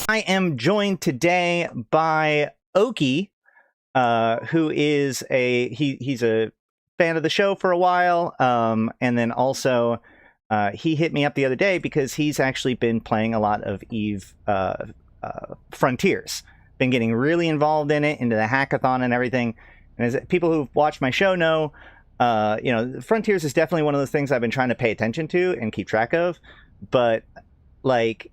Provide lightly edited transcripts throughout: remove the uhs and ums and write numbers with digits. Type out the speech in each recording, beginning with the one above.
I am joined today by Ocki, who is he's a fan of the show for a while, and then also he hit me up the other day because he's actually been playing a lot of EVE Frontiers, been getting really involved in it, into the hackathon and everything. And as people who've watched my show know, Frontiers is definitely one of those things I've been trying to pay attention to and keep track of, but like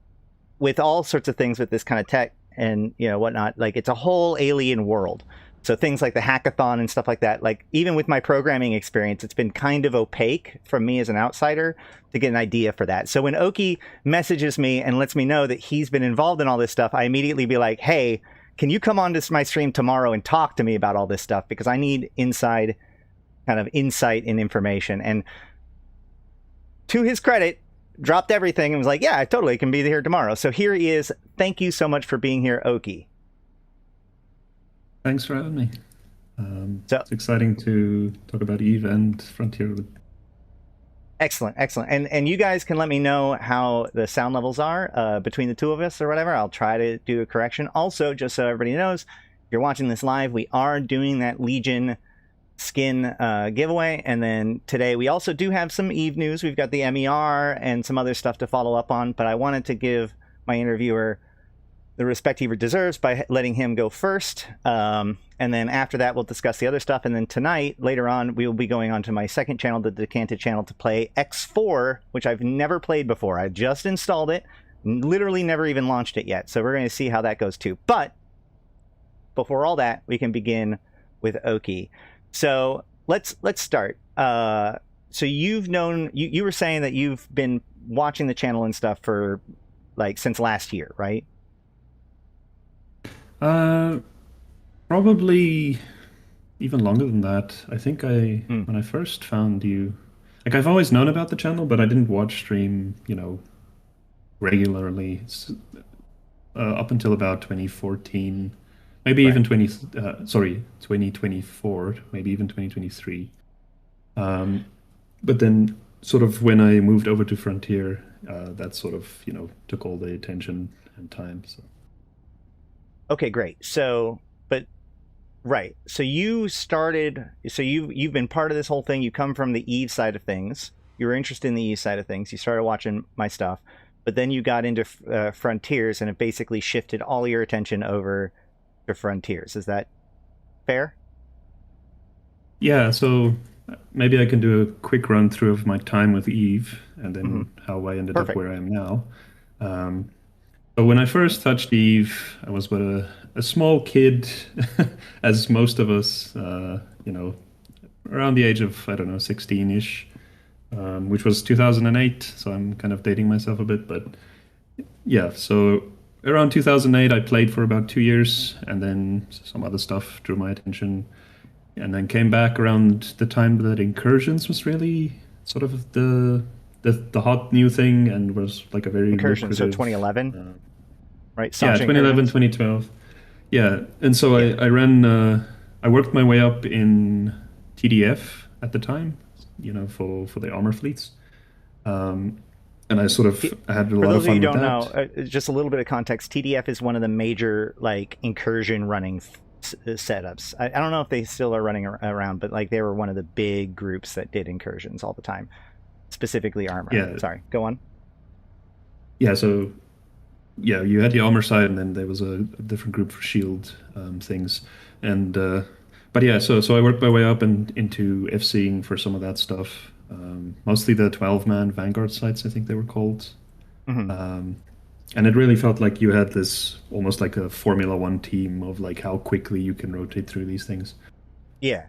with all sorts of things with this kind of tech and whatnot, like it's a whole alien world. So things like the hackathon and stuff like that, like even with my programming experience, it's been kind of opaque from me as an outsider to get an idea for that. So when Ocki messages me and lets me know that he's been involved in all this stuff, I immediately be like, hey, can you come on to my stream tomorrow and talk to me about all this stuff? Because I need insight and information. And to his credit, dropped everything and was like, yeah, I totally can be here tomorrow. So here he is. Thank you so much for being here, Ocki. Thanks for having me. It's exciting to talk about EVE and Frontier. Excellent. And you guys can let me know how the sound levels are between the two of us or whatever. I'll try to do a correction. Also, just so everybody knows, if you're watching this live, we are doing that Legion skin giveaway, and then today we also do have some EVE news. We've got the MER and some other stuff to follow up on, but I wanted to give my interviewer the respect he deserves by letting him go first, and then after that we'll discuss the other stuff. And then tonight, later on, we will be going on to my second channel, the Decanted channel, to play X4, which I've never played before. I just installed it, literally never even launched it yet, so we're going to see how that goes too. But before all that, we can begin with Ocki. So let's start. So you've known, you were saying that you've been watching the channel and stuff for like since last year, right? Probably even longer than that. I think when I first found you, like I've always known about the channel, but I didn't watch stream, regularly. Up until about 2014. Maybe even 2024, maybe even 2023. But then sort of when I moved over to Frontier, that sort of, took all the attention and time. So. Okay, great. So you started, so you've been part of this whole thing. You come from the EVE side of things. You were interested in the EVE side of things. You started watching my stuff, but then you got into Frontiers, and it basically shifted all your attention over to Frontiers. Is that fair? Yeah, so maybe I can do a quick run through of my time with EVE and then how I ended up where I am now. So when I first touched EVE, I was but a small kid, as most of us, around the age of, I don't know, 16-ish, which was 2008. So I'm kind of dating myself a bit, but yeah, so around 2008, I played for about 2 years, and then some other stuff drew my attention, and then came back around the time that Incursions was really sort of the hot new thing, and was like a very Incursions, so 2011, right? Yeah, 2011, 2012. Yeah, and so I ran, I worked my way up in TDF at the time, for the armor fleets. And I sort of had a lot of fun with that. For those of you who don't know, just a little bit of context, TDF is one of the major like incursion running setups. I don't know if they still are running around, but like they were one of the big groups that did incursions all the time, specifically armor. Yeah. Sorry, go on. Yeah, so yeah, you had the armor side, and then there was a different group for shield things. And but yeah, so I worked my way up and into FCing for some of that stuff. Mostly the 12-man Vanguard sites, I think they were called. And it really felt like you had this almost like a Formula One team of like how quickly you can rotate through these things. Yeah.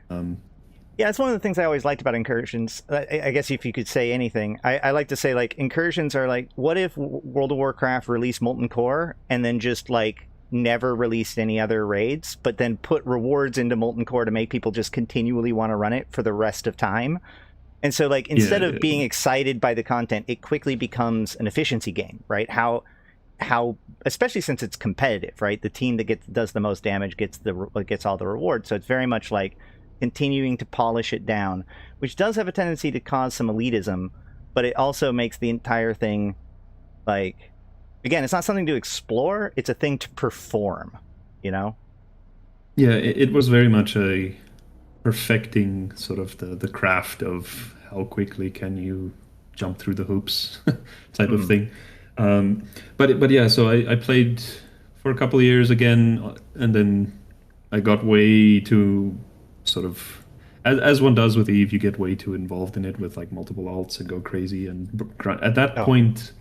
Yeah, it's one of the things I always liked about incursions. I guess if you could say anything, I like to say like incursions are like, what if World of Warcraft released Molten Core and then just like never released any other raids, but then put rewards into Molten Core to make people just continually want to run it for the rest of time? And so like instead of being excited by the content, it quickly becomes an efficiency game, right? How especially since it's competitive, right? The team that does the most damage gets all the rewards. So it's very much like continuing to polish it down, which does have a tendency to cause some elitism, but it also makes the entire thing like Again, it's not something to explore, it's a thing to perform, you know? Yeah, it was very much a perfecting sort of the craft of how quickly can you jump through the hoops type of thing. But yeah, so I played for a couple of years again, and then I got way too sort of, as one does with Eve, you get way too involved in it with like multiple alts and go crazy. And at that point,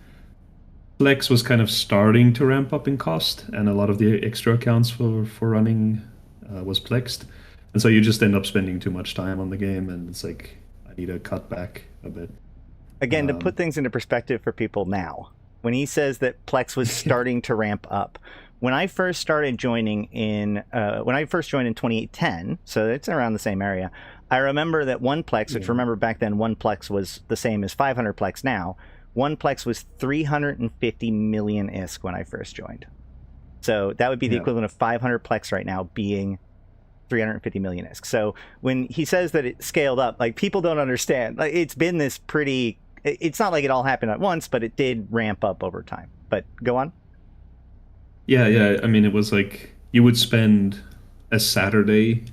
Plex was kind of starting to ramp up in cost, and a lot of the extra accounts for running was Plexed. And so you just end up spending too much time on the game, and it's like, I need to cut back a bit. Again, to put things into perspective for people now, when he says that Plex was starting to ramp up, when I first started joining when I first joined in 2010, so it's around the same area, I remember that one Plex, which remember back then one Plex was the same as 500 Plex now, one Plex was 350 million ISK when I first joined. So that would be the equivalent of 500 Plex right now being 350 million ISK. So when he says that it scaled up, like, people don't understand. Like, it's been this pretty, it's not like it all happened at once, but it did ramp up over time. But go on. Yeah. I mean, it was like you would spend a Saturday,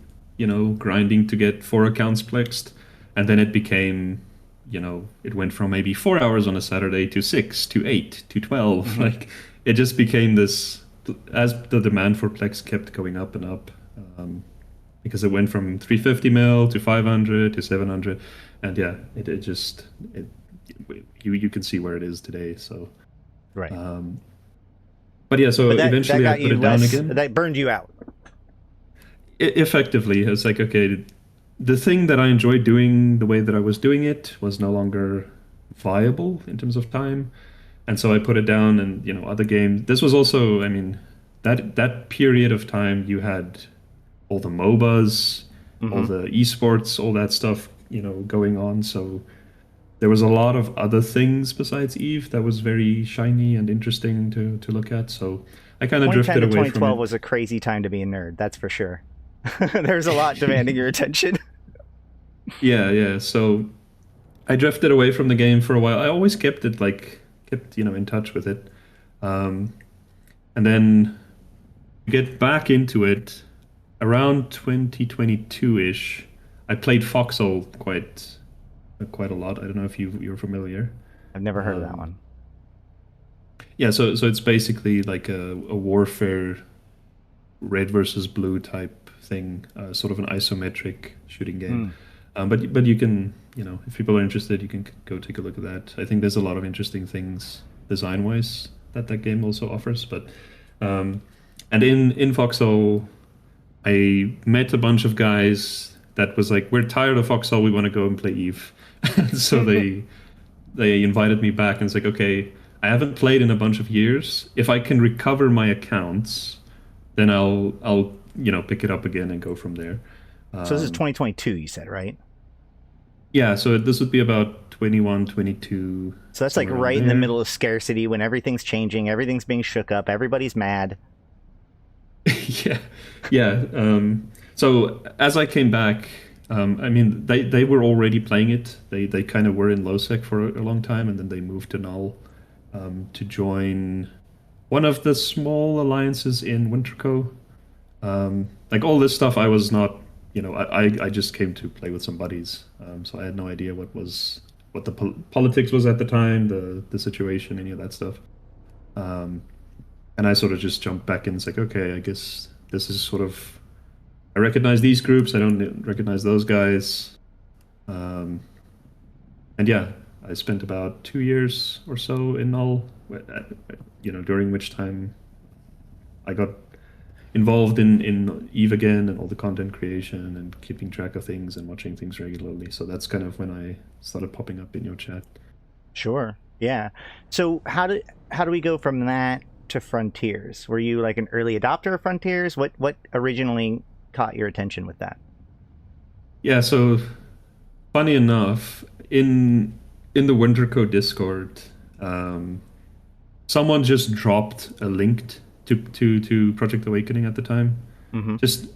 grinding to get 4 accounts plexed, and then it became, it went from maybe 4 hours on a Saturday to 6 to 8 to 12. Like, it just became this, as the demand for plex kept going up and up, because it went from 350 mil to 500 to 700, and yeah, you can see where it is today. So right. But yeah, so eventually I put it down again. That burned you out. Effectively, it's like, okay, the thing that I enjoyed doing the way that I was doing it was no longer viable in terms of time, and so I put it down. And other games. This was also, I mean, that period of time you had all the MOBAs, all the esports, all that stuff, going on. So there was a lot of other things besides Eve that was very shiny and interesting to look at. So I kind of drifted away from it. 2012 was a crazy time to be a nerd, that's for sure. There's a lot demanding your attention. Yeah. So I drifted away from the game for a while. I always kept in touch with it. And then get back into it around 2022-ish. I played Foxhole quite a lot. I don't know if you're familiar. I've never heard of that one. Yeah, so it's basically like a warfare red versus blue type thing, sort of an isometric shooting game. But you can, if people are interested, you can go take a look at that. I think there's a lot of interesting things design-wise that game also offers. But and in Foxhole, I met a bunch of guys that was like, we're tired of Foxhole, we want to go and play Eve. So they invited me back, and it's like, okay, I haven't played in a bunch of years. If I can recover my accounts, then I'll pick it up again and go from there. So this is 2022, you said, right? Yeah, so this would be about 21, 22. So that's like right in the middle of scarcity, when everything's changing, everything's being shook up, everybody's mad. Yeah. So as I came back, I mean, they were already playing it. They kind of were in low sec for a long time, and then they moved to null to join one of the small alliances in Winterco. Like, all this stuff, I was not, I just came to play with some buddies, so I had no idea what the politics was at the time, the situation, any of that stuff. And I sort of just jumped back in. It's like, okay, I guess this is sort of, I recognize these groups, I don't recognize those guys. And yeah, I spent about 2 years or so in null, during which time I got involved in Eve again, and all the content creation and keeping track of things and watching things regularly. So that's kind of when I started popping up in your chat. Sure. Yeah. So how do we go from that to Frontiers? Were you like an early adopter of Frontiers? What originally caught your attention with that? Yeah, so funny enough, in the Winterco Discord, someone just dropped a link to Project Awakening at the time. Just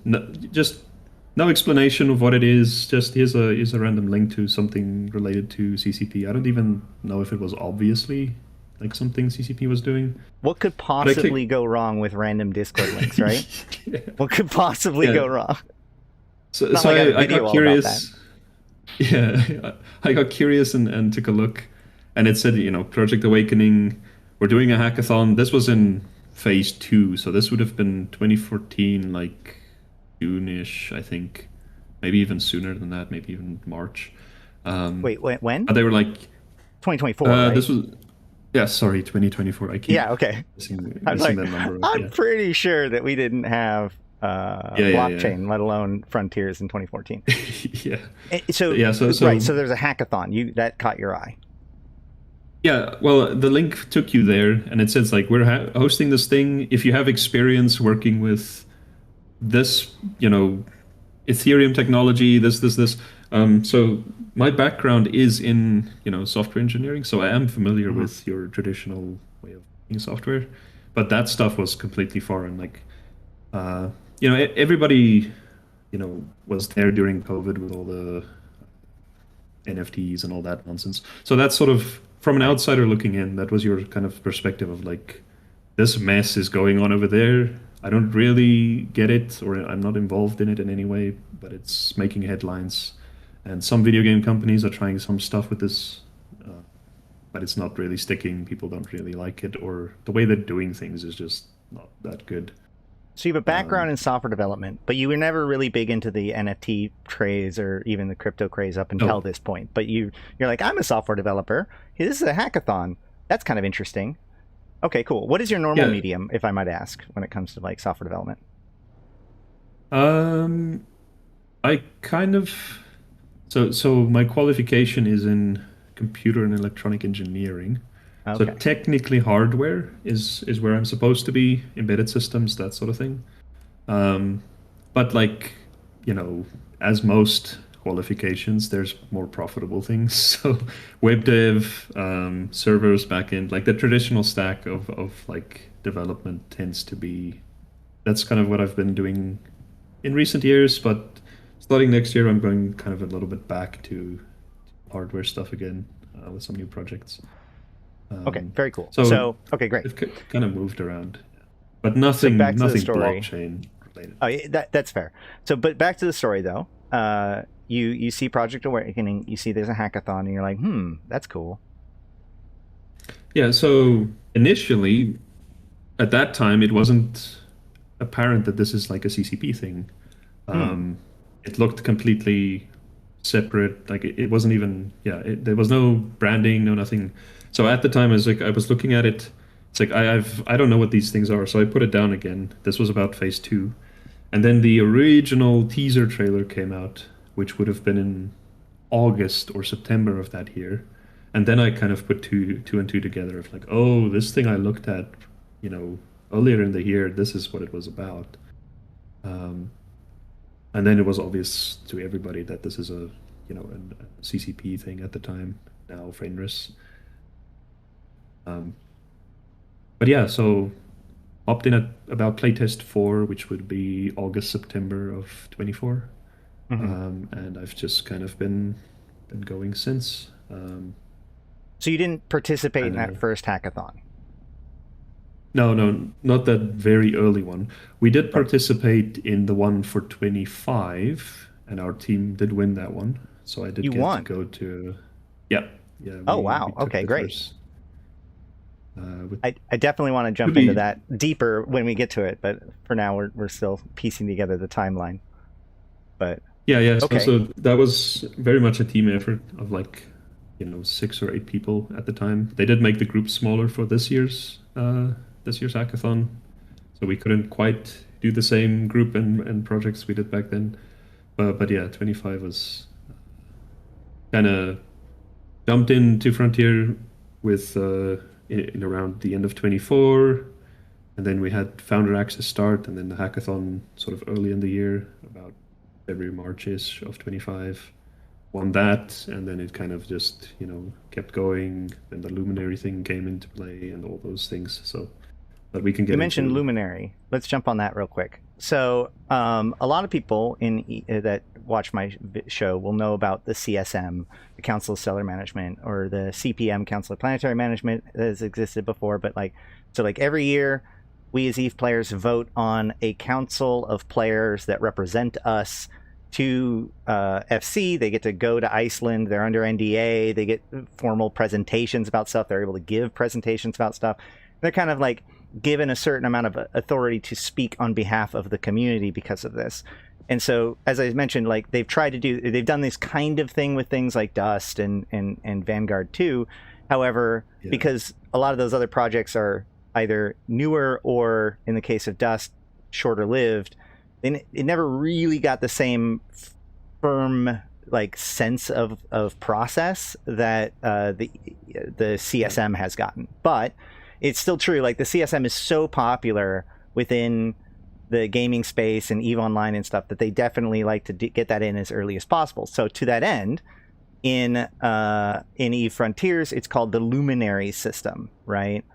no explanation of what it is. Just here's a random link to something related to CCP. I don't even know if it was obviously like something CCP was doing. What could possibly go wrong with random Discord links, right? Yeah. What could possibly go wrong? So I got curious. Yeah, I got curious and took a look, and it said, Project Awakening, we're doing a hackathon. This was in phase 2, so this would have been 2014, like June-ish, I think. Maybe even sooner than that, maybe even March. Wait, when? But they were like 2024. Right? This was, 2024. I keep okay. missing that number. I'm pretty sure that we didn't have blockchain, let alone frontiers in 2014. Yeah. So right. So there's a hackathon. That caught your eye. Yeah. Well, the link took you there, and it says like we're hosting this thing. If you have experience working with this, Ethereum technology, this. So my background is in, software engineering, so I am familiar with your traditional way of making software, but that stuff was completely foreign. Like, everybody, was there during COVID with all the NFTs and all that nonsense. So that's sort of, from an outsider looking in, that was your kind of perspective of like, this mess is going on over there. I don't really get it, or I'm not involved in it in any way, but it's making headlines. And some video game companies are trying some stuff with this, but it's not really sticking. People don't really like it, or the way they're doing things is just not that good. So you have a background in software development, but you were never really big into the NFT craze or even the crypto craze up until this point. But you're like, I'm a software developer. Hey, this is a hackathon. That's kind of interesting. Okay, cool. What is your normal medium, if I might ask, when it comes to like software development? I kind of so my qualification is in computer and electronic engineering. Okay. So technically hardware is where I'm supposed to be, embedded systems, that sort of thing. But like, as most qualifications, there's more profitable things. So web dev, servers, backend, like the traditional stack of like development tends to be, that's kind of what I've been doing in recent years, but starting next year, I'm going kind of a little bit back to hardware stuff again with some new projects. Okay, very cool. So okay, great. It kind of moved around, but nothing blockchain related. Oh, that's fair. So, but back to the story though. You see Project Awakening, you see there's a hackathon, and you're like, that's cool. Yeah. So initially, at that time, it wasn't apparent that this is like a CCP thing. It looked completely separate. Like it wasn't even. There was no branding, no nothing. So at the time, I was looking at it. It's like I don't know what these things are, so I put it down again. This was about phase 2, and then the original teaser trailer came out, which would have been in August or September of that year, and then I kind of put two and two together of like, oh, this thing I looked at, earlier in the year, this is what it was about, and then it was obvious to everybody that this is a CCP thing at the time, now Fenris. But yeah, so opt in at about playtest 4, which would be August, September of 24. And I've just kind of been going since. So you didn't participate in that first hackathon? No, not that very early one. We did participate in the one for 25, and our team did win that one. So I did to go to... Yeah. Oh, wow. Okay, great. I definitely want to jump into that deeper when we get to it, but for now we're still piecing together the timeline. But yeah. Okay. So that was very much a team effort of like 6 or 8 people at the time. They did make the group smaller for this year's hackathon, so we couldn't quite do the same group and projects we did back then. But yeah, 25 was kind of jumped into Frontier with. In around the end of 24, and then we had Founder Access start, and then the hackathon sort of early in the year, about February, March-ish of 25. Won that, and then it kind of just, kept going. Then the Luminary thing came into play and all those things. So, but we can get You mentioned Luminary. Let's jump on that real quick. So a lot of people that watch my show will know about the CSM, the Council of Stellar Management, or the CPM, Council of Planetary Management, that has existed before. But every year, we as EVE players vote on a council of players that represent us to FC. They get to go to Iceland. They're under NDA. They get formal presentations about stuff. They're able to give presentations about stuff. They're kind of like given a certain amount of authority to speak on behalf of the community because of this. And so, as I mentioned, like they've done this kind of thing with things like Dust and Vanguard 2. However, because a lot of those other projects are either newer or, in the case of Dust, shorter lived, it never really got the same firm like sense of process that the CSM has gotten. But it's still true. Like the CSM is so popular within the gaming space and EVE Online and stuff that they definitely like to get that in as early as possible. So to that end, in EVE Frontiers, it's called the Luminary system, right?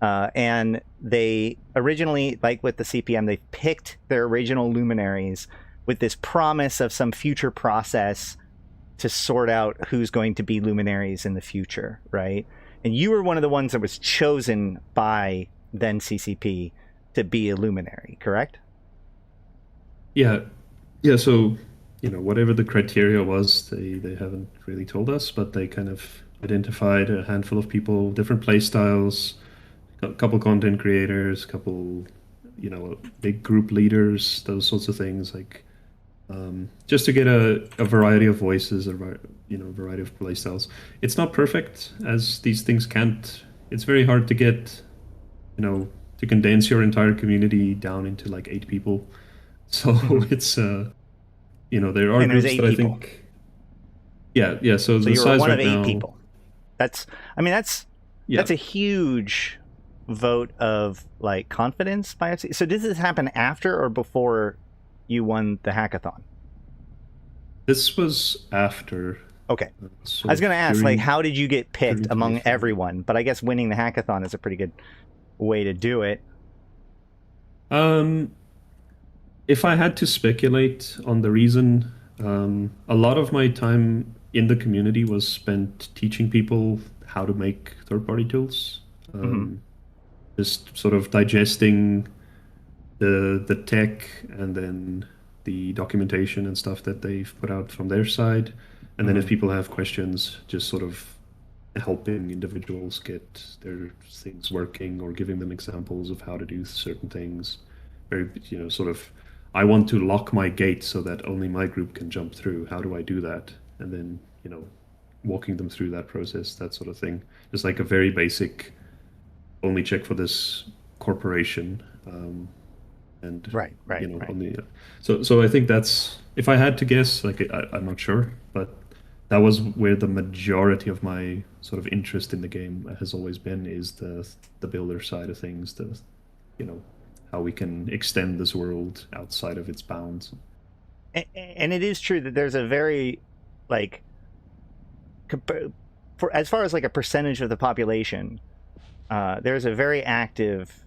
And they originally, like with the CPM, they picked their original luminaries with this promise of some future process to sort out who's going to be luminaries in the future, right? And you were one of the ones that was chosen by then CCP to be a luminary, correct? Yeah. So, whatever the criteria was, they haven't really told us, but they kind of identified a handful of people, different play styles, a couple content creators, couple, big group leaders, those sorts of things, like just to get a variety of voices, a variety of play styles. It's not perfect, as these things can't. It's very hard to get, to condense your entire community down into like 8 people. So it's there are and groups that I people. think. Yeah. So the you're size one right of 8 now, people. That's a huge vote of like confidence by FC. So did this happen after or before you won the hackathon? This was after. Okay. I was going to ask, like, how did you get picked among everyone? But I guess winning the hackathon is a pretty good way to do it. If I had to speculate on the reason, a lot of my time in the community was spent teaching people how to make third-party tools. Just sort of digesting the tech and then the documentation and stuff that they've put out from their side. And then if people have questions, just sort of helping individuals get their things working or giving them examples of how to do certain things. Very, sort of, I want to lock my gate so that only my group can jump through. How do I do that? And then, walking them through that process, that sort of thing. Just like a very basic, only check for this corporation. And right. Only, so I think that's, if I had to guess, like I'm not sure, but that was where the majority of my sort of interest in the game has always been, is the builder side of things, how we can extend this world outside of its bounds. And it is true that there's a very, like, for as far as like a percentage of the population, there's a very active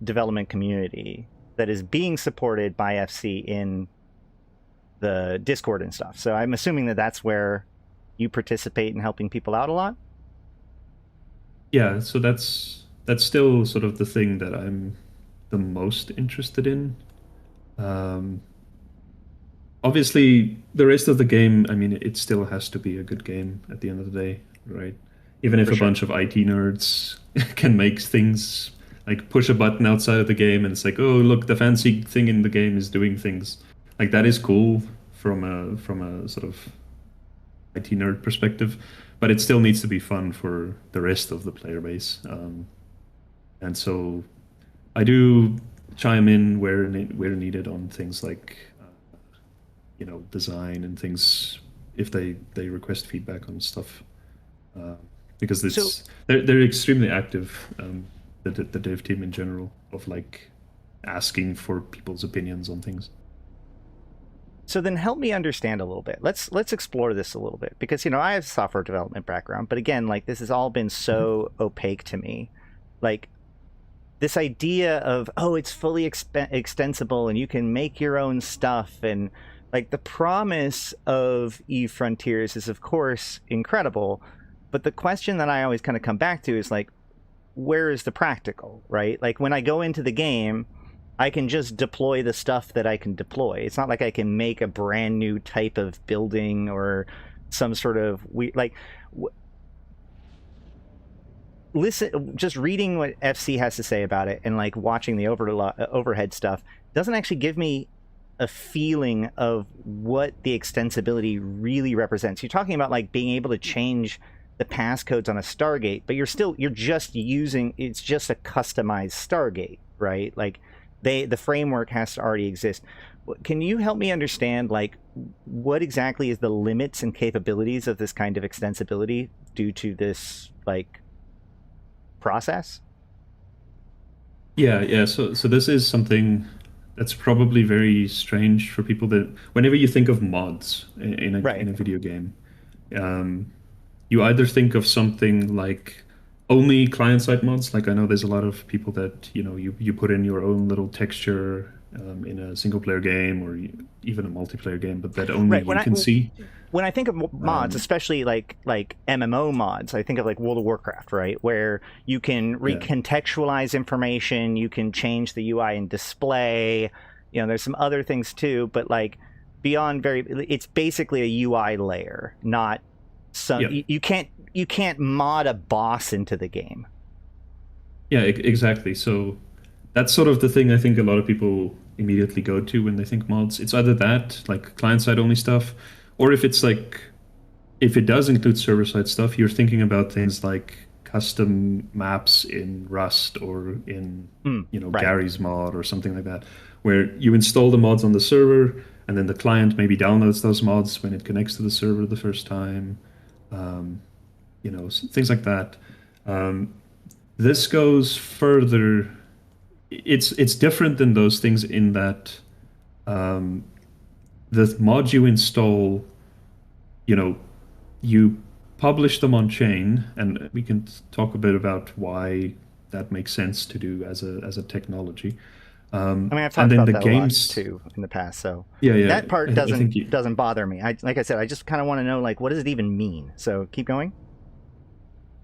development community that is being supported by FC in the Discord and stuff. So I'm assuming that that's where you participate in helping people out a lot. Yeah, so that's still sort of the thing that I'm the most interested in. Obviously, the rest of the game, I mean, it still has to be a good game at the end of the day, right? Even if bunch of IT nerds can make things, like push a button outside of the game and it's like, oh, look, the fancy thing in the game is doing things. Like, that is cool from a sort of IT nerd perspective, but it still needs to be fun for the rest of the player base. And so I do chime in where needed on things like, design and things, if they request feedback on stuff, because they're extremely active, the dev team in general, of like asking for people's opinions on things. So then help me understand a little bit. Let's explore this a little bit, because I have a software development background, but again, like, this has all been so opaque to me. Like, this idea of, oh, it's fully extensible and you can make your own stuff, and like the promise of Eve Frontiers is of course incredible, but the question that I always kind of come back to is like, where is the practical, right? Like when I go into the game, I can just deploy the stuff that I can deploy. It's not like I can make a brand new type of building or some sort of listen, just reading what FC has to say about it and like watching the overhead stuff doesn't actually give me a feeling of what the extensibility really represents. You're talking about like being able to change the passcodes on a Stargate, but you're just using, it's just a customized Stargate, right? Like the framework has to already exist. Can you help me understand like what exactly is the limits and capabilities of this kind of extensibility due to this like process? Yeah. So this is something that's probably very strange for people, that whenever you think of mods in a video game, you either think of something like only client-side mods. Like I know there's a lot of people that, you put in your own little texture in a single-player game or even a multiplayer game, but that only you can see. When I think of mods, especially like MMO mods, I think of like World of Warcraft, right? Where you can recontextualize information, you can change the UI and display. There's some other things too, but like beyond it's basically a UI layer, not some. You can't mod a boss into the game. Yeah, exactly. So that's sort of the thing I think a lot of people immediately go to when they think mods. It's either that, like client-side only stuff, or if it's like, if it does include server-side stuff, you're thinking about things like custom maps in Rust or in Gary's mod or something like that, where you install the mods on the server and then the client maybe downloads those mods when it connects to the server the first time. Things like that. This goes further. It's different than those things in that the mods you install, you publish them on chain, and we can talk a bit about why that makes sense to do as a technology. I've talked about that a lot too in the past, so that part doesn't bother me. Like I said, I just kind of want to know, like, what does it even mean? So keep going.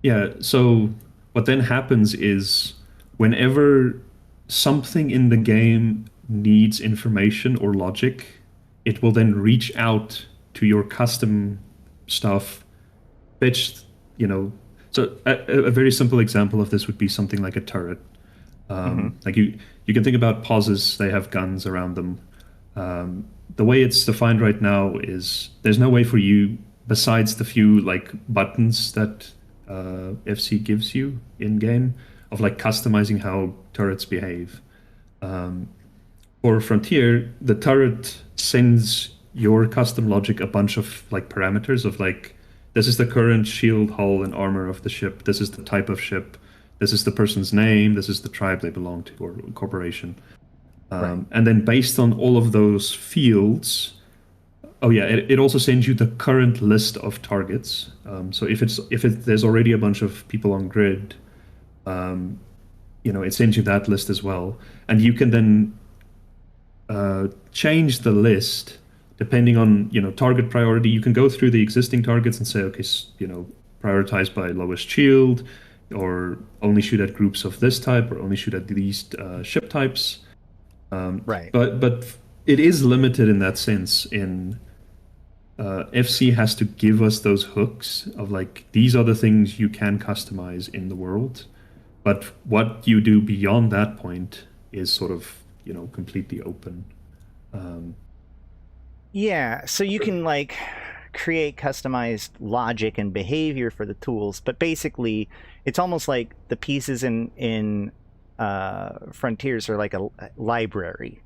Yeah. So what then happens is whenever something in the game needs information or logic, it will then reach out to your custom stuff, fetch, So a very simple example of this would be something like a turret. Like you can think about pauses, they have guns around them. The way it's defined right now is there's no way for you, besides the few like buttons that FC gives you in game, of like customizing how turrets behave. For Frontier, the turret sends your custom logic a bunch of like parameters of like, this is the current shield, hull, and armor of the ship. This is the type of ship. This is the person's name. This is the tribe they belong to or corporation. And then based on all of those fields, it also sends you the current list of targets. So if there's already a bunch of people on grid, it sends you that list as well, and you can then change the list depending on target priority. You can go through the existing targets and say, okay, prioritize by lowest shield, or only shoot at groups of this type, or only shoot at these ship types. But it is limited in that sense. In FC has to give us those hooks of like, these are the things you can customize in the world, but what you do beyond that point is sort of completely open. So you can like create customized logic and behavior for the tools, but basically it's almost like the pieces in Frontiers are like a library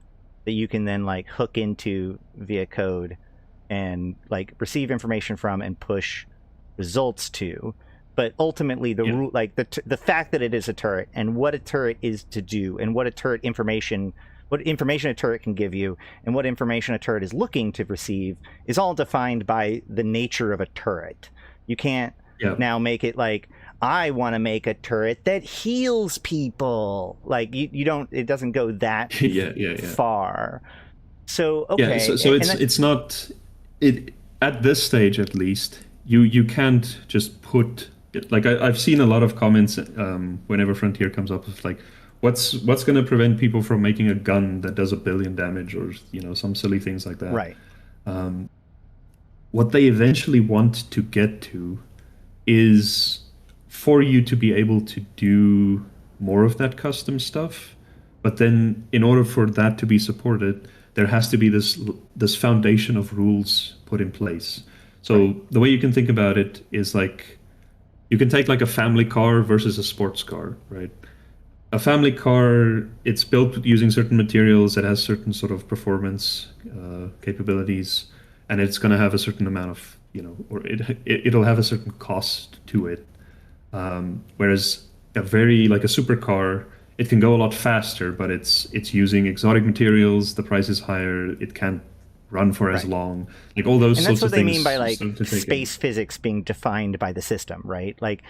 that you can then like hook into via code and like receive information from and push results to. But ultimately the fact that it is a turret and what a turret is to do and what information a turret can give you and what information a turret is looking to receive is all defined by the nature of a turret. You can't now make it like, I want to make a turret that heals people. Like you don't, it doesn't go that far. So okay, so it's not it at this stage at least. You can't just put like I've seen a lot of comments whenever Frontier comes up with like what's going to prevent people from making a gun that does 1 billion damage or some silly things like that. Right. What they eventually want to get to is for you to be able to do more of that custom stuff, but then in order for that to be supported, there has to be this foundation of rules put in place. So the way you can think about it is like you can take like a family car versus a sports car, right? A family car, it's built using certain materials, it has certain sort of performance capabilities, and it's going to have a certain amount of, or it'll have a certain cost to it. Whereas a supercar, it can go a lot faster, but it's using exotic materials, the price is higher, it can't run for as long, like all those sorts of things. And that's what they mean by like space physics being defined by the system, right? Like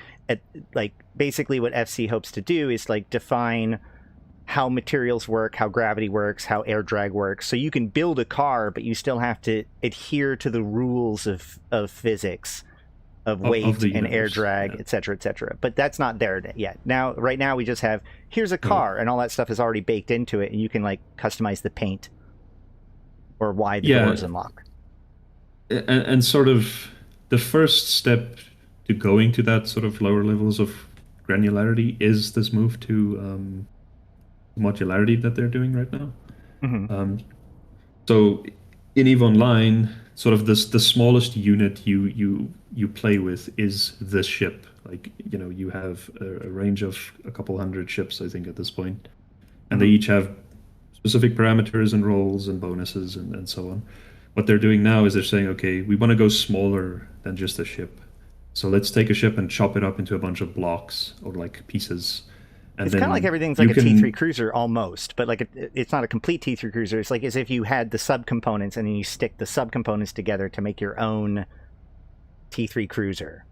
Basically what FC hopes to do is like define how materials work, how gravity works, how air drag works. So you can build a car, but you still have to adhere to the rules of physics, of weight and air drag, et cetera, but that's not there yet. Right now we just have, here's a car, and all that stuff is already baked into it, and you can like customize the paint or why the doors unlock. And sort of the first step to going to that sort of lower levels of granularity is this move to modularity that they're doing right now. Mm-hmm. So in EVE Online, sort of the smallest unit you play with is this ship. Like, you have a range of a couple hundred ships, I think, at this point. And they each have specific parameters and roles and bonuses and so on. What they're doing now is they're saying, okay, we want to go smaller than just a ship. So let's take a ship and chop it up into a bunch of blocks or like pieces. And it's kind of like everything's like a T3 cruiser almost, but like it's not a complete T3 cruiser. It's like as if you had the subcomponents and then you stick the subcomponents together to make your own T3 cruiser.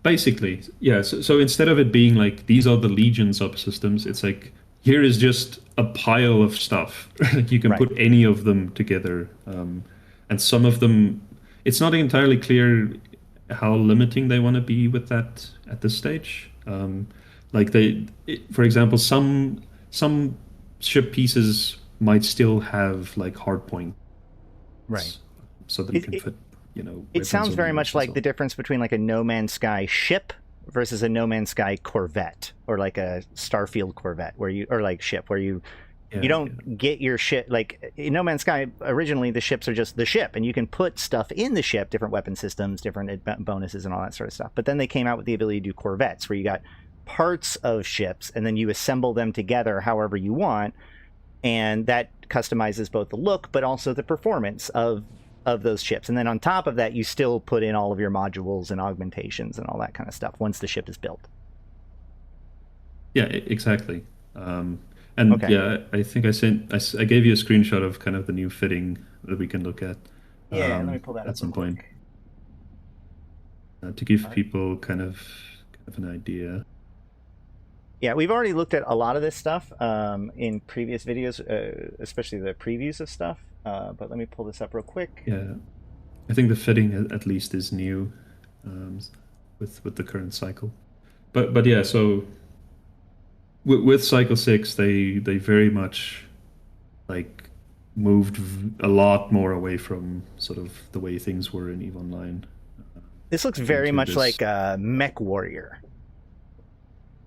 Basically, yeah. So instead of it being like these are the Legion subsystems, it's like here is just a pile of stuff. You can put any of them together, and some of them, it's not entirely clear how limiting they want to be with that at this stage. Like for example, some ship pieces might still have like hard point, so that you can fit. It sounds very much like the difference between like a No Man's Sky ship versus a No Man's Sky Corvette, or like a Starfield Corvette, where you don't get your ship. Like in No Man's Sky, originally the ships are just the ship, and you can put stuff in the ship, different weapon systems, different bonuses, and all that sort of stuff. But then they came out with the ability to do Corvettes, where you got parts of ships, and then you assemble them together however you want, and that customizes both the look, but also the performance of those ships. And then on top of that, you still put in all of your modules and augmentations and all that kind of stuff once the ship is built. Yeah, exactly. And yeah, I think I gave you a screenshot of kind of the new fitting that we can look at. Yeah, let me pull that at some point to give people kind of an idea. Yeah, we've already looked at a lot of this stuff in previous videos, especially the previews of stuff. But let me pull this up real quick. Yeah, I think the fitting at least is new with the current cycle. But yeah, so with cycle 6, they very much like moved a lot more away from sort of the way things were in EVE Online. This looks very much like a Mech Warrior,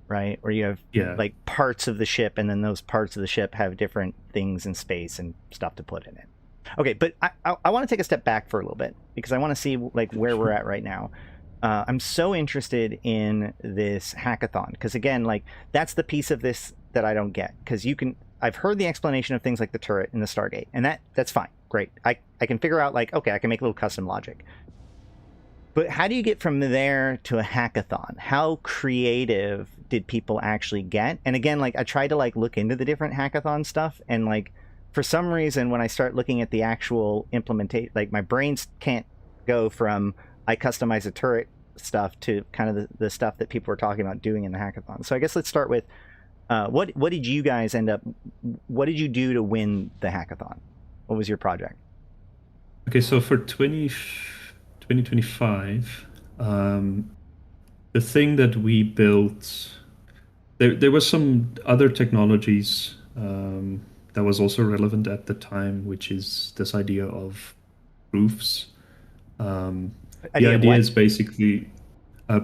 right? Where you have like parts of the ship, and then those parts of the ship have different things in space and stuff to put in it. Okay, but I want to take a step back for a little bit, because I want to see like where we're at right now. I'm so interested in this hackathon, because again, like that's the piece of this that I don't get, because I've heard the explanation of things like the turret and the Stargate, and that's fine, great. I can figure out like, okay, I can make a little custom logic. But how do you get from there to a hackathon? How creative did people actually get? And again, like I tried to like look into the different hackathon stuff, and like for some reason when I start looking at the actual implementation, like my brains can't go from I customize a turret stuff to kind of the stuff that people were talking about doing in the hackathon. So I guess let's start with what did you guys what did you do to win the hackathon? What was your project? Okay, so for 2025, the thing that we built, there was some other technologies that was also relevant at the time, which is this idea of proofs. The idea is basically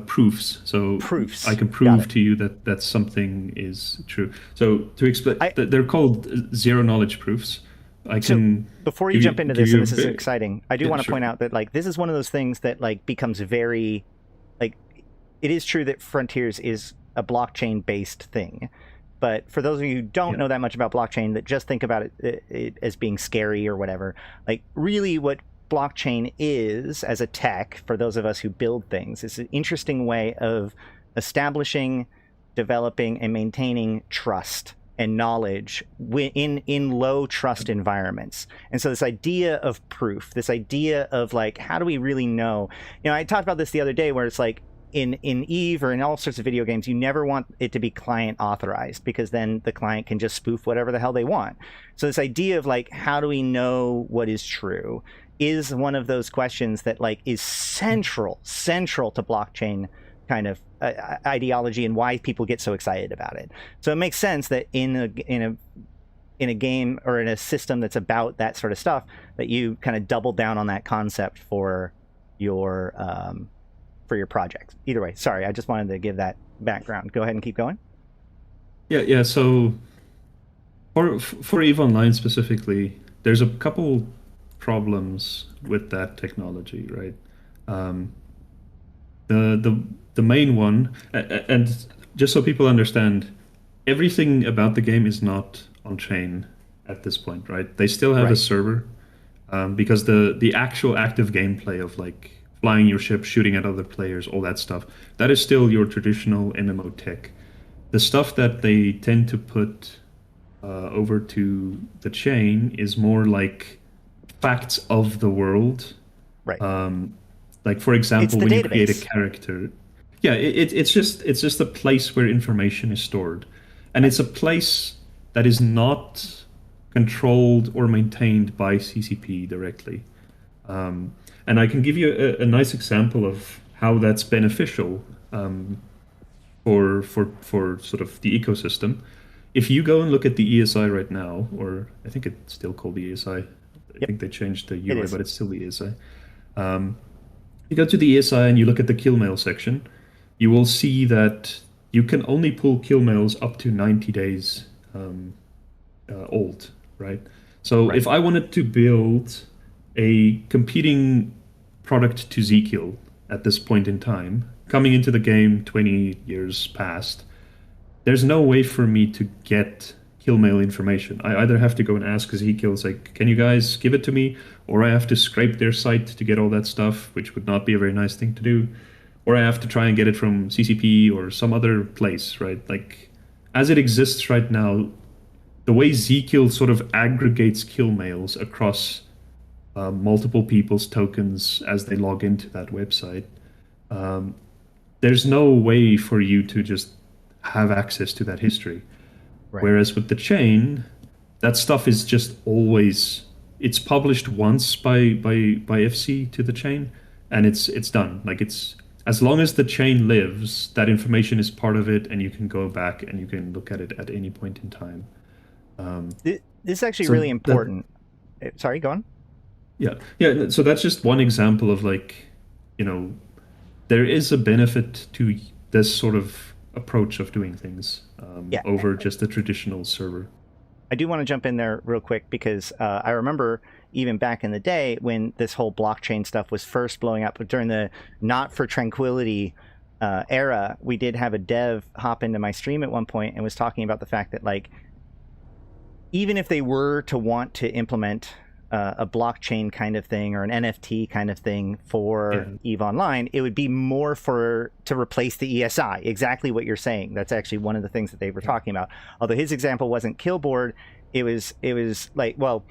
proofs. So proofs. I can prove to you that something is true. So to explain, they're called zero knowledge proofs. Before you jump into this, and this is exciting, I do want to point out that like this is one of those things that like becomes very, like, it is true that Frontiers is a blockchain based thing, but for those of you who don't know that much about blockchain, that just think about it as being scary or whatever, like really what blockchain is as a tech, for those of us who build things, is an interesting way of establishing, developing, and maintaining trust and knowledge in low trust environments. And so this idea of proof, this idea of like, how do we really know? You know, I talked about this the other day where it's like in Eve or in all sorts of video games, you never want it to be client authorized, because then the client can just spoof whatever the hell they want. So this idea of like, how do we know what is true, is one of those questions that like is central to blockchain kind of ideology and why people get so excited about it. So it makes sense that in a game or in a system that's about that sort of stuff, that you kind of double down on that concept for your project. Either way, sorry, I just wanted to give that background. Go ahead and keep going. Yeah. So for EVE Online specifically, there's a couple problems with that technology, right? The main one, and just so people understand, everything about the game is not on chain at this point, right? They still have a server, because the actual active gameplay of like flying your ship, shooting at other players, all that stuff, that is still your traditional MMO tech. The stuff that they tend to put over to the chain is more like facts of the world. Right. Like, for example, when you create a character, it's just a place where information is stored, and it's a place that is not controlled or maintained by CCP directly. And I can give you a nice example of how that's beneficial for sort of the ecosystem. If you go and look at the ESI right now, or I think it's still called the ESI. I think they changed the UI, but it's still the ESI. You go to the ESI and you look at the kill mail section, you will see that you can only pull kill mails up to 90 days old, right? So if I wanted to build a competing product to Zkill at this point in time, coming into the game 20 years past, there's no way for me to get kill mail information. I either have to go and ask Zkill, like, can you guys give it to me? Or I have to scrape their site to get all that stuff, which would not be a very nice thing to do. Or I have to try and get it from CCP or some other place, right? Like, as it exists right now, the way Zkill sort of aggregates kill mails across multiple people's tokens as they log into that website, there's no way for you to just have access to that history. Right. Whereas with the chain, that stuff is just always, it's published once by FC to the chain, and it's done. Like, it's, as long as the chain lives, that information is part of it, and you can go back and you can look at it at any point in time. This is actually really important. Sorry, go on. Yeah. So that's just one example of, like, you know, there is a benefit to this sort of approach of doing things over just a traditional server. I do want to jump in there real quick, because I remember even back in the day when this whole blockchain stuff was first blowing up during the Not for Tranquility era, we did have a dev hop into my stream at one point and was talking about the fact that, like, even if they were to want to implement a blockchain kind of thing or an NFT kind of thing for EVE Online, it would be more to replace the ESI. Exactly what you're saying. That's actually one of the things that they were talking about. Although his example wasn't Killboard, it was like, well,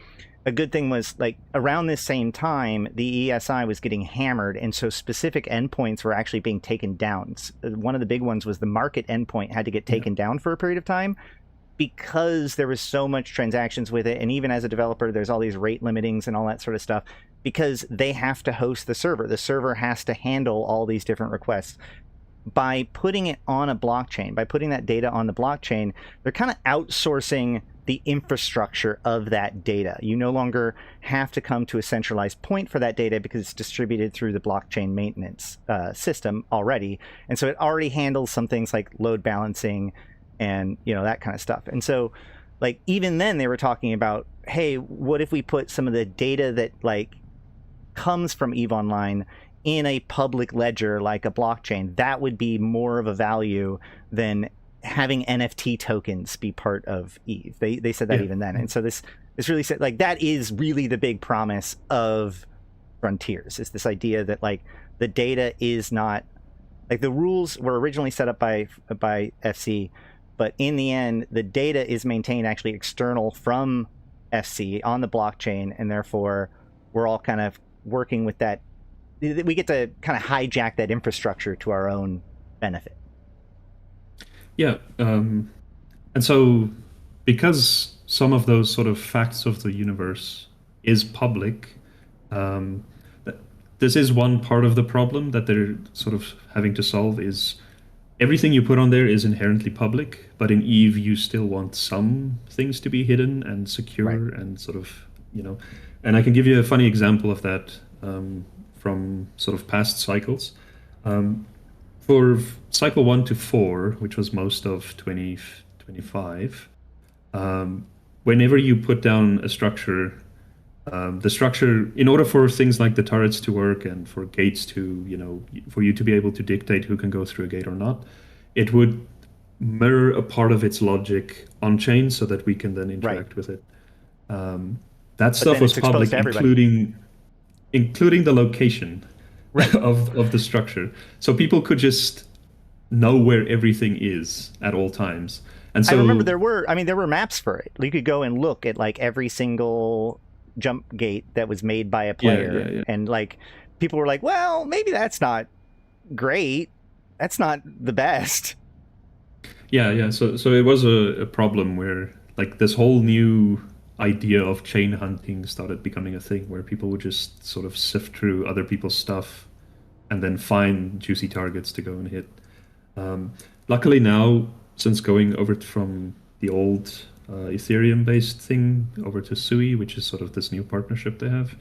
a good thing was like around this same time, the ESI was getting hammered, and so specific endpoints were actually being taken down. One of the big ones was the market endpoint had to get taken down for a period of time because there was so much transactions with it, and even as a developer, there's all these rate limitings and all that sort of stuff because they have to host the server. The server has to handle all these different requests. By putting it on a blockchain, by putting that data on the blockchain, they're kind of outsourcing the infrastructure of that data. You no longer have to come to a centralized point for that data because it's distributed through the blockchain maintenance system already. And so it already handles some things like load balancing and, you know, that kind of stuff. And so like even then they were talking about, hey, what if we put some of the data that like comes from EVE Online in a public ledger like a blockchain? That would be more of a value than having NFT tokens be part of EVE. They said that even then. And so this really said like that is really the big promise of Frontiers, is this idea that like the data is not like the rules were originally set up by FC, but in the end the data is maintained actually external from FC on the blockchain, and therefore we're all kind of working with that. We get to kind of hijack that infrastructure to our own benefit. Yeah, and so because some of those sort of facts of the universe is public, this is one part of the problem that they're sort of having to solve. Is everything you put on there is inherently public, but in EVE you still want some things to be hidden and secure, and sort of, you know. And I can give you a funny example of that from sort of past cycles. For cycle 1 to 4, which was most of 2025, whenever you put down a structure, the structure, in order for things like the turrets to work and for gates to, you know, for you to be able to dictate who can go through a gate or not, it would mirror a part of its logic on chain so that we can then interact with it. That stuff was public, including the location of the structure, so people could just know where everything is at all times. And so I remember there were maps for it. You could go and look at like every single jump gate that was made by a player, and like people were like, well, maybe that's not great, that's not the best. So it was a problem where like this whole new idea of chain hunting started becoming a thing, where people would just sort of sift through other people's stuff and then find juicy targets to go and hit. Luckily now, since going over from the old Ethereum-based thing over to Sui, which is sort of this new partnership they have,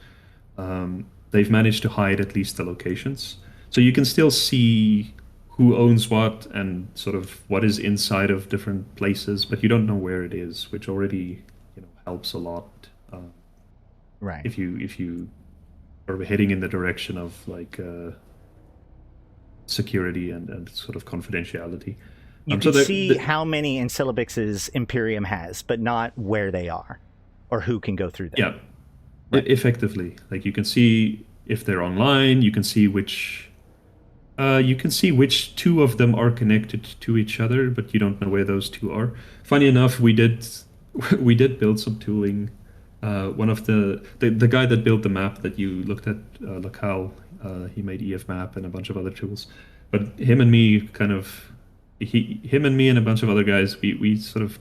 they've managed to hide at least the locations. So you can still see who owns what and sort of what is inside of different places, but you don't know where it is, which already, you know, helps a lot. Right. If you are heading in the direction of like security and sort of confidentiality. You can see how many Ensilabixes Imperium has, but not where they are or who can go through them. Yeah, right. Effectively, like you can see if they're online. You can see which two of them are connected to each other, but you don't know where those two are. Funny enough, we did build some tooling. One of the guy that built the map that you looked at, Lacal, he made EF map and a bunch of other tools. But him and me and a bunch of other guys, we sort of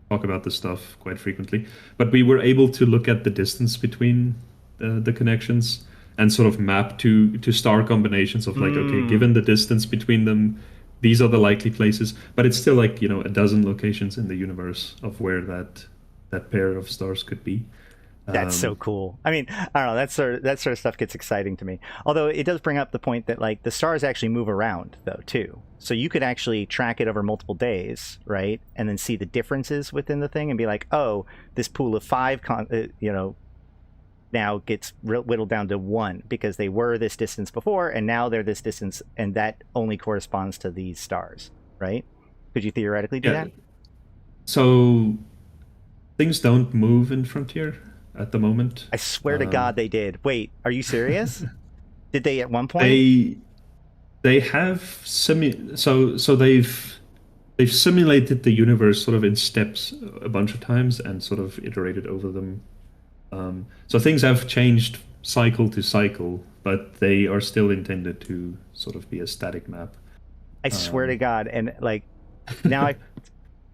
talk about this stuff quite frequently. But we were able to look at the distance between the connections and sort of map to star combinations of like, okay, given the distance between them, these are the likely places. But it's still like, you know, a dozen locations in the universe of where that pair of stars could be. That's so cool. I mean, I don't know, that sort of stuff gets exciting to me. Although it does bring up the point that like the stars actually move around though too. So you could actually track it over multiple days, right? And then see the differences within the thing and be like, oh, this pool of 5 now gets whittled down to 1 because they were this distance before and now they're this distance, and that only corresponds to these stars, right? Could you theoretically do that? So things don't move in Frontier at the moment. I swear to God they did. Wait, are you serious? Did they at one point? They have so they've simulated the universe sort of in steps a bunch of times and sort of iterated over them So things have changed cycle to cycle, but they are still intended to sort of be a static map. I swear to God, and like now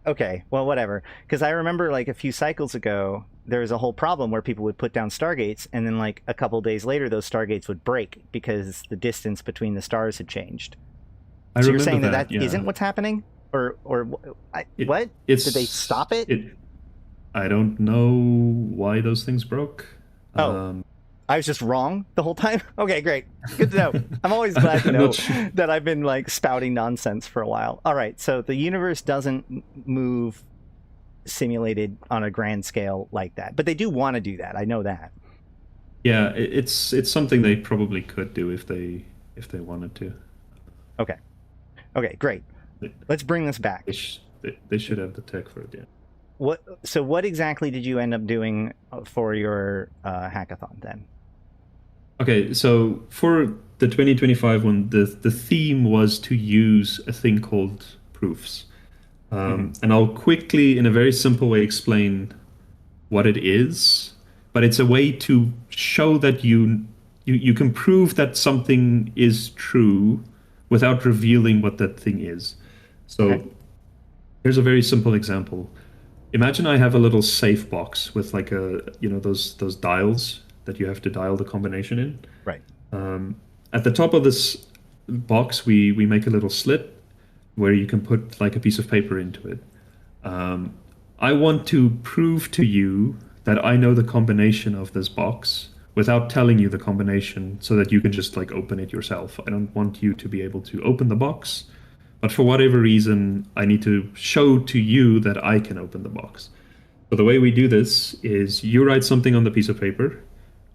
okay, well, whatever. Because I remember like a few cycles ago, there was a whole problem where people would put down stargates, and then like a couple days later, those stargates would break because the distance between the stars had changed. So you're saying that yeah. isn't what's happening, or what? Did they stop it? I don't know why those things broke. Oh, I was just wrong the whole time? Okay, great. Good to know. I'm always glad to know that I've been like spouting nonsense for a while. All right, so the universe doesn't move simulated on a grand scale like that, but they do want to do that. I know that. Yeah, it's something they probably could do if they wanted to. Okay, great. Let's bring this back. They should have the tech for it, yeah. What exactly did you end up doing for your hackathon then? Okay, so for the 2025 one, the theme was to use a thing called proofs. And I'll quickly, in a very simple way, explain what it is. But it's a way to show that you can prove that something is true without revealing what that thing is. So here's a very simple example. Imagine I have a little safe box with like those dials that you have to dial the combination in. Right. At the top of this box, we make a little slit where you can put like a piece of paper into it. I want to prove to you that I know the combination of this box without telling you the combination so that you can just like open it yourself. I don't want you to be able to open the box, but for whatever reason, I need to show to you that I can open the box. So the way we do this is you write something on the piece of paper,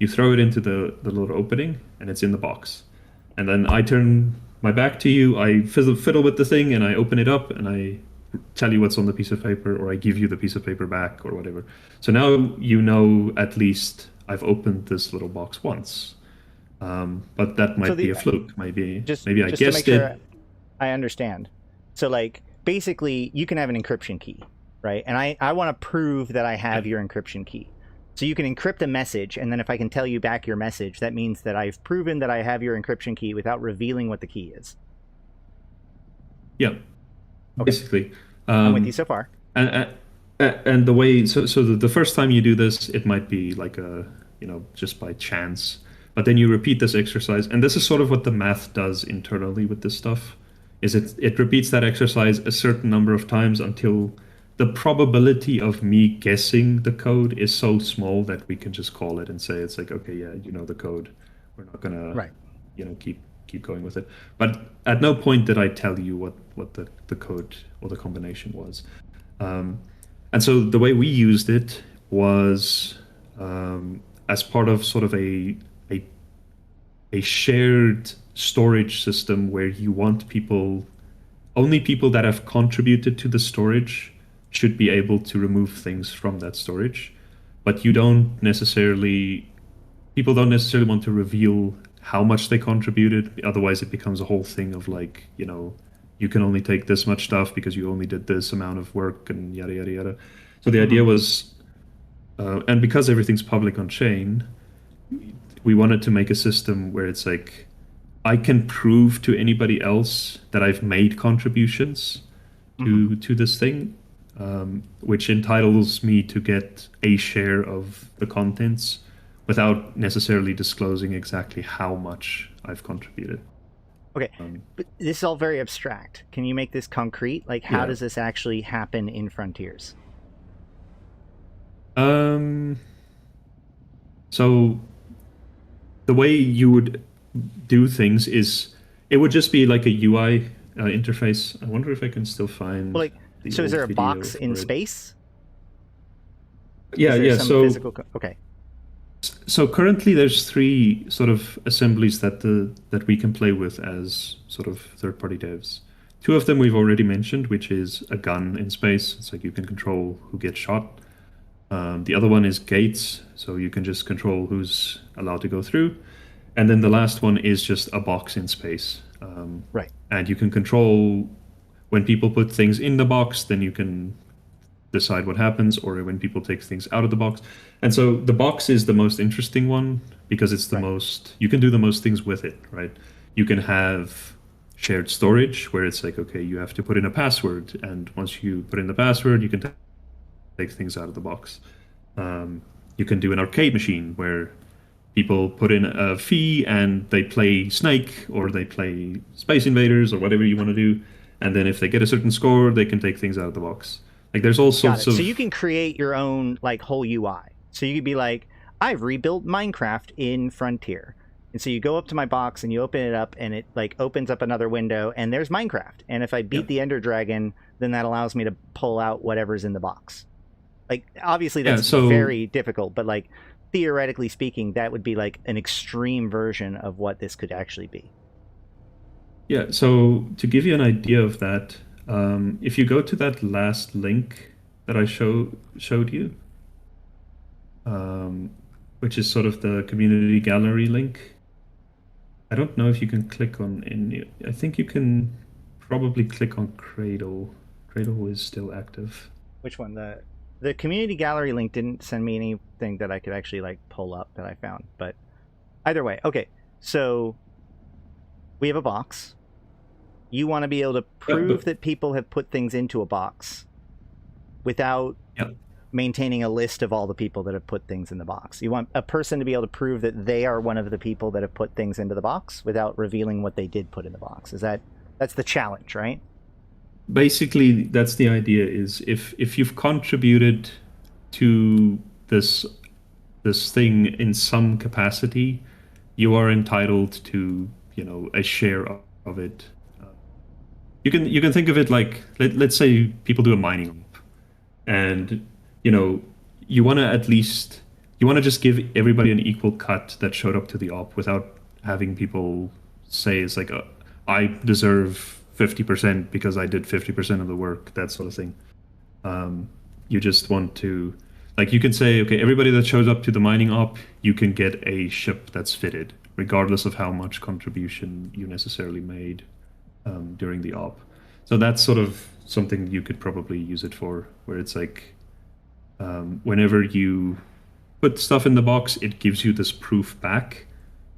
you throw it into the little opening, and it's in the box. And then I turn my back to you, I fiddle with the thing, and I open it up, and I tell you what's on the piece of paper, or I give you the piece of paper back, or whatever. So now you know at least I've opened this little box once. But that might be a fluke. Maybe I guessed it. I understand. So like basically you can have an encryption key, right? And I want to prove that I have your encryption key. So you can encrypt a message, and then if I can tell you back your message, that means that I've proven that I have your encryption key without revealing what the key is. Yeah. Okay. Basically. I'm with you so far. And the way, so the first time you do this, it might be like just by chance, but then you repeat this exercise, and this is sort of what the math does internally with this stuff, is it repeats that exercise a certain number of times until the probability of me guessing the code is so small that we can just call it and say, it's like, okay, yeah, you know the code. We're not gonna, keep going with it. But at no point did I tell you what the code or the combination was. And so the way we used it was as part of sort of a shared storage system where you want only people that have contributed to the storage should be able to remove things from that storage. But people don't necessarily want to reveal how much they contributed. Otherwise it becomes a whole thing of like, you can only take this much stuff because you only did this amount of work and yada, yada, yada. So the idea was, and because everything's public on chain, we wanted to make a system where it's like, I can prove to anybody else that I've made contributions to this thing, which entitles me to get a share of the contents without necessarily disclosing exactly how much I've contributed. Okay, but this is all very abstract. Can you make this concrete? Like, how does this actually happen in Frontiers? So the way you would do things is it would just be like a UI interface. I wonder if I can still find. Well, so is there a box in space? Yeah. So physical okay. So currently there's 3 sort of assemblies that we can play with as sort of third-party devs. 2 of them we've already mentioned, which is a gun in space. It's like you can control who gets shot. The other one is gates, so you can just control who's allowed to go through. And then the last one is just a box in space. Right. And you can control when people put things in the box, then decide what happens, or when people take things out of the box. And so the box is the most interesting one because it's the most, you can do the most things with it, right? You can have shared storage where it's like, okay, you have to put in a password, and once you put in the password, you can take things out of the box. You can do an arcade machine where people put in a fee and they play Snake or they play Space Invaders or whatever you want to do, and then if they get a certain score, they can take things out of the box. Like there's all sorts of... So you can create your own like whole UI. So you could be like, I've rebuilt Minecraft in Frontier. And so you go up to my box and you open it up and it like opens up another window and there's Minecraft. And if I beat the Ender Dragon, then that allows me to pull out whatever's in the box. Like obviously that's very difficult, but like theoretically speaking, that would be like an extreme version of what this could actually be. Yeah, so to give you an idea of that, if you go to that last link that I showed you, which is sort of the community gallery link, I don't know if you can click on any. I think you can probably click on Cradle. Cradle is still active. Which one? The community gallery link didn't send me anything that I could actually like pull up that I found, but either way, okay. So we have a box. You want to be able to prove that people have put things into a box without maintaining a list of all the people that have put things in the box. You want a person to be able to prove that they are one of the people that have put things into the box without revealing what they did put in the box. That's the challenge, right? Basically, that's the idea, is if you've contributed to this thing in some capacity, you are entitled to, a share of it. You can think of it like, let's say people do a mining op, and you want to just give everybody an equal cut that showed up to the op without having people say it's like I deserve 50% because I did 50% of the work, that sort of thing. You just want to, like, you can say, okay, everybody that shows up to the mining op, you can get a ship that's fitted, regardless of how much contribution you necessarily made during the op. So that's sort of something you could probably use it for, where it's like, whenever you put stuff in the box, it gives you this proof back,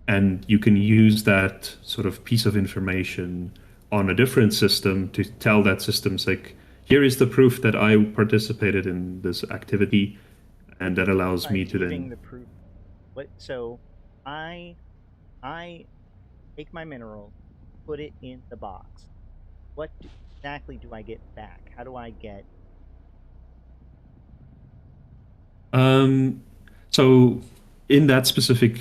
and you can use that sort of piece of information on a different system to tell that system's like, here is the proof that I participated in this activity, and that allows me to then... The proof. So I take my mineral, put it in the box. What exactly do I get back? How do I get... So in that specific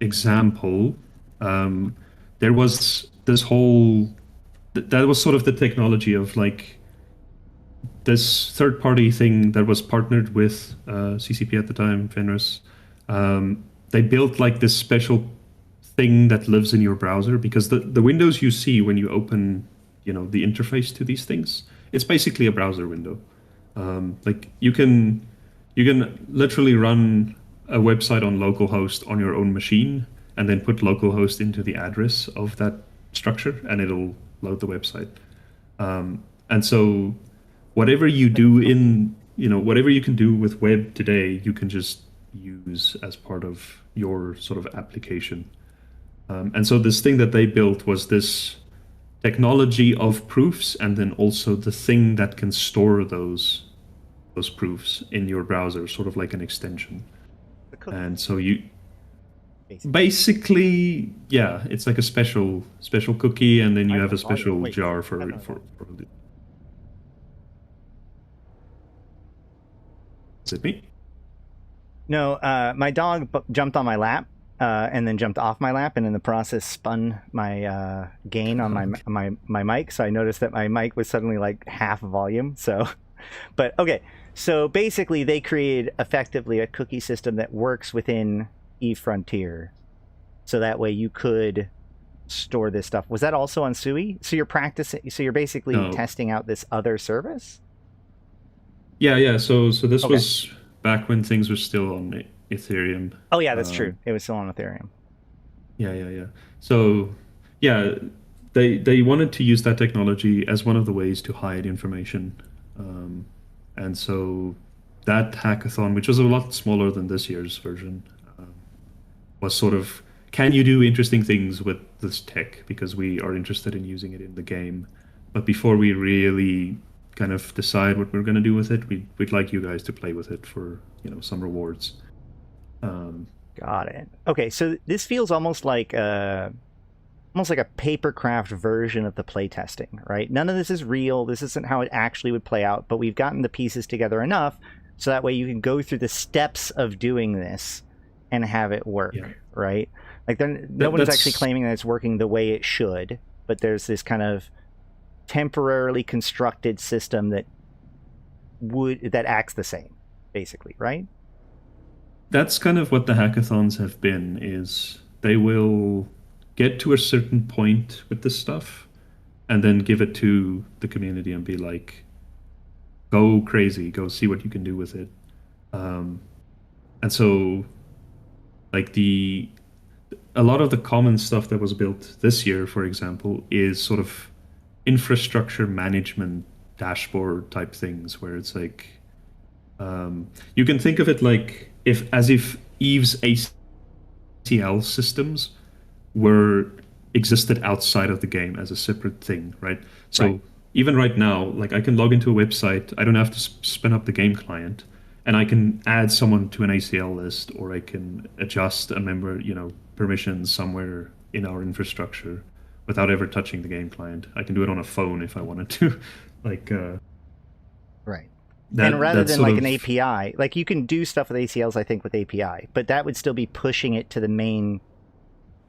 example, there was this whole... That was sort of the technology of like this third-party thing that was partnered with CCP at the time, Fenris. They built like this special thing that lives in your browser, because the windows you see when you open, the interface to these things, it's basically a browser window. Like you can literally run a website on localhost on your own machine, and then put localhost into the address of that structure, and it'll load the website. And so whatever you do whatever you can do with web today, you can just use as part of your sort of application. And so this thing that they built was this technology of proofs, and then also the thing that can store those proofs in your browser, sort of like an extension. And so you basically, it's like a special cookie, and then you have a special jar for. Is it me? No, my dog jumped on my lap, and then jumped off my lap, and in the process spun my gain on my mic. So I noticed that my mic was suddenly like half volume. So, but okay. So basically, they created effectively a cookie system that works within eFrontier, so that way you could store this stuff. Was that also on SUI? So you're practicing. So you're basically testing out this other service. Yeah. So this was back when things were still on Ethereum. Oh yeah, that's true. It was still on Ethereum. Yeah. So they wanted to use that technology as one of the ways to hide information. And so that hackathon, which was a lot smaller than this year's version, was sort of, can you do interesting things with this tech? Because we are interested in using it in the game. But before we really kind of decide what we're going to do with it, we'd like you guys to play with it for, some rewards. Got it. Okay, so this feels almost like a papercraft version of the playtesting, right? None of this is real. This isn't how it actually would play out, but we've gotten the pieces together enough so that way you can go through the steps of doing this and have it work, right? Like no one's actually claiming that it's working the way it should, but there's this kind of temporarily constructed system that acts the same, basically, right? That's kind of what the hackathons have been, is they will get to a certain point with this stuff and then give it to the community and be like, go crazy, go see what you can do with it. And so like a lot of the common stuff that was built this year, for example, is sort of infrastructure management dashboard type things where it's like, you can think of it like as if Eve's ACL systems existed outside of the game as a separate thing, right? So even right now, like I can log into a website, I don't have to spin up the game client, and I can add someone to an ACL list, or I can adjust a member, permissions somewhere in our infrastructure without ever touching the game client. I can do it on a phone if I wanted to. Right. And rather than like an API, like you can do stuff with ACLs, I think, with API, but that would still be pushing it to the main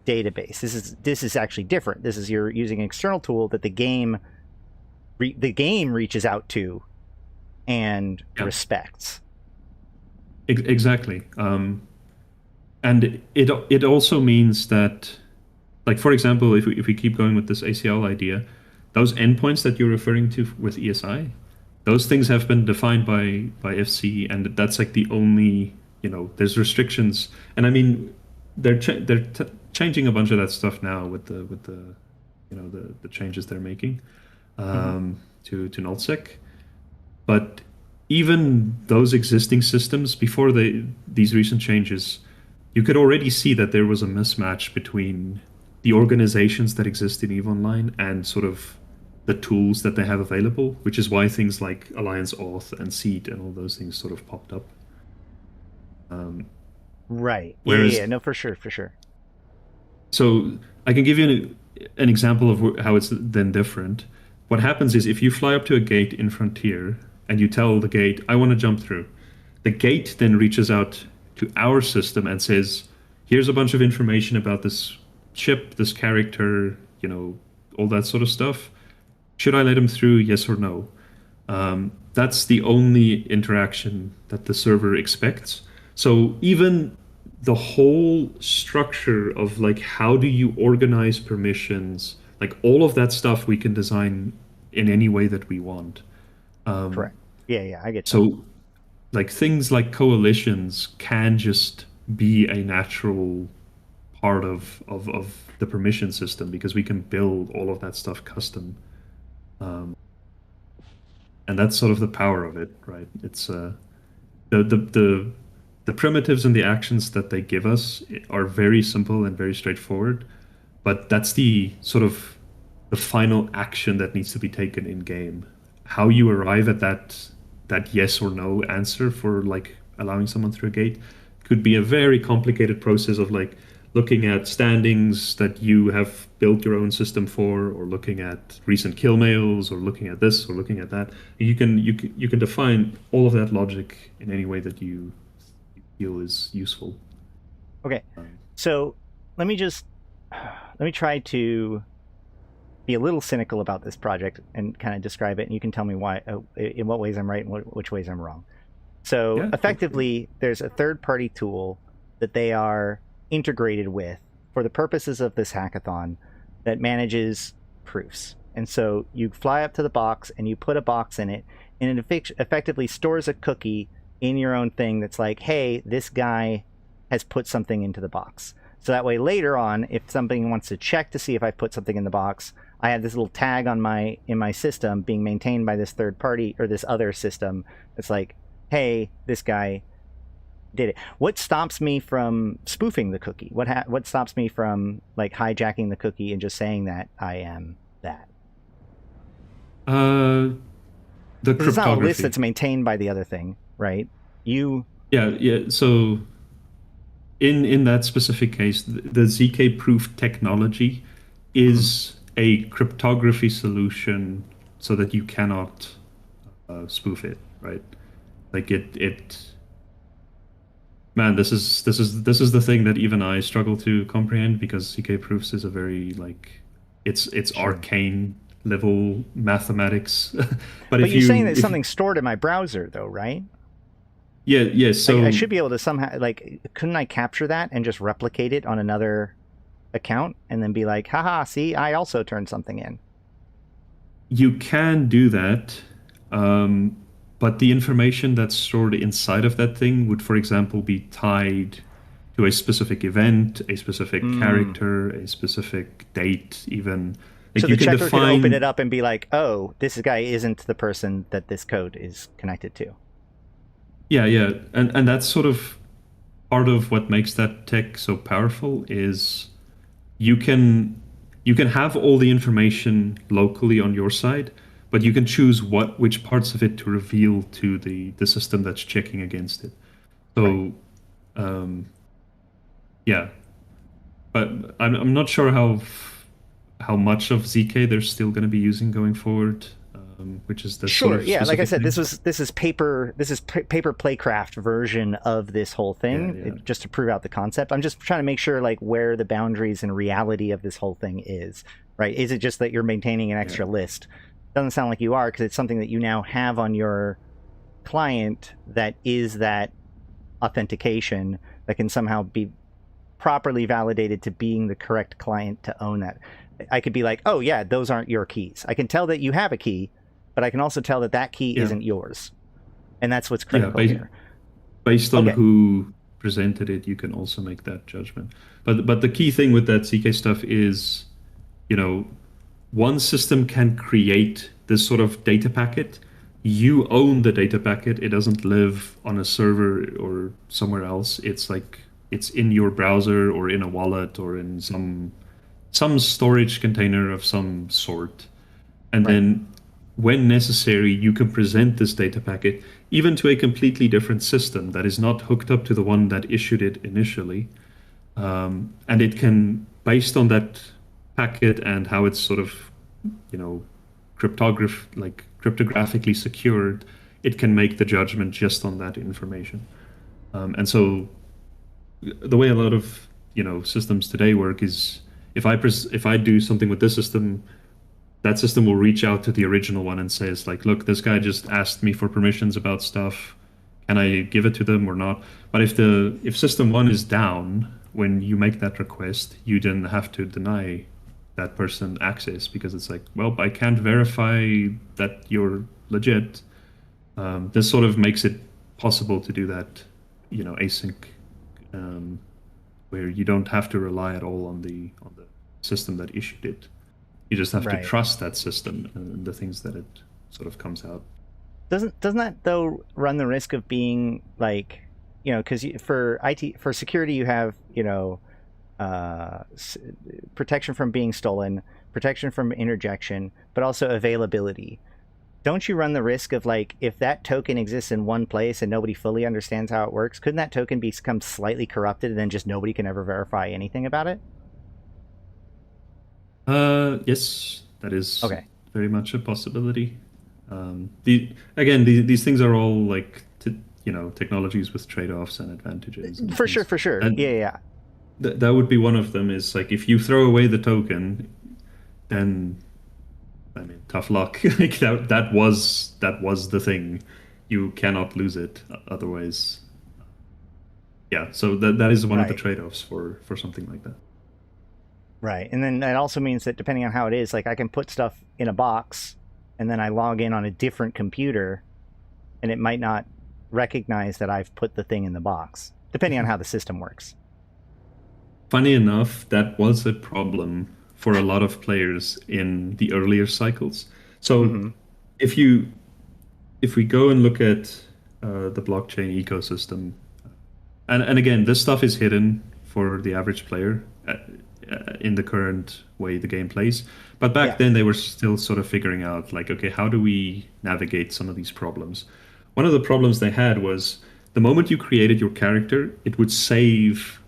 database. This is actually different. This is you're using an external tool that the game reaches out to and respects. Exactly. And it also means that, like, for example, if we keep going with this ACL idea, those endpoints that you're referring to with ESI, those things have been defined by FC, and that's like the only, there's restrictions. And I mean, they're changing a bunch of that stuff now with the changes they're making to nullsec. But even those existing systems, before these recent changes, you could already see that there was a mismatch between the organizations that exist in EVE Online and sort of the tools that they have available, which is why things like Alliance Auth and Seed and all those things sort of popped up. Right. Whereas, no, for sure. So I can give you an example of how it's then different. What happens is if you fly up to a gate in Frontier and you tell the gate, I want to jump through, the gate then reaches out to our system and says, here's a bunch of information about this ship, this character, all that sort of stuff. Should I let him through, yes or no? That's the only interaction that the server expects. So even the whole structure of like, how do you organize permissions, like all of that stuff we can design in any way that we want. Correct. Yeah, I get so like things like coalitions can just be a natural part of the permission system because we can build all of that stuff custom. And that's sort of the power of it, right? It's the primitives and the actions that they give us are very simple and very straightforward, but that's the sort of the final action that needs to be taken in game. How you arrive at that yes or no answer for like allowing someone through a gate could be a very complicated process of like looking at standings that you have built your own system for, or looking at recent kill mails, or looking at this, or looking at that. You can define all of that logic in any way that you feel is useful. Okay, so let me try to be a little cynical about this project and kind of describe it, and you can tell me why, in what ways I'm right and which ways I'm wrong. So effectively, there's a third-party tool that they are integrated with for the purposes of this hackathon that manages proofs. And so you fly up to the box and you put a box in it, and it effectively stores a cookie in your own thing that's like, hey, this guy has put something into the box. So that way later on, if somebody wants to check to see if I put something in the box, I have this little tag on in my system being maintained by this third party or this other system. It's like, hey, this guy did it. What stops me from spoofing the cookie? What stops me from like hijacking the cookie and just saying that I am that? The cryptography. It's not a list that's maintained by the other thing, right? Yeah. So in that specific case, the ZK proof technology is a cryptography solution so that you cannot spoof it, right? Like it. Man, this is the thing that even I struggle to comprehend, because ZK proofs is a very it's arcane level mathematics. But you're saying that something stored in my browser, though, right? Yeah. So I should be able to somehow, couldn't I capture that and just replicate it on another account and then be like, haha, see, I also turned something in. You can do that, but the information that's stored inside of that thing would, for example, be tied to a specific event, a specific character, a specific date, even. So the checker could open it up and be like, oh, this guy isn't the person that this code is connected to. Yeah. And that's sort of part of what makes that tech so powerful is you can have all the information locally on your side, but you can choose which parts of it to reveal to the system that's checking against it. So, right. Yeah. But I'm not sure how much of ZK they're still going to be using going forward, which is the sure. Sort of yeah, like I said, thing. this is paper playcraft version of this whole thing, just to prove out the concept. I'm just trying to make sure where the boundaries and reality of this whole thing is. Right? Is it just that you're maintaining an extra list? Doesn't sound like you are, because it's something that you now have on your client that is that authentication that can somehow be properly validated to being the correct client to own that. I could be like, oh yeah, those aren't your keys. I can tell that you have a key, but I can also tell that that key isn't yours. And that's what's critical here. Based on who presented it, you can also make that judgment. But the key thing with that ZK stuff is, one system can create this sort of data packet. You own the data packet. It doesn't live on a server or somewhere else. It's it's in your browser or in a wallet or in some storage container of some sort. And then when necessary, you can present this data packet even to a completely different system that is not hooked up to the one that issued it initially. And it can, based on that packet and how it's sort of, cryptographically secured, it can make the judgment just on that information. And so the way a lot of, systems today work is if I do something with this system, that system will reach out to the original one and say, look, this guy just asked me for permissions about stuff. Can I give it to them or not? But if system one is down when you make that request, you then have to deny that person access, because it's I can't verify that you're legit. This sort of makes it possible to do that, async, where you don't have to rely at all on the system that issued it. You just have to trust that system and the things that it sort of comes out. Doesn't that though run the risk of being because for security you have protection from being stolen, protection from interjection, but also availability. Don't you run the risk of if that token exists in one place and nobody fully understands how it works, couldn't that token become slightly corrupted and then just nobody can ever verify anything about it? Yes, that is very much a possibility. These things are all technologies with trade-offs and advantages. And for sure. And yeah. That would be one of them. Is if you throw away the token, then tough luck. that was the thing. You cannot lose it otherwise. Yeah, so that is one of the trade-offs for something like that. Right, and then that also means that depending on how it is, I can put stuff in a box, and then I log in on a different computer, and it might not recognize that I've put the thing in the box, depending on how the system works. funny enough, that was a problem for a lot of players in the earlier cycles. So if we go and look at the blockchain ecosystem, and again, this stuff is hidden for the average player in the current way the game plays. But back then, they were still sort of figuring out, like, okay, how do we navigate some of these problems? One of the problems they had was the moment you created your character, it would save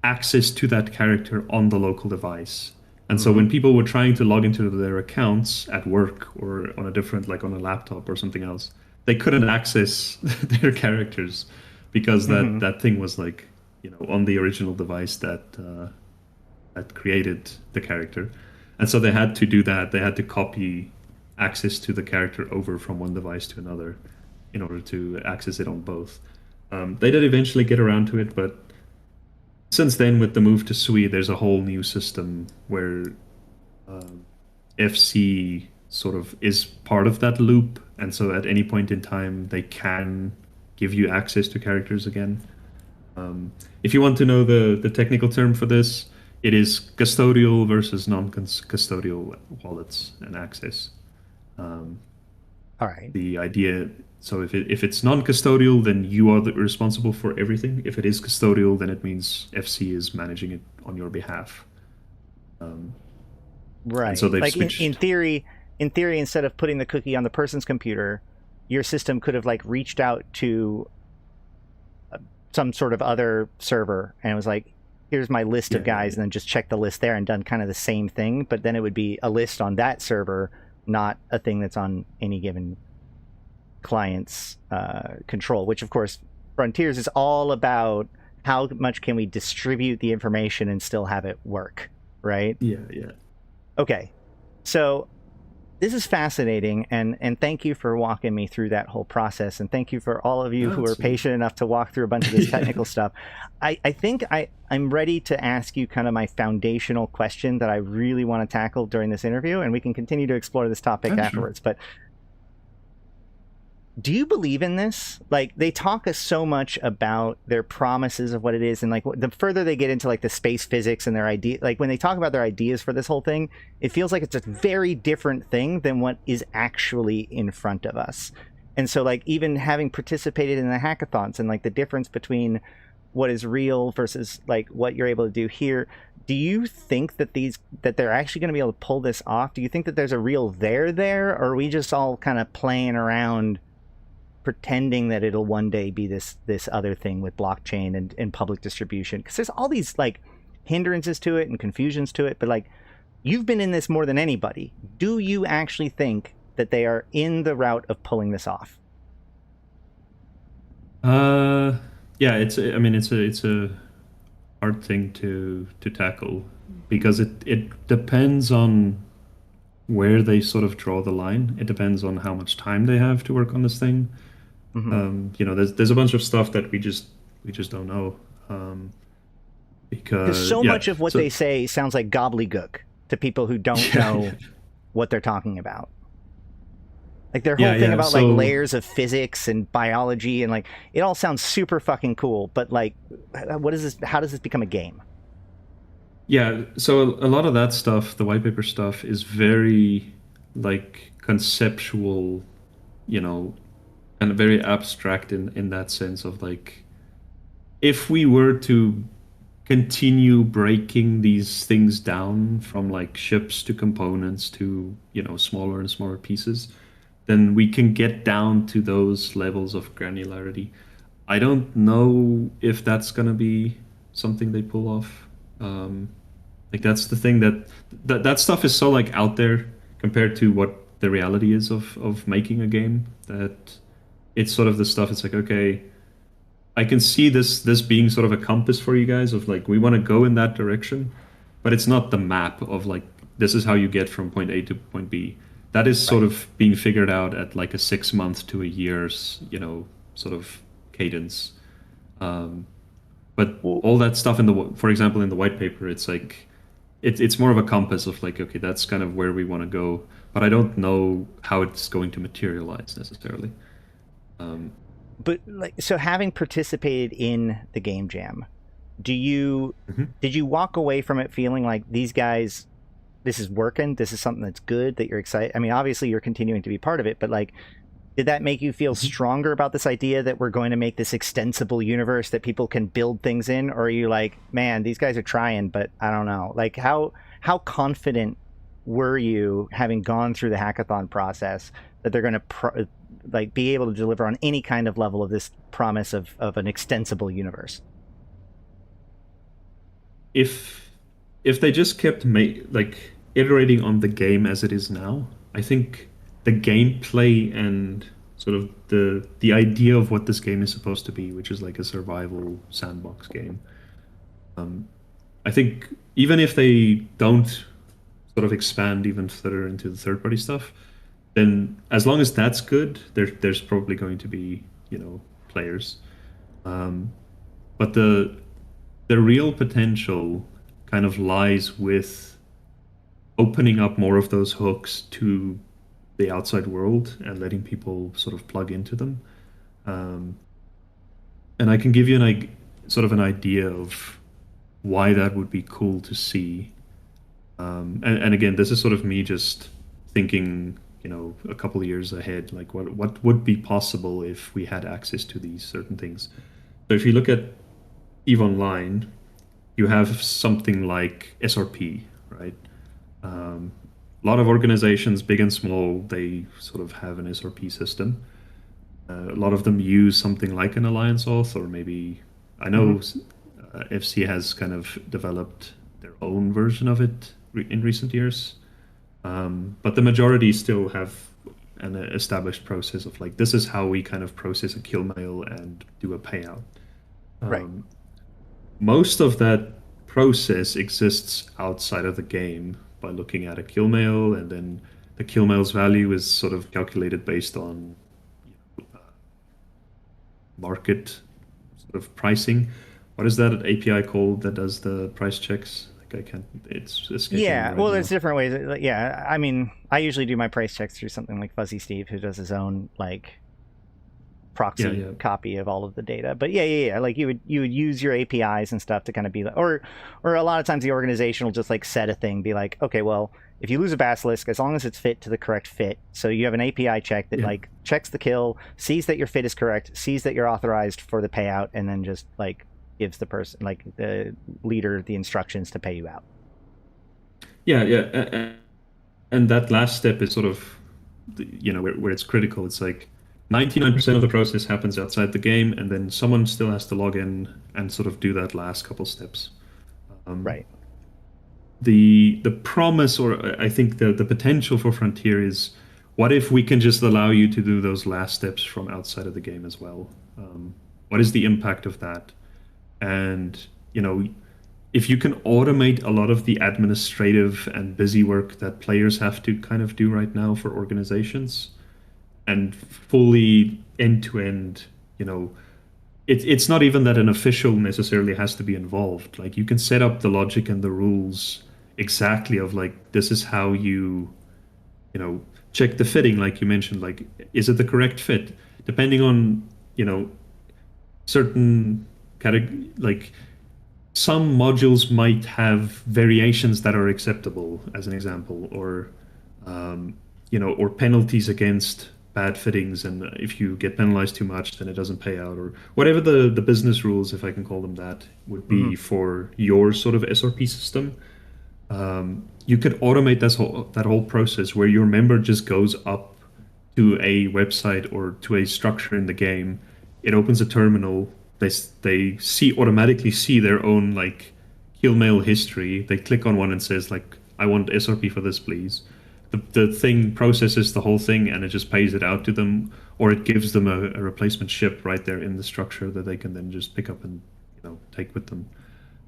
access to that character on the local device. And so when people were trying to log into their accounts at work or on a different, like on a laptop or something else, they couldn't access their characters because that thing was like, on the original device that created the character. And so they had to do that. They had to copy access to the character over from one device to another in order to access it on both. They did eventually get around to it, but since then, with the move to Sui, there's a whole new system where FC sort of is part of that loop, and so at any point in time, they can give you access to characters again. If you want to know the technical term for this, it is custodial versus non-custodial wallets and access. All right. The idea... So if it's non-custodial, then you are responsible for everything. If it is custodial, then it means FC is managing it on your behalf. Right. So like in theory, instead of putting the cookie on the person's computer, your system could have like reached out to some sort of other server and it was like, here's my list of guys, and then just check the list there and done kind of the same thing. But then it would be a list on that server, not a thing that's on any given client's control, which of course Frontiers is all about how much can we distribute the information and still have it work, right? Yeah. Okay, so this is fascinating, and thank you for walking me through that whole process, and thank you for all of you who are patient enough to walk through a bunch of this technical stuff. I think I'm ready to ask you kind of my foundational question that I really want to tackle during this interview, and we can continue to explore this topic afterwards. But do you believe in this? Like, they talk so much about their promises of what it is, and like the further they get into like the space physics and their idea, like when they talk about their ideas for this whole thing, it feels like it's a very different thing than what is actually in front of us. And so like even having participated in the hackathons and like the difference between what is real versus like what you're able to do here, do you think that they're actually going to be able to pull this off? Do you think that there's a real there, or are we just all kind of playing around pretending that it'll one day be this other thing with blockchain and public distribution? Because there's all these like hindrances to it and confusions to it, but like you've been in this more than anybody. Do you actually think that they are in the route of pulling this off? Yeah, it's a hard thing to tackle because it depends on where they sort of draw the line. It depends on how much time they have to work on this thing. There's a bunch of stuff that we just don't know, because much of what they say sounds like gobbledygook to people who don't know what they're talking about. Like their whole thing about like layers of physics and biology and like it all sounds super fucking cool, but like what is this? How does this become a game? Yeah, so a lot of that stuff, the white paper stuff, is very like conceptual, and very abstract in that sense of like, if we were to continue breaking these things down from like ships to components to, smaller and smaller pieces, then we can get down to those levels of granularity. I don't know if that's going to be something they pull off. Like that's the thing that stuff is so like out there compared to what the reality is of making a game, that it's sort of the stuff. It's like, okay, I can see this being sort of a compass for you guys of like, we want to go in that direction, but it's not the map of like, this is how you get from point A to point B. That is sort of being figured out at like a 6 month to a year's, sort of cadence. But all that stuff for example, in the white paper, it's like, it's more of a compass of like, okay, that's kind of where we want to go, but I don't know how it's going to materialize necessarily. But like, so having participated in the game jam, did you walk away from it feeling like these guys, this is working, this is something that's good, that you're excited? I mean, obviously you're continuing to be part of it, but like, did that make you feel stronger about this idea that we're going to make this extensible universe that people can build things in? Or are you like, man, these guys are trying, but I don't know. Like, how confident were you, having gone through the hackathon process, that they're going to be able to deliver on any kind of level of this promise of an extensible universe? If they just kept iterating on the game as it is now, I think the gameplay and sort of the idea of what this game is supposed to be, which is like a survival sandbox game. I think even if they don't sort of expand even further into the third-party stuff, then as long as that's good, there's probably going to be, players. But the real potential kind of lies with opening up more of those hooks to the outside world and letting people sort of plug into them. And I can give you an idea of why that would be cool to see. And again, this is sort of me just thinking, a couple of years ahead, like what would be possible if we had access to these certain things. So if you look at EVE Online, you have something like SRP, right? A lot of organizations, big and small, they sort of have an SRP system. A lot of them use something like an Alliance Auth, or maybe, I know FC has kind of developed their own version of it in recent years. But the majority still have an established process of like, this is how we kind of process a kill mail and do a payout. Right. Most of that process exists outside of the game by looking at a kill mail, and then the kill mail's value is sort of calculated based on market sort of pricing. What is that API called that does the price checks? Like, I can't, it's escaping Yeah, right well, now. there's different ways. Yeah, I mean, I usually do my price checks through something like Fuzzy Steve, who does his own like proxy copy of all of the data. But yeah. Like you would use your APIs and stuff to kind of be like, or a lot of times the organization will just like set a thing, be like, okay, well, if you lose a basilisk, as long as it's fit to the correct fit, so you have an API check that like checks the kill, sees that your fit is correct, sees that you're authorized for the payout, and then just like gives the person, like the leader, the instructions to pay you out. Yeah. And that last step is sort of, where it's critical. It's like 99% of the process happens outside the game, and then someone still has to log in and sort of do that last couple steps. Right. The promise, or I think the potential for Frontier is, what if we can just allow you to do those last steps from outside of the game as well? What is the impact of that? And, if you can automate a lot of the administrative and busy work that players have to kind of do right now for organizations, and fully end-to-end, it's not even that an official necessarily has to be involved. Like, you can set up the logic and the rules exactly of like, this is how you check the fitting, like you mentioned, like, is it the correct fit? Depending on, certain like, some modules might have variations that are acceptable, as an example, or or penalties against bad fittings, and if you get penalized too much, then it doesn't pay out, or whatever the business rules, if I can call them that, would be for your sort of SRP system. You could automate that whole process where your member just goes up to a website or to a structure in the game. It opens a terminal. They automatically see their own like kill mail history. They click on one and says like, I want SRP for this, please. The thing processes the whole thing and it just pays it out to them, or it gives them a replacement ship right there in the structure that they can then just pick up and take with them.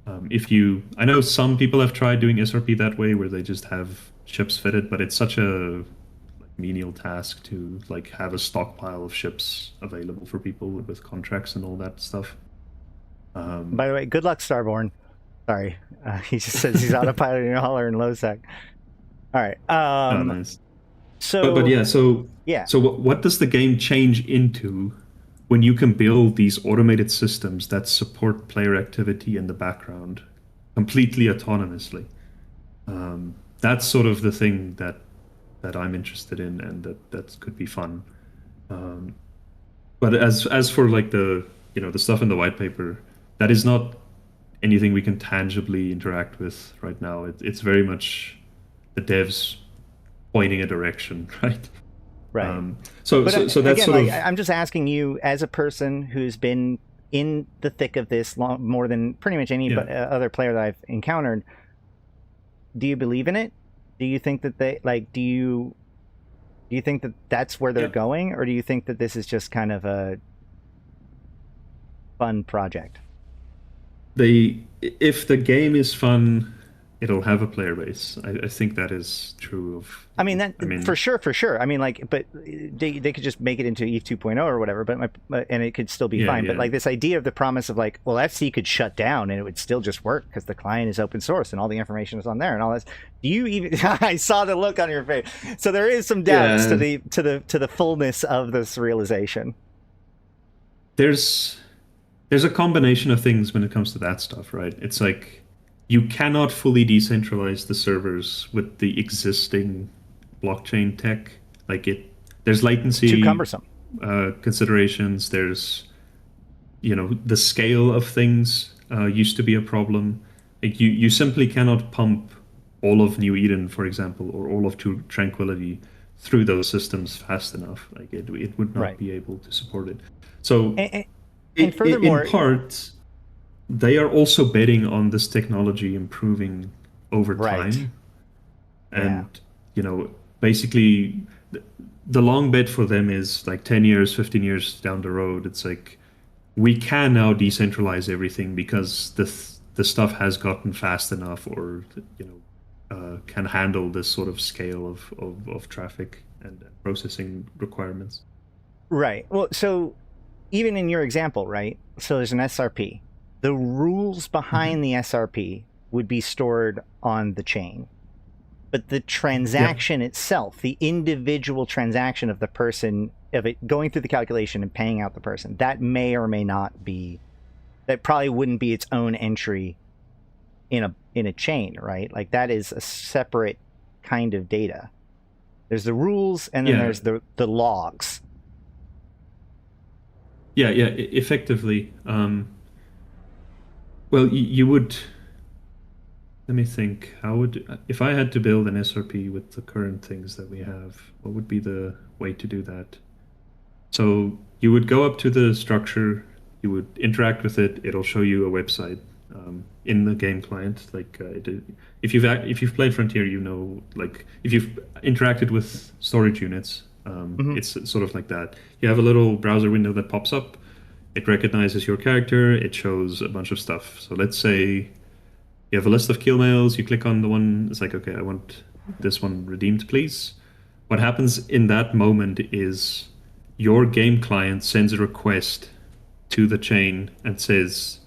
I know some people have tried doing SRP that way, where they just have ships fitted, but it's such a menial task to like have a stockpile of ships available for people with contracts and all that stuff. By the way, good luck, Starborn. Sorry, he just says he's autopiloting a hauler in low sec. All right. Oh, nice. So, but yeah. So what does the game change into when you can build these automated systems that support player activity in the background completely autonomously, that's sort of the thing that I'm interested in, and that could be fun. But as for like the the stuff in the white paper, that is not anything we can tangibly interact with right now. It's very much the devs pointing a direction, right? Right. So that's again, sort of. I'm just asking you, as a person who's been in the thick of this more than pretty much any other player that I've encountered, do you believe in it? Do you think that they do you think that that's where they're going, or do you think that this is just kind of a fun project? If the game is fun, it'll have a player base. I think that is true of. I mean, for sure. I mean, but they could just make it into EVE 2.0 or whatever, and it could still be fine. Yeah. But this idea of the promise of FC could shut down and it would still just work because the client is open source and all the information is on there and all this. Do you even? I saw the look on your face. So there is some doubts to the fullness of this realization. There's a combination of things when it comes to that stuff, right? It's like you cannot fully decentralize the servers with the existing blockchain tech. There's latency, too cumbersome considerations. There's the scale of things used to be a problem. You simply cannot pump all of New Eden, for example, or all of Tranquility through those systems fast enough. It would not be able to support it. So and furthermore, in part, they are also betting on this technology improving over time. And, basically the long bet for them is 10 years, 15 years down the road. It's we can now decentralize everything because the stuff has gotten fast enough, or, can handle this sort of scale of traffic and processing requirements. Right. Well, so even in your example, right? So there's an SRP. The rules behind the SRP would be stored on the chain. But the transaction itself, the individual transaction of the person, of it going through the calculation and paying out the person, that may or may not be, that probably wouldn't be its own entry in a chain, right? That is a separate kind of data. There's the rules, and then there's the logs. Yeah, effectively. Well, you would. Let me think. If I had to build an SRP with the current things that we have, what would be the way to do that? So you would go up to the structure, you would interact with it. It'll show you a website in the game client. If you've played Frontier, if you've interacted with storage units, it's sort of like that. You have a little browser window that pops up. It recognizes your character. It shows a bunch of stuff. So let's say you have a list of kill mails. You click on the one. It's okay, I want this one redeemed, please. What happens in that moment is your game client sends a request to the chain and says,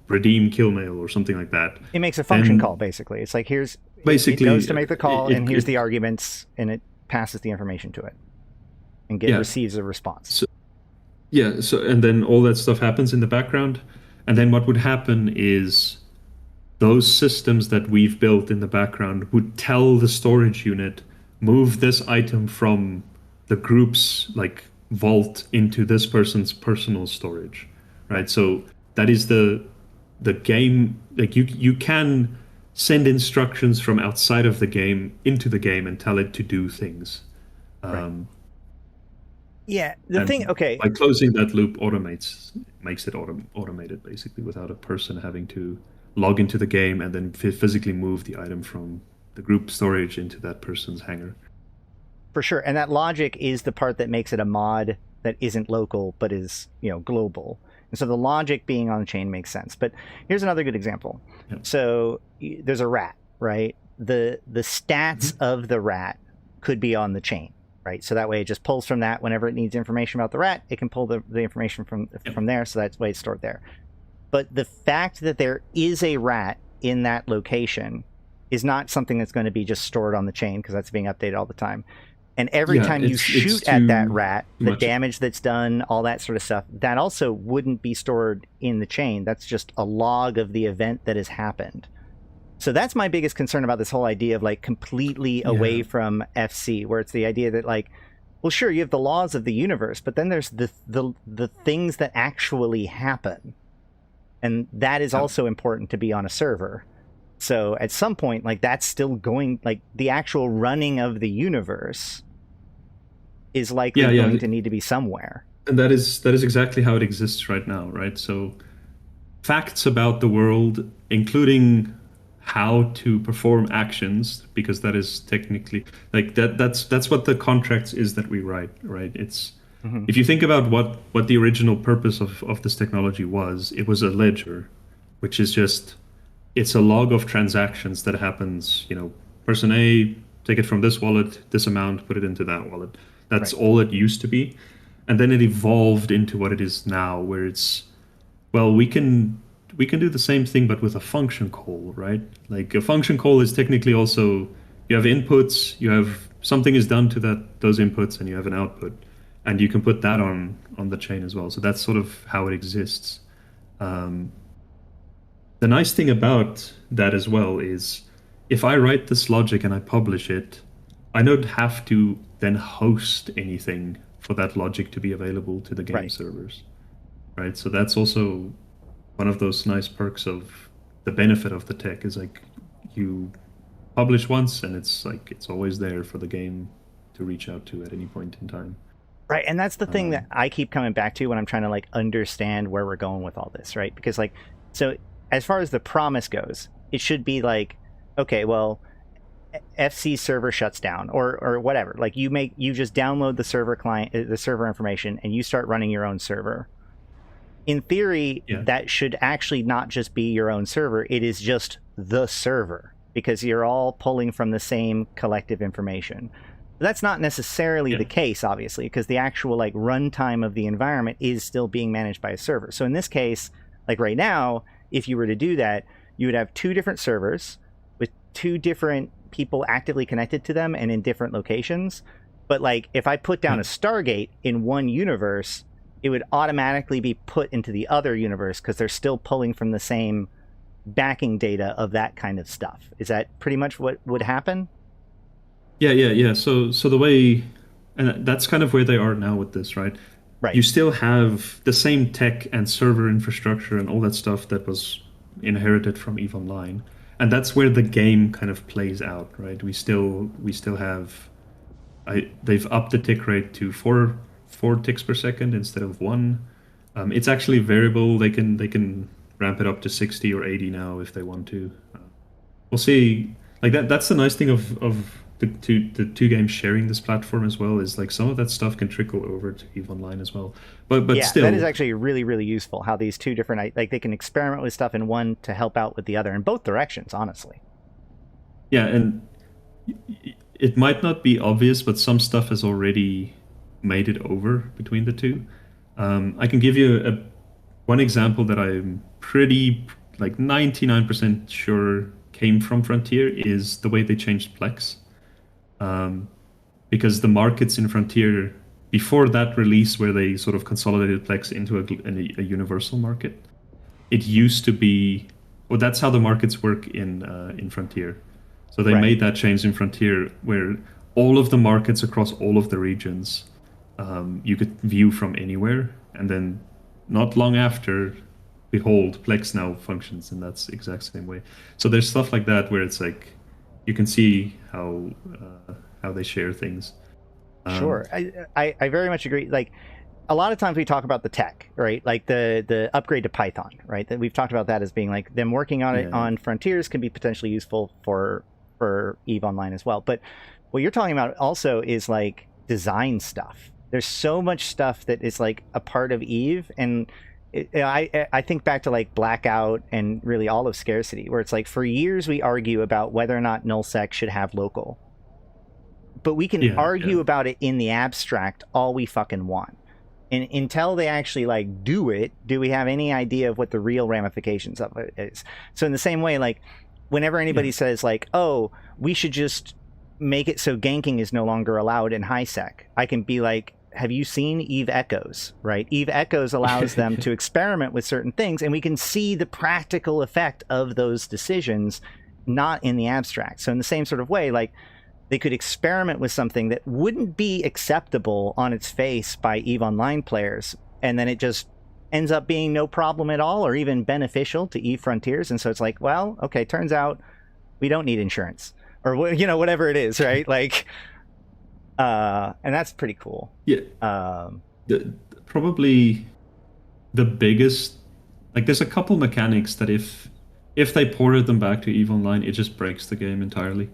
redeem kill mail or something like that. It makes a function call, basically. It's it goes to make the call, and here's the arguments, and it passes the information to it and receives a response. So and then all that stuff happens in the background, and then what would happen is those systems that we've built in the background would tell the storage unit, move this item from the group's vault into this person's personal storage, right? So that is the game. You can send instructions from outside of the game into the game and tell it to do things. By closing that loop makes it automated, basically, without a person having to log into the game and then physically move the item from the group storage into that person's hangar. For sure. And that logic is the part that makes it a mod that isn't local but is global. And so the logic being on the chain makes sense. But here's another good example. So there's a rat, right? The stats of the rat could be on the chain, right? So that way it just pulls from that. Whenever it needs information about the rat, it can pull the information from there. So that's why it's stored there. But the fact that there is a rat in that location is not something that's going to be just stored on the chain, because that's being updated all the time. And every time you shoot at that rat, the much damage that's done, all that sort of stuff, that also wouldn't be stored in the chain. That's just a log of the event that has happened. So that's my biggest concern about this whole idea of like completely away from FC, where it's the idea that like, well, sure, you have the laws of the universe, but then there's the things that actually happen. And that is also important to be on a server. So at some point, like that's still going, like the actual running of the universe is likely going to need to be somewhere. And that is exactly how it exists right now, right? So facts about the world, including how to perform actions, because that is technically like that's what the contracts is that we write, right? It's if you think about what the original purpose of this technology was, it was a ledger, which is just it's a log of transactions that happens, you know, person A, take it from this wallet, this amount, put it into that wallet. That's all it used to be. And then it evolved into what it is now, where it's, well, we can do the same thing, but with a function call, right? Like a function call is technically also, you have inputs, you have something is done to those inputs, and you have an output. And you can put that on the chain as well. So that's sort of how it exists. The nice thing about that as well is if I write this logic and I publish it, I don't have to then host anything for that logic to be available to the game servers, right? So that's also one of those nice perks of the benefit of the tech is like you publish once and it's like it's always there for the game to reach out to at any point in time. Right, and that's the thing that I keep coming back to when I'm trying to like understand where we're going with all this, right? Because like, so as far as the promise goes, it should be like, okay, well, FC server shuts down or whatever. Like you just download the server client, the server information, and you start running your own server. In theory, that should actually not just be your own server. It is just the server because you're all pulling from the same collective information. That's not necessarily the case, obviously, because the actual like runtime of the environment is still being managed by a server. So in this case, like right now, if you were to do that, you would have two different servers with two different people actively connected to them and in different locations. But like if I put down a Stargate in one universe, it would automatically be put into the other universe because they're still pulling from the same backing data of that kind of stuff. Is that pretty much what would happen? Yeah. So the way, and that's kind of where they are now with this, right? Right. You still have the same tech and server infrastructure and all that stuff that was inherited from EVE Online, and that's where the game kind of plays out, right? We still have, they've upped the tick rate to four ticks per second instead of 1. It's actually variable. They can ramp it up to 60 or 80 now if they want to. We'll see. Like that's the nice thing of the two games sharing this platform as well, is like some of that stuff can trickle over to EVE Online as well. But yeah, still, that is actually really, really useful how these two different, like they can experiment with stuff in one to help out with the other in both directions, honestly. Yeah, and it might not be obvious, but some stuff has already made it over between the two. I can give you one example that I'm pretty like 99% sure came from Frontier is the way they changed Plex. Because the markets in Frontier, before that release where they sort of consolidated Plex into a universal market, it used to be, well, that's how the markets work in Frontier. So they made that change in Frontier where all of the markets across all of the regions you could view from anywhere, and then not long after, behold, Plex now functions in that exact same way. So there's stuff like that where it's like you can see how they share things. Sure, I very much agree. Like a lot of times we talk about the tech, right? Like the upgrade to Python, right? That we've talked about that as being like them working on it on Frontiers can be potentially useful for EVE Online as well. But what you're talking about also is like design stuff. There's so much stuff that is like a part of EVE, and I think back to like Blackout and really all of Scarcity, where it's like for years we argue about whether or not nullsec should have local, but we can argue about it in the abstract all we fucking want, and until they actually like do it, do we have any idea of what the real ramifications of it is? So in the same way, like whenever anybody says like, oh, we should just make it so ganking is no longer allowed in high sec. I can be like, have you seen Eve Echoes, right? Eve Echoes allows them to experiment with certain things, and we can see the practical effect of those decisions, not in the abstract. So in the same sort of way, like, they could experiment with something that wouldn't be acceptable on its face by EVE Online players, and then it just ends up being no problem at all, or even beneficial to EVE Frontiers. And so it's like, well, okay, turns out we don't need insurance, or, you know, whatever it is, right? Like, and that's pretty cool. Yeah. Probably the biggest, like, there's a couple mechanics that if they ported them back to EVE Online, it just breaks the game entirely.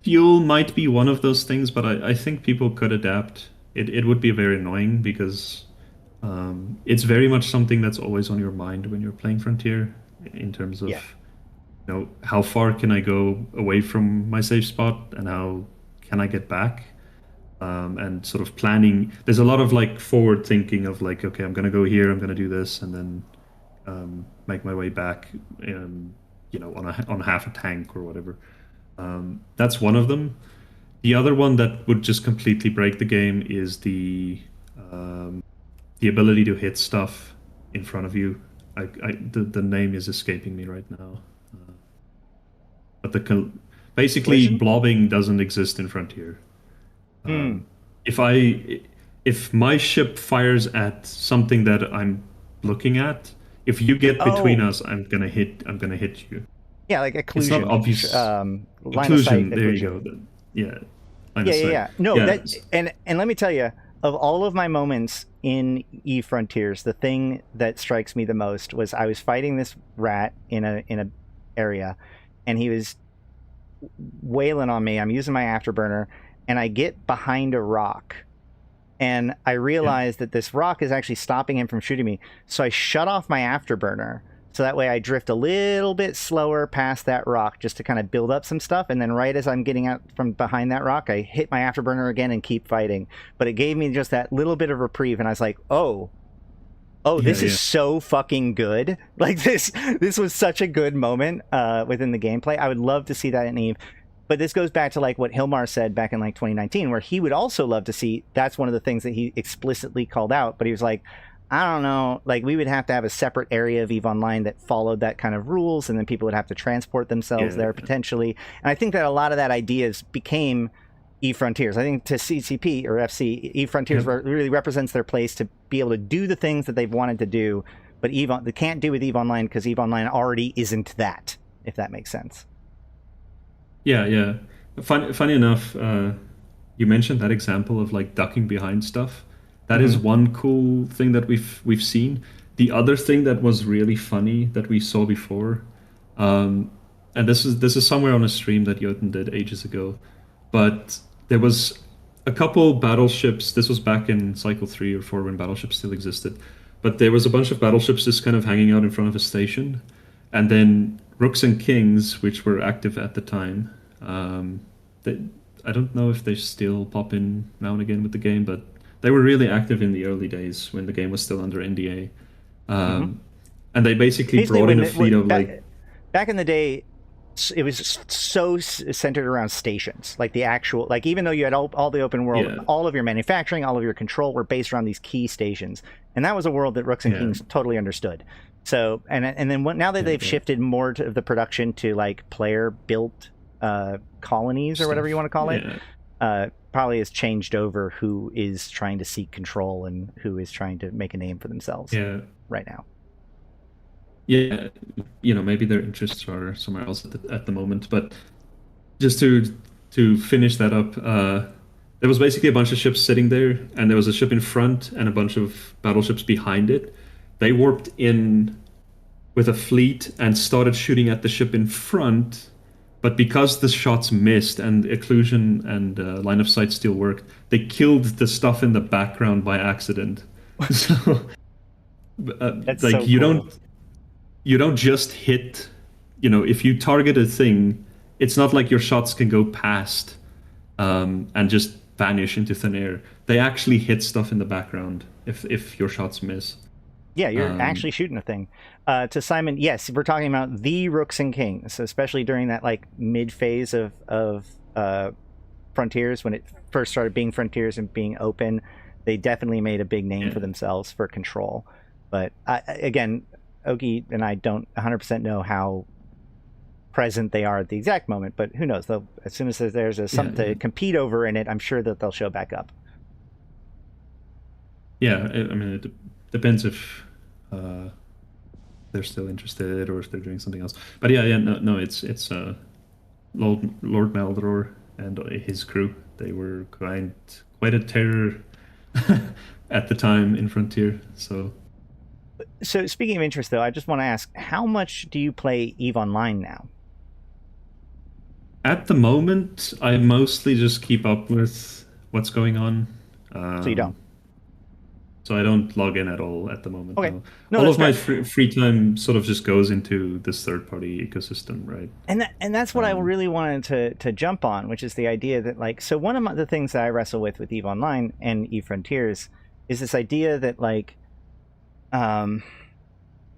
Fuel might be one of those things, but I think people could adapt. It would be very annoying because it's very much something that's always on your mind when you're playing Frontier, in terms of, you know, how far can I go away from my safe spot and how can I get back? And sort of planning. There's a lot of like forward thinking of like, okay, I'm going to go here, I'm going to do this, and then make my way back, you know, on half a tank or whatever. That's one of them. The other one that would just completely break the game is the ability to hit stuff in front of you. The name is escaping me right now. But basically blobbing doesn't exist in Frontier. If my ship fires at something that I'm looking at, if you get between us, I'm gonna hit you. Yeah, like occlusion. It's not obvious. Line occlusion. of sight, there occlusion. you go. Yeah. Yeah. No, yeah. And let me tell you, of all of my moments in EVE Frontiers, the thing that strikes me the most was I was fighting this rat in a area, and he was wailing on me. I'm using my afterburner, and I get behind a rock, and I realize that this rock is actually stopping him from shooting me. So I shut off my afterburner, so that way I drift a little bit slower past that rock just to kind of build up some stuff. And then right as I'm getting out from behind that rock, I hit my afterburner again and keep fighting. But it gave me just that little bit of reprieve, and I was like, this is so fucking good. Like, this was such a good moment within the gameplay. I would love to see that in EVE. But this goes back to like what Hilmar said back in like 2019, where he would also love to see, that's one of the things that he explicitly called out. But he was like, I don't know, like, we would have to have a separate area of EVE Online that followed that kind of rules, and then people would have to transport themselves there potentially. And I think that a lot of that ideas became EVE Frontiers. I think to CCP or FC, EVE Frontiers really represents their place to be able to do the things that they've wanted to do, but they can't do with EVE Online because EVE Online already isn't that, if that makes sense. Yeah. Funny enough, you mentioned that example of like ducking behind stuff. That is one cool thing that we've seen. The other thing that was really funny that we saw before, and this is somewhere on a stream that Jotun did ages ago, but there was a couple battleships. This was back in Cycle 3 or 4 when battleships still existed. But there was a bunch of battleships just kind of hanging out in front of a station. And then Rooks and Kings, which were active at the time, I don't know if they still pop in now and again with the game, but they were really active in the early days when the game was still under NDA. And they basically brought in a fleet of back in the day, it was so centered around stations, like the actual, like, even though you had all the open world, all of your manufacturing, all of your control were based around these key stations, and that was a world that Rooks and Kings totally understood. So and then now that they've shifted more to the production to like player built colonies or whatever you want to call it, probably has changed over who is trying to seek control and who is trying to make a name for themselves right now. Yeah, maybe their interests are somewhere else at the moment. But just to finish that up, there was basically a bunch of ships sitting there, and there was a ship in front and a bunch of battleships behind it. They warped in with a fleet and started shooting at the ship in front, but because the shots missed and occlusion and line of sight still worked, they killed the stuff in the background by accident. So, That's like, so cool. You don't just hit, if you target a thing, it's not like your shots can go past and just vanish into thin air. They actually hit stuff in the background if your shots miss. Yeah, you're actually shooting a thing. To Simon, yes, we're talking about the Rooks and Kings, especially during that like mid phase of Frontiers, when it first started being Frontiers and being open. They definitely made a big name for themselves for control. But again, Ocki and I don't 100% know how present they are at the exact moment, but who knows? They'll, as soon as there's something to compete over in it, I'm sure that they'll show back up. Yeah, I mean, it depends if they're still interested or if they're doing something else. But no, it's Lord Maldor and his crew. They were quite a terror at the time in Frontier. So speaking of interest, though, I just want to ask, how much do you play EVE Online now? At the moment, I mostly just keep up with what's going on. So you don't? So I don't log in at all at the moment. Okay. No, all of my free time sort of just goes into this third-party ecosystem, right? And that's what I really wanted to jump on, which is the idea that, like, so one of the things that I wrestle with EVE Online and EVE Frontiers is this idea that, like, in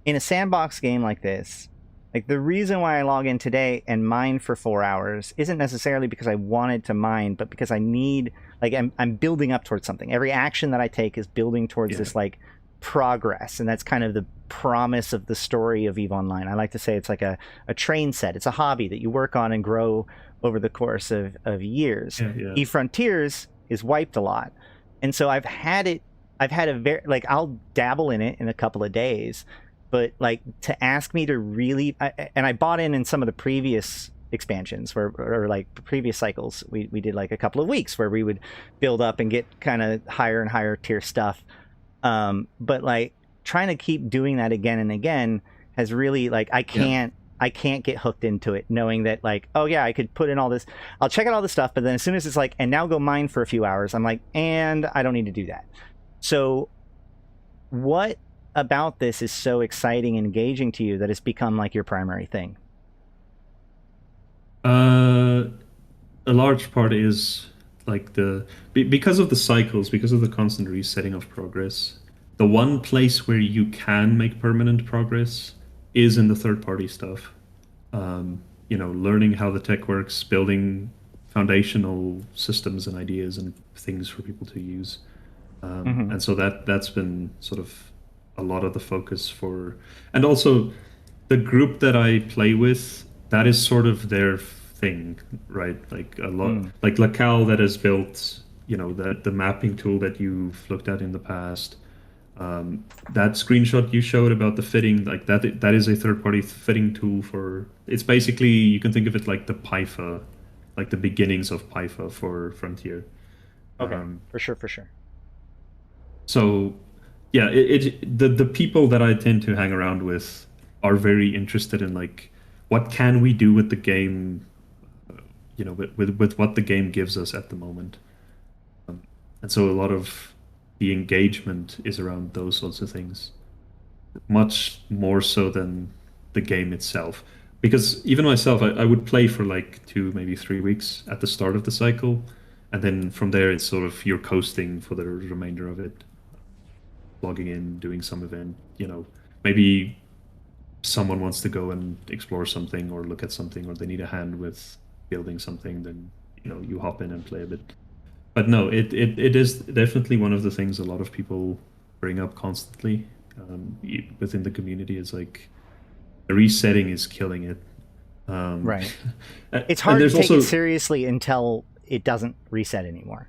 a sandbox game like this, like, the reason why I log in today and mine for 4 hours isn't necessarily because I wanted to mine, but because I need, like, I'm building up towards something. Every action that I take is building towards this, like, progress, and that's kind of the promise of the story of EVE Online. I like to say it's like a train set. It's a hobby that you work on and grow over the course of years. EVE Frontiers is wiped a lot, and so I've had a very, like, I'll dabble in it in a couple of days, but, like, to ask me to really, and I bought in some of the previous expansions or like previous cycles, we did like a couple of weeks where we would build up and get kind of higher and higher tier stuff. But, like, trying to keep doing that again and again has really, like, I can't get hooked into it, knowing that, like, oh yeah, I could put in all this, I'll check out all this stuff, but then as soon as it's like, and now go mine for a few hours, I'm like, and I don't need to do that. So what about this is so exciting and engaging to you that it's become like your primary thing? A large part is, like, because of the cycles, because of the constant resetting of progress, the one place where you can make permanent progress is in the third-party stuff. Learning how the tech works, building foundational systems and ideas and things for people to use. And so that's been sort of a lot of the focus for, and also the group that I play with, that is sort of their thing, right? Like a lot, like Lacal that has built, the mapping tool that you've looked at in the past. That screenshot you showed about the fitting, like that is a third-party fitting tool for. It's basically, you can think of it like the Pyfa, like the beginnings of Pyfa for Frontier. Okay, for sure. So, yeah, the people that I tend to hang around with are very interested in, like, what can we do with the game, with what the game gives us at the moment. And so a lot of the engagement is around those sorts of things, much more so than the game itself. Because even myself, I would play for like 2, maybe 3 weeks at the start of the cycle, and then from there it's sort of you're coasting for the remainder of it, logging in, doing some event, maybe someone wants to go and explore something or look at something, or they need a hand with building something, then you hop in and play a bit. But no, it is definitely one of the things a lot of people bring up constantly within the community. Is like the resetting is killing it. Right. It's hard to take it seriously until it doesn't reset anymore.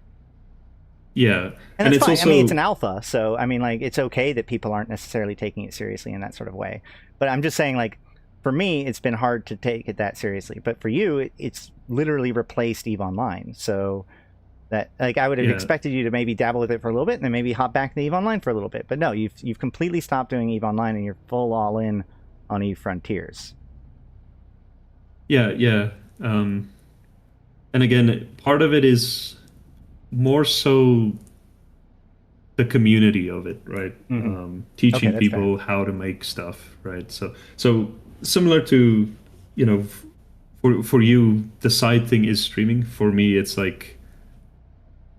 Yeah, and it's fine. Also, I mean, it's an alpha, so I mean, like, it's okay that people aren't necessarily taking it seriously in that sort of way. But I'm just saying, like, for me, it's been hard to take it that seriously. But for you, it's literally replaced EVE Online. So that, like, I would have expected you to maybe dabble with it for a little bit and then maybe hop back to EVE Online for a little bit. But no, you've completely stopped doing EVE Online and you're full all in on EVE Frontiers. Yeah. And again, part of it is more so the community of it, right? Teaching people how to make stuff, right? So similar to, for you, the side thing is streaming. For me, it's like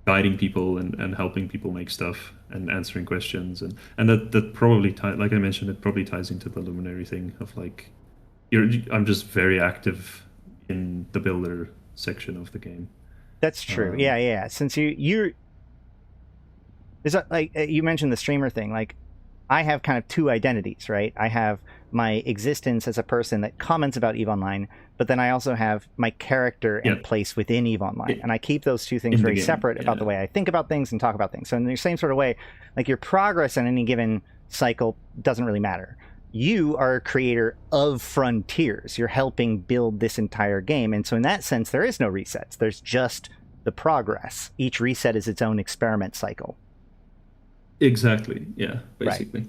guiding people and helping people make stuff and answering questions, and that probably like I mentioned, it probably ties into the Luminary thing of like I'm just very active in the builder section of the game. That's true. Yeah. Since you're is that like you mentioned the streamer thing, like I have kind of two identities, right? I have my existence as a person that comments about EVE Online, but then I also have my character and place within EVE Online. And I keep those two things very separate about the way I think about things and talk about things. So in the same sort of way, like your progress in any given cycle doesn't really matter. You are a creator of frontiers. You're helping build this entire game. And so in that sense, there is no resets. There's just the progress. Each reset is its own experiment cycle. Exactly. Yeah, basically.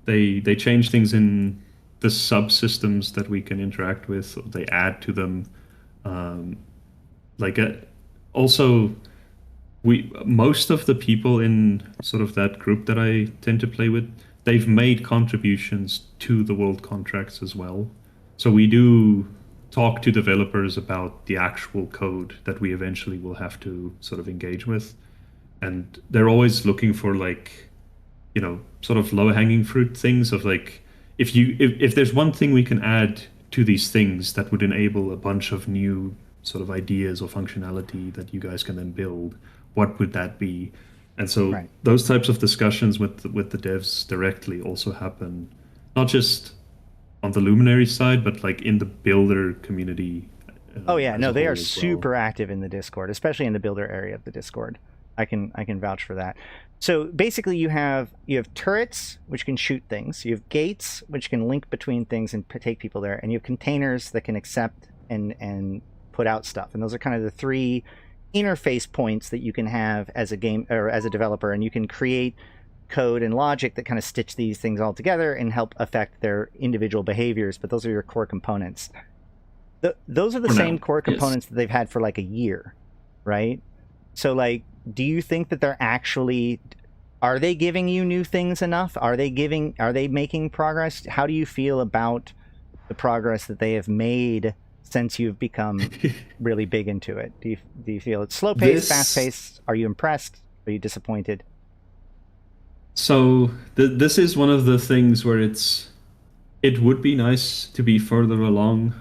Right. They change things in the subsystems that we can interact with. Or they add to them. Also, most of the people in sort of that group that I tend to play with, they've made contributions to the world contracts as well. So we do talk to developers about the actual code that we eventually will have to sort of engage with. And they're always looking for like, you know, sort of low-hanging fruit things of like, if there's one thing we can add to these things that would enable a bunch of new sort of ideas or functionality that you guys can then build, what would that be? And so those types of discussions with the devs directly also happen, not just on the Luminary side, but like in the builder community. They are super active in the Discord, especially in the builder area of the Discord. I can vouch for that. So basically you have turrets, which can shoot things. You have gates, which can link between things and take people there. And you have containers that can accept and put out stuff. And those are kind of the three interface points that you can have as a game or as a developer. And you can create code and logic that kind of stitch these things all together and help affect their individual behaviors. But those are your core components. Those are the same core components that they've had for like a year, right? So like, do you think that are they giving you new things enough? Are they making progress? How do you feel about the progress that they have made since you've become really big into it? Do you feel it's slow paced, fast paced? Are you impressed? Are you disappointed? So this is one of the things where it would be nice to be further along,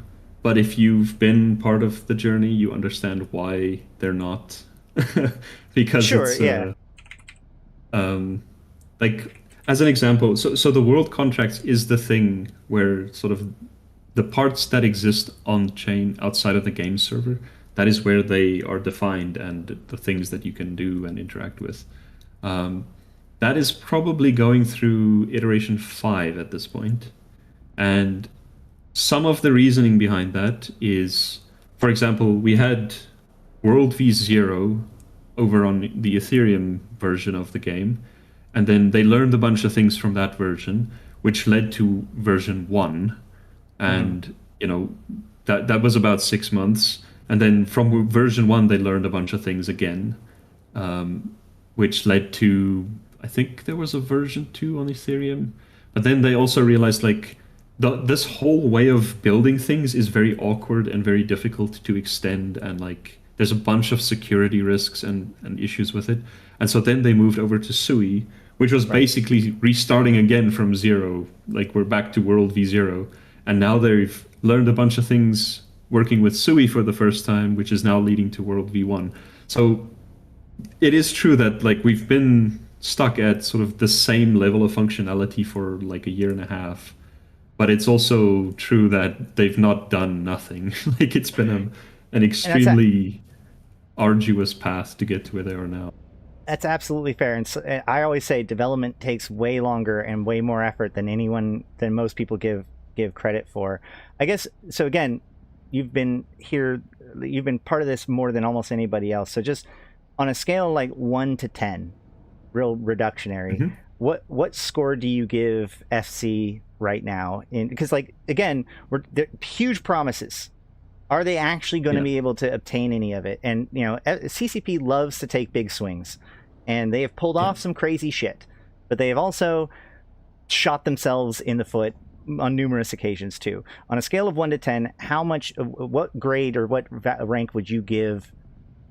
but if you've been part of the journey, you understand why they're not. Because like as an example, so the world contracts is the thing where sort of the parts that exist on chain outside of the game server, that is where they are defined and the things that you can do and interact with. That is probably going through iteration 5 at this point. And some of the reasoning behind that is, for example, we had World v0 over on the Ethereum version of the game, and then they learned a bunch of things from that version, which led to version 1, and you know that was about 6 months, and then from version 1 they learned a bunch of things again, which led to, I think there was a version 2 on Ethereum, but then they also realized like this whole way of building things is very awkward and very difficult to extend, and like there's a bunch of security risks and issues with it. And so then they moved over to Sui, which was basically restarting again from zero. Like we're back to World v0. And now they've learned a bunch of things working with Sui for the first time, which is now leading to World v1. So it is true that like we've been stuck at sort of the same level of functionality for like a year and a half. But it's also true that they've not done nothing. Like it's been an extremely arduous path to get to where they are now. That's absolutely fair. And so, I always say development takes way longer and way more effort than most people give credit for. I guess, so again, you've been part of this more than almost anybody else. So just on a scale like 1 to 10, real reductionary, what score do you give FC right now? Because like, again, they're huge promises. Are they actually going to be able to obtain any of it? And, you know, CCP loves to take big swings, and they have pulled off some crazy shit, but they have also shot themselves in the foot on numerous occasions too. On a scale of 1 to 10, what grade or what rank would you give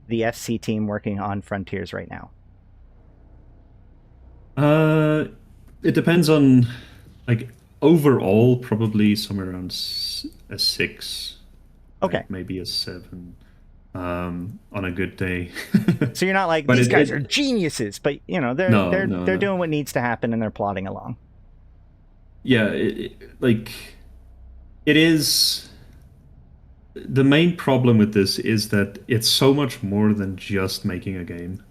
the FC team working on Frontiers right now? It depends on, like, overall, probably somewhere around a 6. Okay. Like maybe a 7 on a good day. So you're not like, these guys are geniuses, but, you know, they're doing what needs to happen and they're plodding along. Yeah, like, it is... The main problem with this is that it's so much more than just making a game.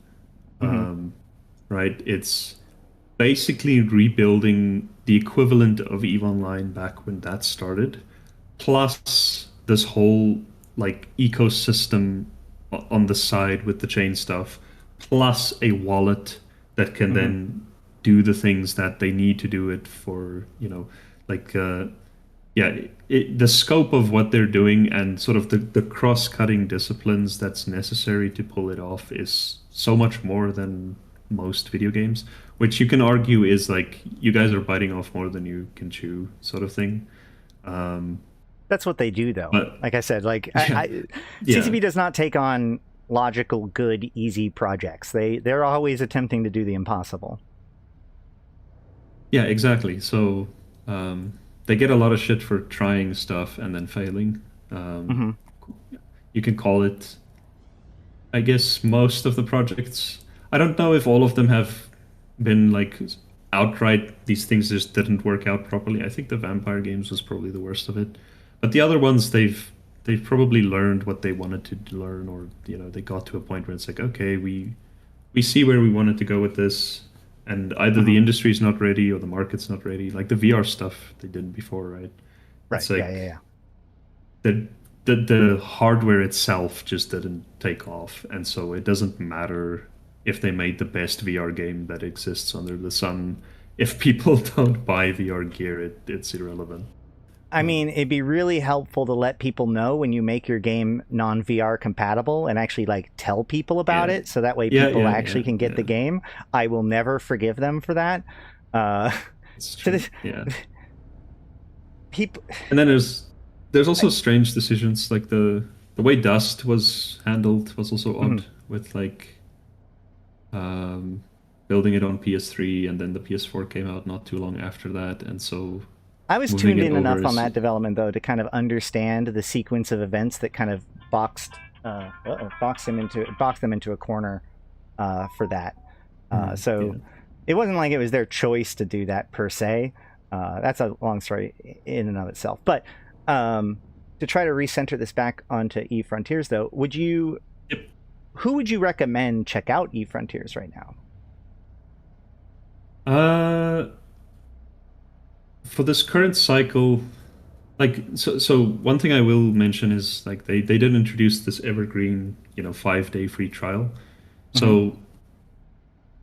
Right? It's basically rebuilding the equivalent of EVE Online back when that started, plus this whole like ecosystem on the side with the chain stuff, plus a wallet that can then do the things that they need to do it for, you know, like the scope of what they're doing and sort of the cross-cutting disciplines that's necessary to pull it off is so much more than most video games, which you can argue is like, you guys are biting off more than you can chew sort of thing. That's what they do, though. But, like I said, like yeah. CCP does not take on logical, good, easy projects. They're always attempting to do the impossible. Yeah, exactly. So they get a lot of shit for trying stuff and then failing. You can call it, I guess, most of the projects. I don't know if all of them have been like outright, these things just didn't work out properly. I think the vampire games was probably the worst of it. But the other ones, they've probably learned what they wanted to learn, or, you know, they got to a point where it's like, okay, we see where we wanted to go with this, and either the industry's not ready or the market's not ready. Like the VR stuff they did before, right? Right. It's like, yeah. The hardware itself just didn't take off, and so it doesn't matter if they made the best VR game that exists under the sun. If people don't buy VR gear, it's irrelevant. I mean, it'd be really helpful to let people know when you make your game non-VR compatible and actually like tell people about it, so that way people actually can get the game. I will never forgive them for that. It's true. People, and then there's also strange decisions, like the way Dust was handled was also odd, with like building it on PS3, and then the PS4 came out not too long after that, and so I was tuned in enough on that development, though, to kind of understand the sequence of events that kind of boxed them into a corner for that. It wasn't like it was their choice to do that per se. That's a long story in and of itself. But to try to recenter this back onto EVE Frontiers, though, who would you recommend check out EVE Frontiers right now? For this current cycle, like, so one thing I will mention is, like, they did introduce this evergreen, 5-day free trial. So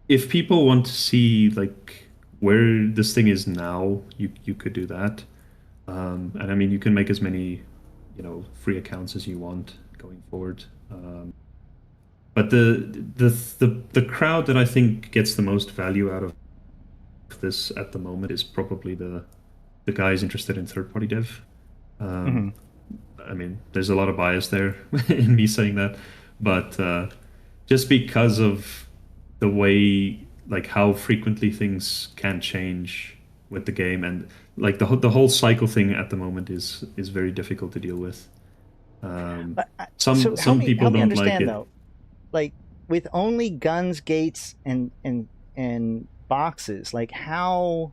if people want to see like where this thing is now, you could do that. And I mean, you can make as many, free accounts as you want going forward. But the crowd that I think gets the most value out of this at the moment is probably the guys interested in third-party dev. I mean, there's a lot of bias there in me saying that, but just because of the way, like, how frequently things can change with the game, and like the whole cycle thing at the moment is very difficult to deal with. Some people don't like it. Though, like, with only guns, gates, and boxes, like, how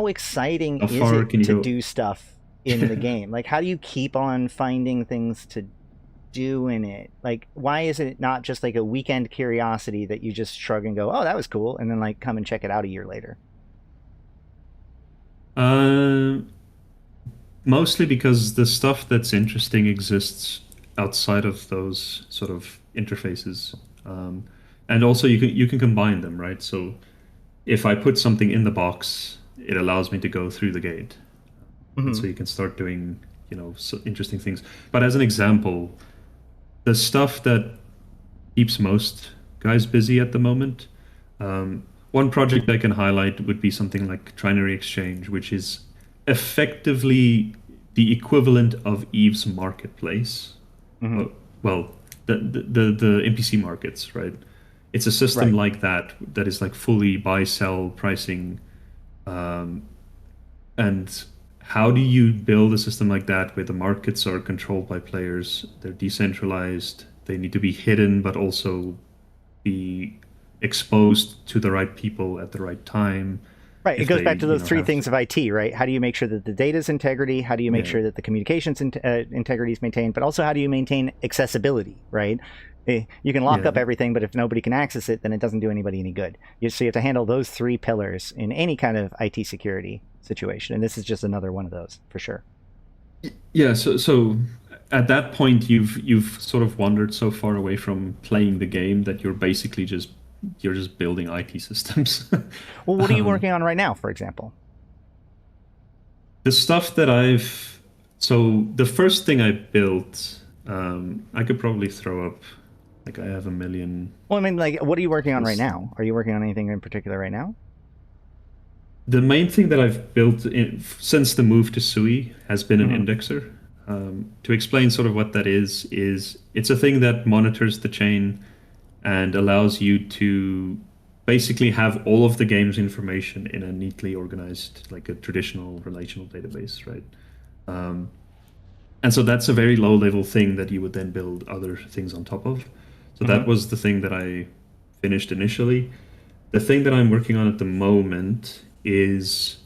exciting is it to do stuff in the game? Like, how do you keep on finding things to do in it? Like, why is it not just like a weekend curiosity that you just shrug and go, oh, that was cool, and then like come and check it out a year later? Mostly because the stuff that's interesting exists outside of those sort of interfaces. And also you can combine them, right? So if I put something in the box, it allows me to go through the gate. And so you can start doing, interesting things. But as an example, the stuff that keeps most guys busy at the moment, one project I can highlight would be something like Trinary Exchange, which is effectively the equivalent of EVE's marketplace. Well, the NPC markets, right? It's a system Right. like that is like fully buy sell pricing, and how do you build a system like that where the markets are controlled by players? They're decentralized. They need to be hidden, but also be exposed to the right people at the right time. Right. It If goes they, back to those three have things to. of IT, right? How do you make sure that the data's integrity? How do you make Yeah, sure that the communications integrity is maintained? But also, how do you maintain accessibility, right? You can lock yeah. up everything, but if nobody can access it, then it doesn't do anybody any good. So you have to handle those three pillars in any kind of IT security situation. And this is just another one of those, for sure. Yeah, so at that point you've sort of wandered so far away from playing the game that you're just building IT systems. Well, what are you working on right now, for example? The stuff that so the first thing I built, I could probably throw up, like I have a million. Well, I mean, like, what are you working on right now? Are you working on anything in particular right now? The main thing that I've built since the move to SUI has been an Mm-hmm. indexer. To explain sort of what that is it's a thing that monitors the chain and allows you to basically have all of the game's information in a neatly organized, like a traditional relational database, right? And so that's a very low level thing that you would then build other things on top of. So Mm-hmm. that was the thing that I finished initially. The thing that I'm working on at the moment is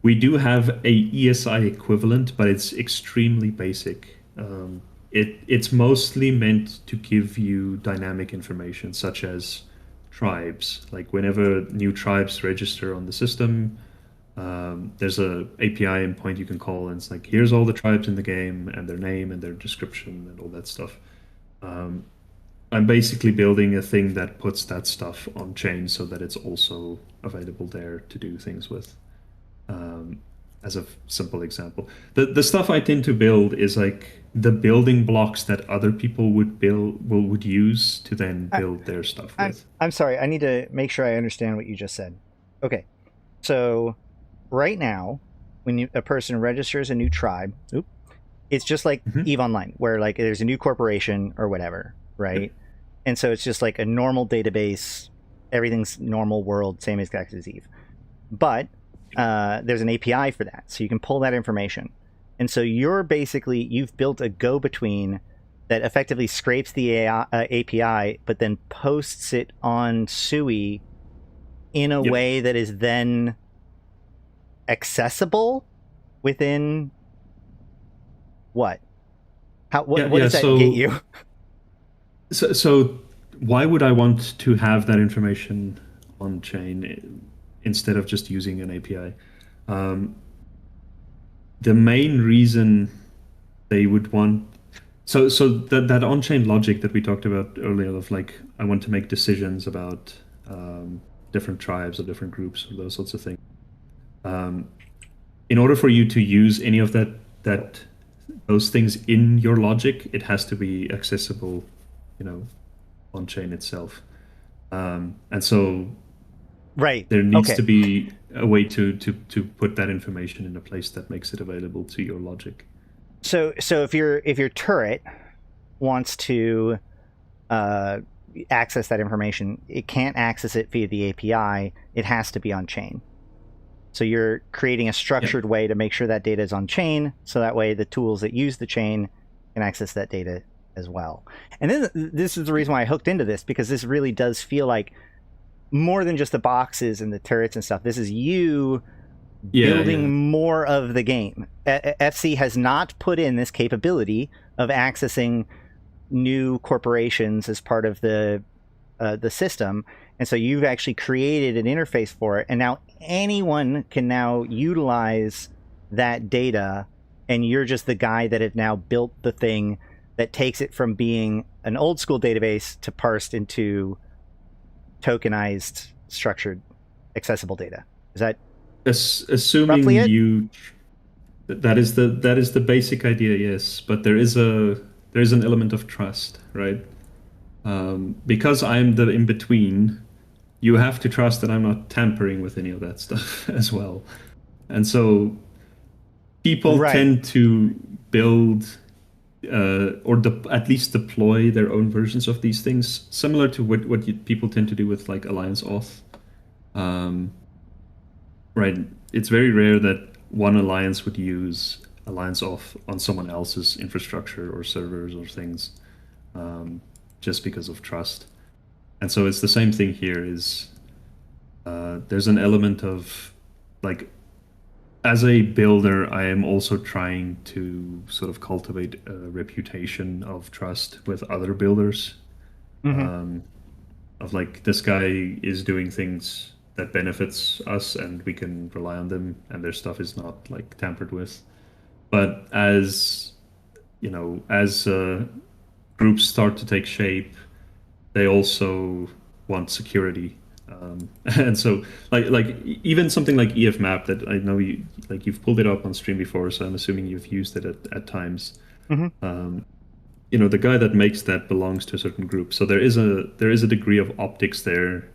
we do have a ESI equivalent, but it's extremely basic. It's mostly meant to give you dynamic information, such as tribes. Like whenever new tribes register on the system, there's a API endpoint you can call, and it's like, here's all the tribes in the game and their name and their description and all that stuff. I'm basically building a thing that puts that stuff on chain so that it's also available there to do things with. As a simple example, the stuff I tend to build is like the building blocks that other people would use to then build their stuff with. I'm sorry. I need to make sure I understand what you just said. Okay. So right now, when a person registers a new tribe, it's just like EVE Online, where like there's a new corporation or whatever, right? Yep. And so it's just like a normal database, everything's normal world, same exact as EVE. But there's an API for that, so you can pull that information. And so you've built a go-between that effectively scrapes the API, but then posts it on SUI in a way that is then accessible within what? What does that get you? So why would I want to have that information on chain instead of just using an API? The main reason they would want so that on-chain logic that we talked about earlier of like, I want to make decisions about different tribes or different groups or those sorts of things. In order for you to use any of those things in your logic, it has to be accessible, on chain itself. And so right, there needs to be a way to put that information in a place that makes it available to your logic. So if your turret wants to access that information, it can't access it via the API. It has to be on chain. So you're creating a structured way to make sure that data is on chain, so that way the tools that use the chain can access that data as well. And then this is the reason why I hooked into this, because this really does feel like more than just the boxes and the turrets and stuff. This is you building more of the game. FC has not put in this capability of accessing new corporations as part of the system, and so you've actually created an interface for it, and now anyone can now utilize that data, and you're just the guy that had now built the thing that takes it from being an old school database to parsed into tokenized, structured, accessible data. Is that assuming that is the basic idea? Yes, but there is an element of trust, right? Because I'm the in between, you have to trust that I'm not tampering with any of that stuff as well. And so people tend to build at least deploy their own versions of these things, similar to what people tend to do with like Alliance Auth. Right, it's very rare that one alliance would use Alliance Auth on someone else's infrastructure or servers or things, just because of trust. And so it's the same thing here. There's an element of like, as a builder, I am also trying to sort of cultivate a reputation of trust with other builders. Of like, this guy is doing things that benefits us and we can rely on them and their stuff is not like tampered with. But as you know, as groups start to take shape, they also want security. And so like even something like EFMap that I know you've pulled it up on stream before, so I'm assuming you've used it at times. You know, the guy that makes that belongs to a certain group, so there is a degree of optics there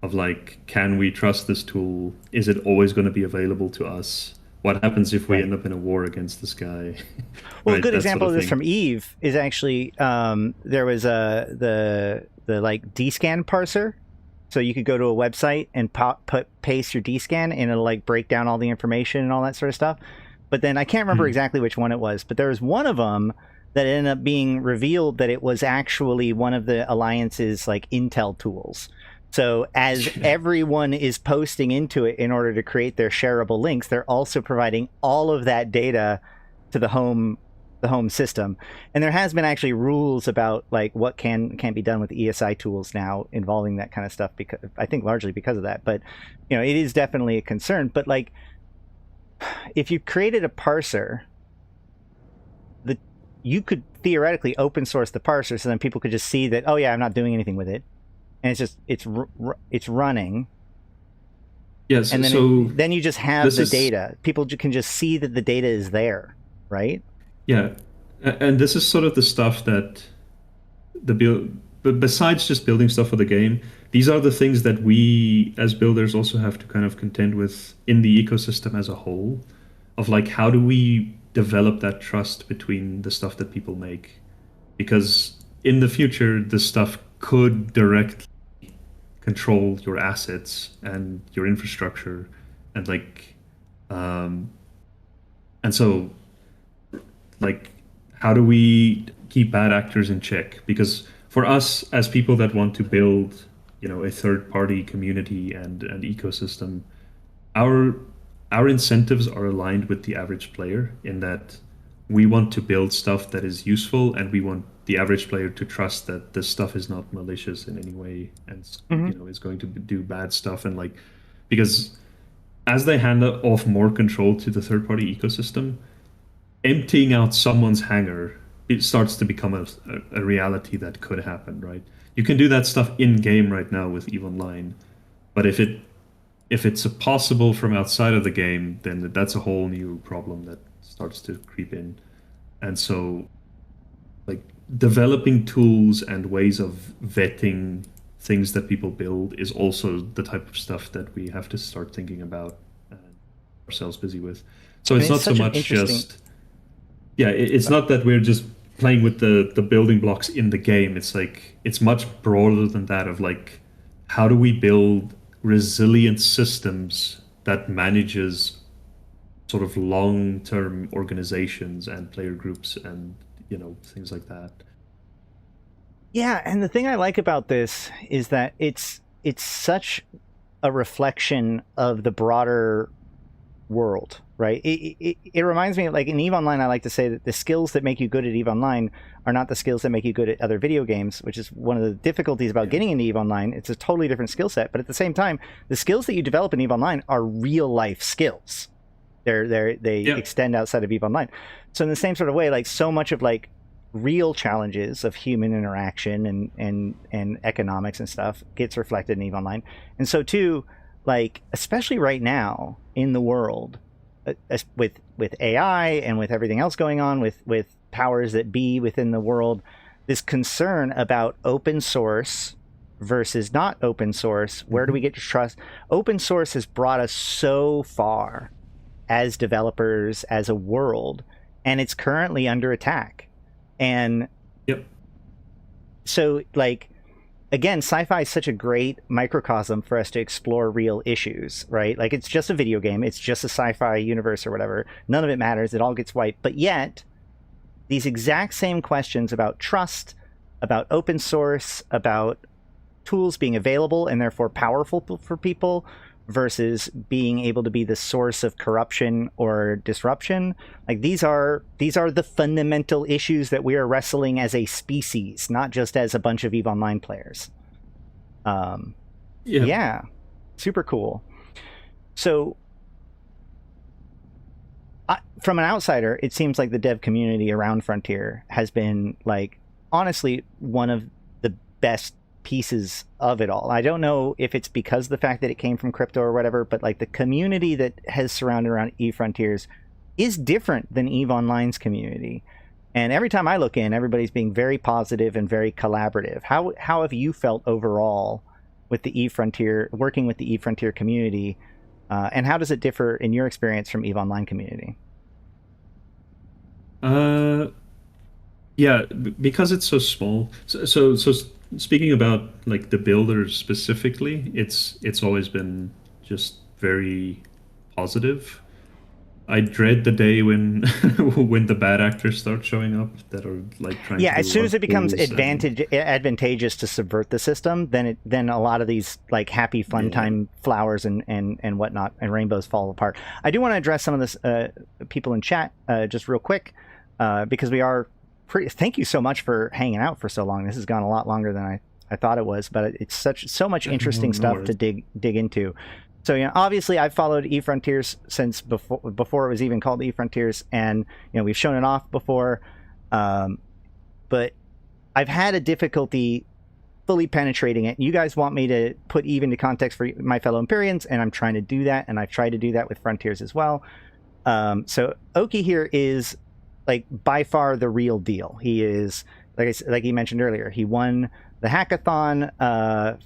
of like, can we trust this tool? Is it always going to be available to us? What happens if we end up in a war against this guy? Well, a good example of this from Eve is actually there was the like DScan parser. So you could go to a website and paste your DScan and it'll like break down all the information and all that sort of stuff. But then I can't remember exactly which one it was, but there was one of them that ended up being revealed that it was actually one of the Alliance's like Intel tools. So as everyone is posting into it in order to create their shareable links, they're also providing all of that data to the home system. And there has been actually rules about like what can be done with ESI tools now involving that kind of stuff, because I think largely because of that. But you know, it is definitely a concern. But like, if you created a parser, you could theoretically open source the parser, so then people could just see that, oh yeah, I'm not doing anything with it, and it's just it's running. Yes. And then so then you just have the data. People can just see that the data is there, right? Yeah, and this is sort of the stuff that but besides just building stuff for the game, these are the things that we as builders also have to kind of contend with in the ecosystem as a whole, of like, how do we develop that trust between the stuff that people make? Because in the future, this stuff could directly control your assets and your infrastructure, and like, and so like, how do we keep bad actors in check? Because for us as people that want to build, you know, a third-party community and ecosystem, our incentives are aligned with the average player, in that we want to build stuff that is useful, and we want the average player to trust that this stuff is not malicious in any way and you know, is going to do bad stuff. And like, because as they hand off more control to the third-party ecosystem, emptying out someone's hangar, it starts to become a reality that could happen, right? You can do that stuff in game right now with EVE Online, but if it's possible from outside of the game, then that's a whole new problem that starts to creep in. And so, like, developing tools and ways of vetting things that people build is also the type of stuff that we have to start thinking about and ourselves busy with. So it's not so much just... Yeah, it's not that we're just playing with the building blocks in the game. It's like, it's much broader than that, of like, how do we build resilient systems that manages sort of long-term organizations and player groups and, you know, things like that. Yeah, and the thing I like about this is that it's such a reflection of the broader world, right? It reminds me of, like, in EVE Online, I like to say that the skills that make you good at EVE Online are not the skills that make you good at other video games, which is one of the difficulties about getting into EVE Online. It's a totally different skill set, but at the same time, the skills that you develop in EVE Online are real life skills. They extend outside of EVE Online. So in the same sort of way, like, so much of, like, real challenges of human interaction and economics and stuff gets reflected in EVE Online. And so too, like, especially right now in the world, with AI and with everything else going on with powers that be within the world, this concern about open source versus not open source, where do we get to trust? Open source has brought us so far as developers, as a world, and it's currently under attack. And yep. So, like, again, sci-fi is such a great microcosm for us to explore real issues, right? Like, it's just a video game. It's just a sci-fi universe or whatever. None of it matters. It all gets wiped. But yet, these exact same questions about trust, about open source, about tools being available and therefore powerful for people versus being able to be the source of corruption or disruption, like these are the fundamental issues that we are wrestling as a species, not just as a bunch of EVE Online players. Yeah, super cool. So from an outsider, it seems like the dev community around Frontier has been, like, honestly one of the best pieces of it all. I don't know if it's because of the fact that it came from crypto or whatever, but like the community that has surrounded around EVE Frontiers is different than EVE Online's community. And every time I look in, everybody's being very positive and very collaborative. How have you felt overall with the EVE Frontier, working with the EVE Frontier community, and how does it differ in your experience from EVE Online community? Yeah, because it's so small. So speaking about like the builders specifically, it's always been just very positive. I dread the day when when the bad actors start showing up that are like trying to as soon as it becomes advantageous to subvert the system, then a lot of these like happy fun time flowers and whatnot and rainbows fall apart. I do want to address some of this people in chat just real quick because we are thank you so much for hanging out for so long. This has gone a lot longer than I thought it was, but it's so much interesting stuff to dig into. So, obviously I've followed EVE Frontiers since before it was even called EVE Frontiers, and we've shown it off before, but I've had a difficulty fully penetrating it. You guys want me to put EVE into context for my fellow Empyreans, and I'm trying to do that, and I've tried to do that with Frontiers as well. So Ocki here is like by far the real deal. He is, like he mentioned earlier, he won the hackathon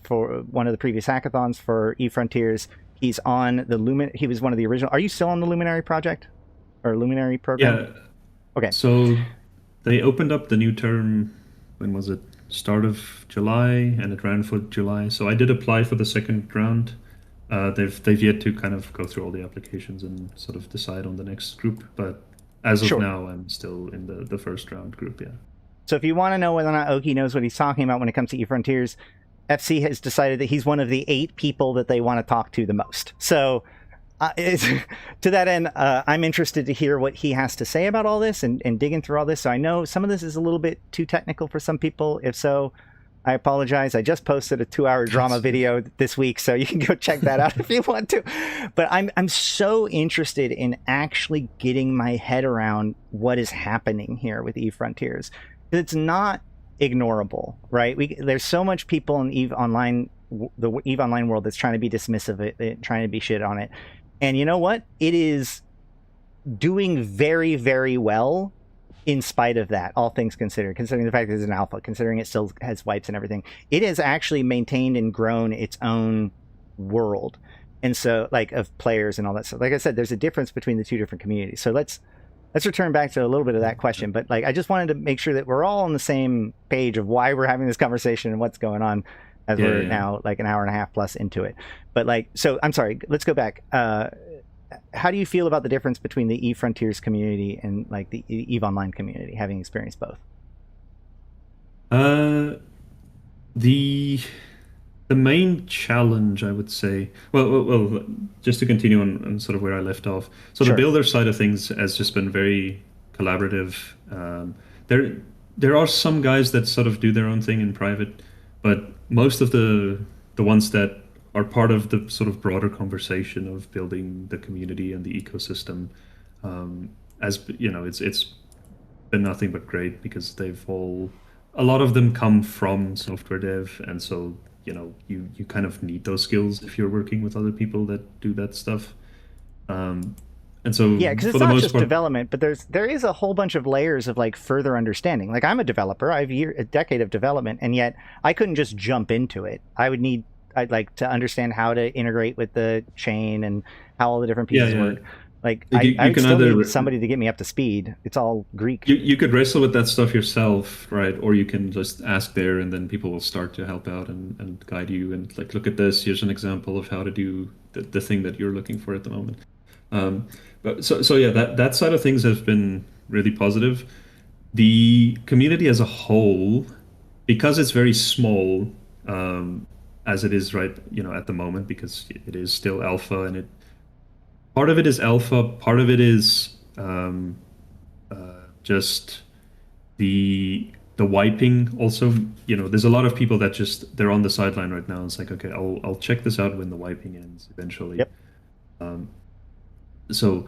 for one of the previous hackathons for EVE Frontiers. He's on the he was one of the original. Are you still on the Luminary project or Luminary program? Yeah. Okay. So they opened up the new term, when was it? Start of July, and it ran for July. So I did apply for the second round. They've yet to kind of go through all the applications and sort of decide on the next group, but as of now, I'm still in the first round group, yeah. So if you want to know whether or not Ocki knows what he's talking about when it comes to EVE Frontiers, FC has decided that he's one of the 8 people that they want to talk to the most. So to that end, I'm interested to hear what he has to say about all this and digging through all this. So I know some of this is a little bit too technical for some people. If so, I apologize. I just posted a 2-hour drama video this week, so you can go check that out if you want to. But I'm so interested in actually getting my head around what is happening here with EVE Frontiers. It's not ignorable, right? There's so much people in EVE Online, the EVE Online world, that's trying to be dismissive of it, trying to be shit on it. And you know what? It is doing very, very well in spite of that, all things considered, considering the fact that it's an alpha, considering it still has wipes and everything. It has actually maintained and grown its own world. And so, like, of players and all that stuff. Like I said, there's a difference between the two different communities. So let's return back to a little bit of that question. But like, I just wanted to make sure that we're all on the same page of why we're having this conversation and what's going on, as we're now like an hour and a half plus into it. But like, so I'm sorry, let's go back. How do you feel about the difference between the EVE Frontiers community and like the EVE Online community, having experienced both? The main challenge, I would say, well, just to continue on sort of where I left off. So the builder side of things has just been very collaborative. There are some guys that sort of do their own thing in private, but most of the ones that are part of the sort of broader conversation of building the community and the ecosystem, as you know, it's been nothing but great, because a lot of them come from software dev, and so you kind of need those skills if you're working with other people that do that stuff. And so because it's not just development, but there is a whole bunch of layers of like further understanding. Like, I'm a developer, I have a decade of development, and yet I couldn't just jump into it. I'd like to understand how to integrate with the chain and how all the different pieces work. Like I would still need somebody to get me up to speed. It's all Greek. You could wrestle with that stuff yourself, right? Or you can just ask there, and then people will start to help out and guide you. And like, look at this. Here's an example of how to do the thing that you're looking for at the moment. But so yeah, that side of things has been really positive. The community as a whole, because it's very small, as it is right, at the moment, because it is still alpha, and part of it is alpha, part of it is just the wiping. Also, there's a lot of people that they're on the sideline right now. It's like, okay, I'll check this out when the wiping ends eventually. Yep. So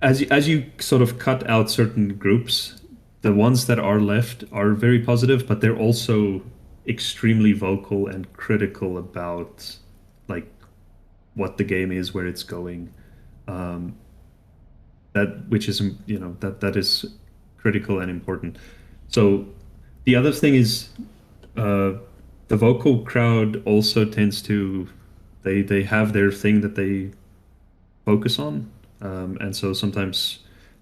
as you sort of cut out certain groups, the ones that are left are very positive, but they're also extremely vocal and critical about like what the game is, where it's going. Which is that is critical and important. So the other thing is the vocal crowd also tends to they have their thing that they focus on, and so sometimes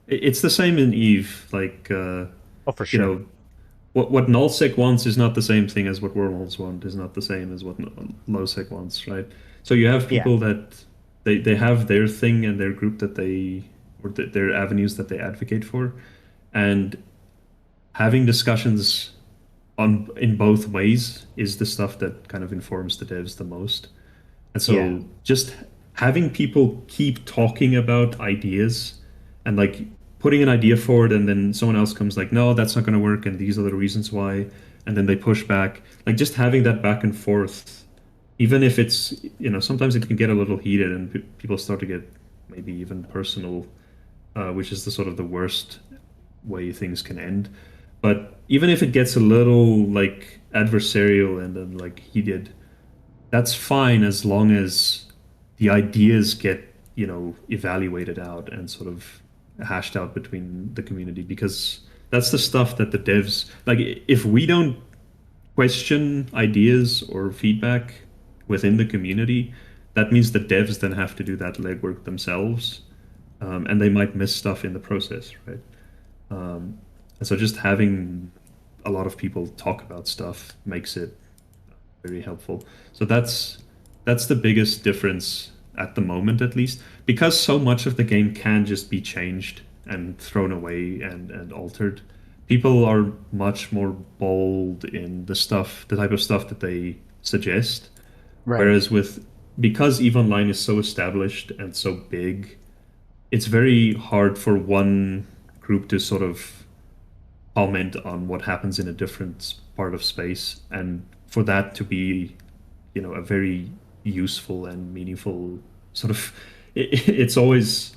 it's the same in Eve. Like for sure. What nullsec wants is not the same thing as what wormholes want, is not the same as what lowsec wants, right? So you have people that they have their thing and their group that their avenues that they advocate for, and having discussions in both ways is the stuff that kind of informs the devs the most. And so just having people keep talking about ideas and like putting an idea forward, and then someone else comes like, no, that's not going to work, and these are the reasons why, and then they push back, like just having that back and forth, even if it's, sometimes it can get a little heated and people start to get maybe even personal, which is the sort of the worst way things can end. But even if it gets a little like adversarial and then like heated, that's fine as long as the ideas get, evaluated out and sort of hashed out between the community, because that's the stuff that the devs, like, if we don't question ideas or feedback within the community, that means the devs then have to do that legwork themselves, and they might miss stuff in the process, right? And so just having a lot of people talk about stuff makes it very helpful. So that's the biggest difference at the moment, at least, because so much of the game can just be changed and thrown away and altered. People are much more bold in the type of stuff that they suggest. Right. Whereas because EVE Online is so established and so big, it's very hard for one group to sort of comment on what happens in a different part of space, and for that to be, a very useful and meaningful sort of. It's always,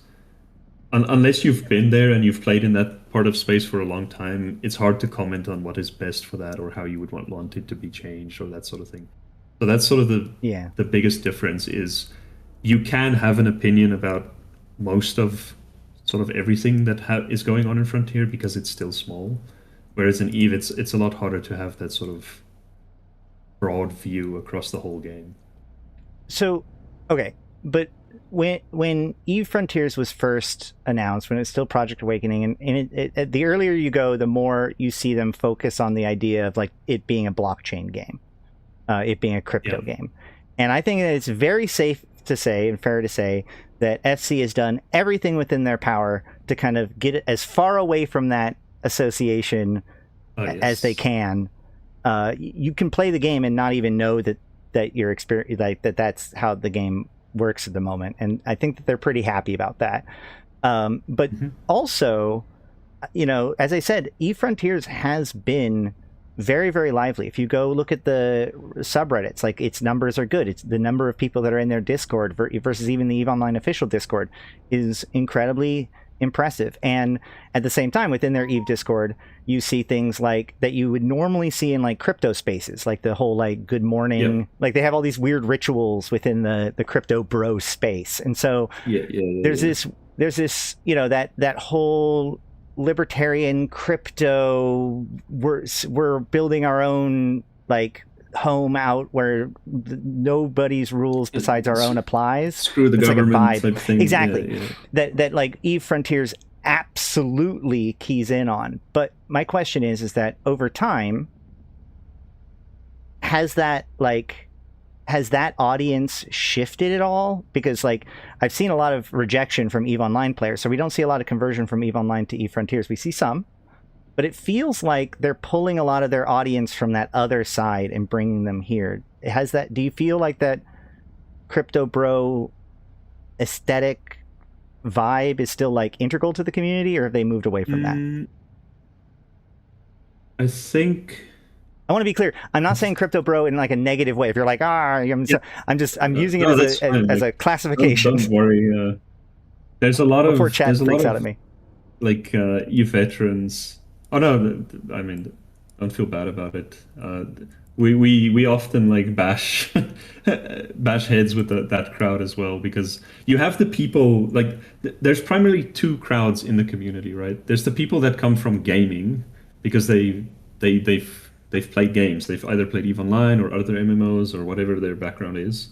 unless you've been there and you've played in that part of space for a long time, it's hard to comment on what is best for that or how you would want it to be changed or that sort of thing. So that's sort of the biggest difference is you can have an opinion about most of sort of everything that is going on in Frontier because it's still small. Whereas in EVE, it's a lot harder to have that sort of broad view across the whole game. So, okay, but when EVE Frontiers was first announced, when it's still Project Awakening, and the earlier you go, the more you see them focus on the idea of like it being a blockchain game, it being a crypto game. And I think that it's very safe to say and fair to say that FC has done everything within their power to kind of get it as far away from that association as they can. You can play the game and not even know that your experience, like that's how the game works at the moment, and I think that they're pretty happy about that. But also, as I said, EVE Frontiers has been very, very lively. If you go look at the subreddits, like its numbers are good. It's the number of people that are in their Discord versus even the EVE Online official Discord is incredibly impressive. And at the same time, within their EVE Discord, you see things like that you would normally see in like crypto spaces, like the whole like good morning, like they have all these weird rituals within the crypto bro space. And so there's this, that whole libertarian crypto, we're building our own like home out where nobody's rules besides our own applies. Screw the government like type thing. Exactly. That like Eve Frontiers absolutely keys in on. But my question is that over time, has that audience shifted at all? Because like I've seen a lot of rejection from EVE Online players, so we don't see a lot of conversion from EVE Online to EVE Frontiers. We see some, but it feels like they're pulling a lot of their audience from that other side and bringing them here. Do you feel like that crypto bro aesthetic vibe is still like integral to the community, or have they moved away from that? I think I want to be clear. I'm not saying crypto bro in like a negative way. If you're like, I'm using it as a classification. Don't worry. There's a lot of before chat freaks out at me. Like you veterans. Oh no, I mean, don't feel bad about it. We often like bash heads with that crowd as well, because you have the people like there's primarily two crowds in the community, right? There's the people that come from gaming because they've played games. They've either played EVE Online or other MMOs or whatever their background is,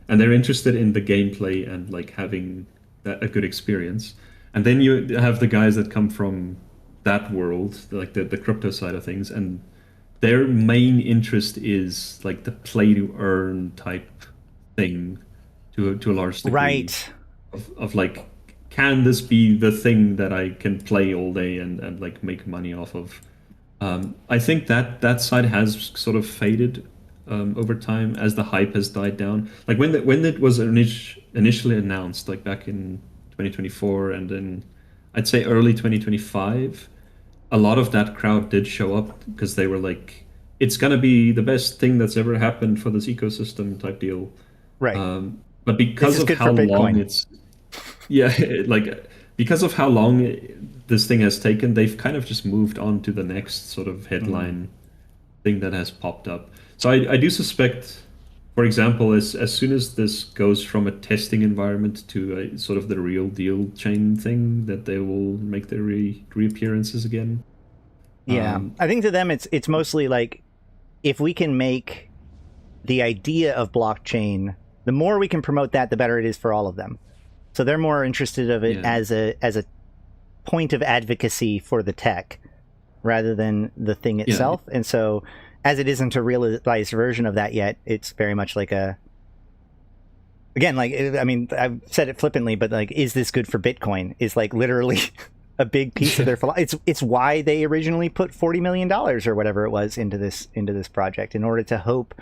and they're interested in the gameplay and like having a good experience. And then you have the guys that come from that world, like the crypto side of things, and their main interest is like the play to earn type thing to a large degree. Right. Of like, can this be the thing that I can play all day and like make money off of? I think that side has sort of faded over time as the hype has died down. Like when it was initially announced, like back in 2024, and then I'd say early 2025, a lot of that crowd did show up because they were like, it's gonna be the best thing that's ever happened for this ecosystem type deal. Right. But because of how long because of how long this thing has taken, they've kind of just moved on to the next sort of headline thing that has popped up. So I do suspect, for example, as soon as this goes from a testing environment to a sort of the real deal chain thing, that they will make their reappearances again. Yeah, I think to them it's mostly like, if we can make the idea of blockchain, the more we can promote that, the better it is for all of them. So they're more interested of it as a point of advocacy for the tech rather than the thing itself. And so as it isn't a realized version of that yet, it's very much like again, like, I mean, I've said it flippantly, but like, is this good for Bitcoin is like literally a big piece of their philosophy. It's why they originally put $40 million or whatever it was into this project, in order to hope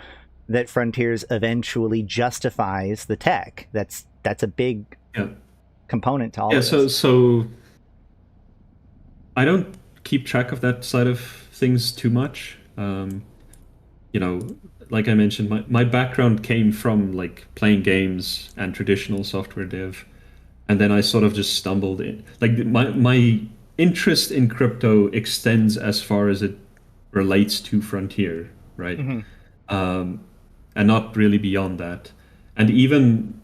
that Frontiers eventually justifies the tech. That's a big component to all of this. So I don't keep track of that side of things too much. You know, like I mentioned, my background came from like playing games and traditional software dev, and then I sort of just stumbled in. Like my interest in crypto extends as far as it relates to Frontier, right? And not really beyond that. And even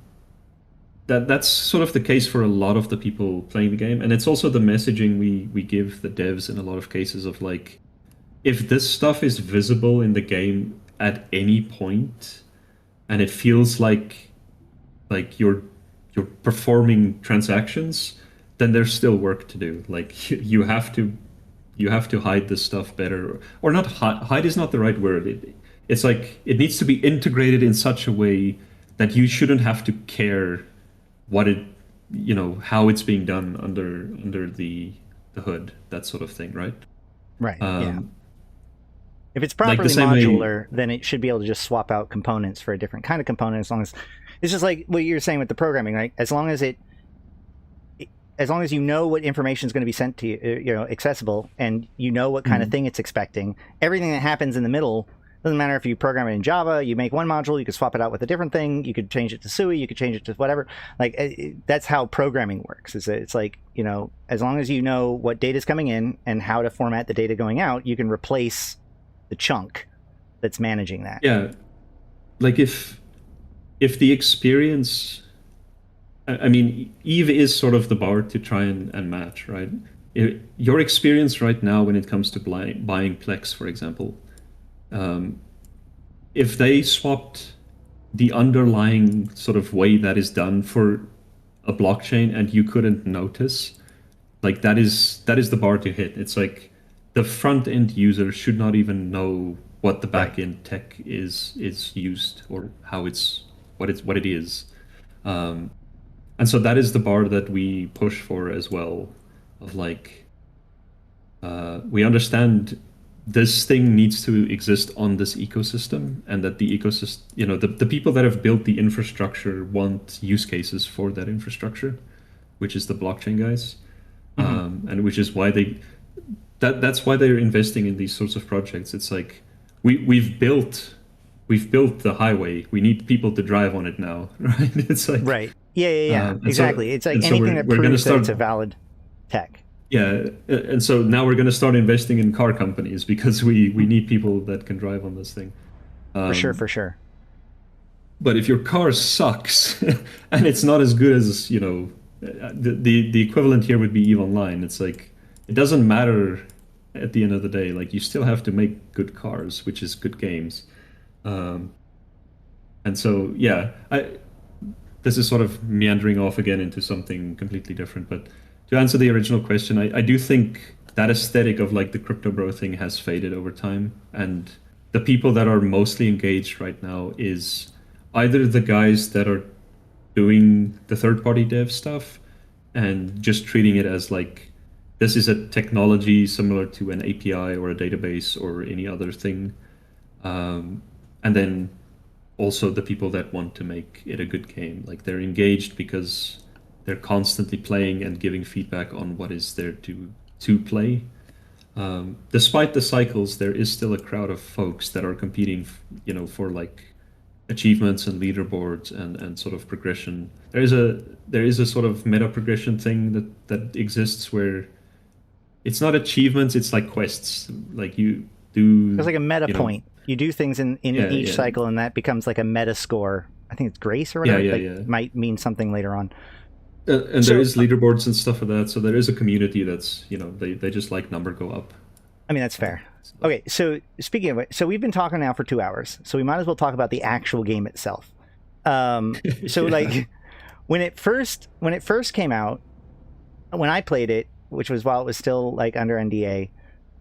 that's sort of the case for a lot of the people playing the game. And it's also the messaging we give the devs in a lot of cases of like, if this stuff is visible in the game at any point, and it feels like you're performing transactions, then there's still work to do. Like you have to hide this stuff better, or not hide is not the right word. It's like it needs to be integrated in such a way that you shouldn't have to care what it, you know, how it's being done under the hood, that sort of thing, right? Right. Yeah. If it's properly modular, then it should be able to just swap out components for a different kind of component, as long as it's just like what you're saying with the programming, right? As long as you know what information is going to be sent to you, you know, accessible, and you know what kind of thing it's expecting, everything that happens in the middle, doesn't matter if you program it in Java, you make one module, you could swap it out with a different thing, you could change it to SUI, you could change it to whatever. Like, that's how programming works. It's like, you know, as long as you know what data is coming in and how to format the data going out, you can replace the chunk that's managing that. Yeah. Like if the experience, I mean, Eve is sort of the bar to try and match, right? Your experience right now when it comes to buying Plex, for example, if they swapped the underlying sort of way that is done for a blockchain and you couldn't notice, like that is the bar to hit. It's like the front end user should not even know what the back end tech is used or how what it is. And so that is the bar that we push for as well, of like, we understand this thing needs to exist on this ecosystem, and that the ecosystem, you know, the people that have built the infrastructure want use cases for that infrastructure, which is the blockchain guys. And which is why that's why they're investing in these sorts of projects. It's like, we've built the highway. We need people to drive on it now, right? It's like, right. Yeah. Exactly. So, it's like anything that proves that it's a valid tech. Yeah, and so now we're going to start investing in car companies because we need people that can drive on this thing. For sure. But if your car sucks and it's not as good as, you know, the equivalent here would be EVE Online. It's like, it doesn't matter at the end of the day. Like, you still have to make good cars, which is good games. And so, yeah, this is sort of meandering off again into something completely different, but to answer the original question, I do think that aesthetic of like the crypto bro thing has faded over time, and the people that are mostly engaged right now is either the guys that are doing the third-party dev stuff and just treating it as like, this is a technology similar to an API or a database or any other thing, and then also the people that want to make it a good game, like they're engaged because they're constantly playing and giving feedback on what is there to play. Despite the cycles, there is still a crowd of folks that are competing, you know, for like achievements and leaderboards and sort of progression. There is a sort of meta progression thing that exists where it's not achievements, it's like quests. Like you do. There's like a meta point. You do things in each cycle, and that becomes like a meta score. I think it's grace or whatever. Might mean something later on. And there is leaderboards and stuff for that, so there is a community that's, you know, they just like number go up. I mean, that's fair. Okay, so speaking of it, so we've been talking now for 2 hours, so we might as well talk about the actual game itself. So like when it first came out, when I played it, which was while it was still like under NDA,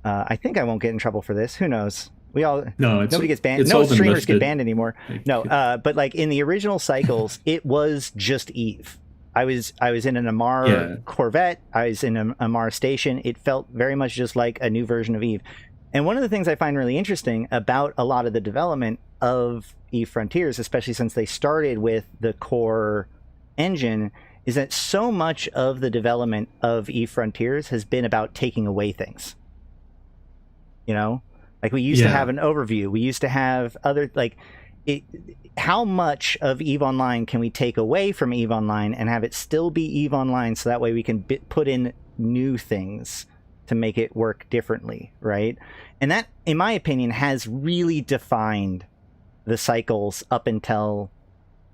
I think I won't get in trouble for this. Who knows? Nobody gets banned. No streamers get banned anymore. No, but like in the original cycles, it was just EVE. I was in an Amarr Corvette. I was in an Amarr station. It felt very much just like a new version of EVE. And one of the things I find really interesting about a lot of the development of EVE Frontiers, especially since they started with the core engine, is that so much of the development of EVE Frontiers has been about taking away things. You know, like we used to have an overview. We used to have other how much of EVE Online can we take away from EVE Online and have it still be EVE Online, so that way we can put in new things to make it work differently, right? And that, in my opinion, has really defined the cycles up until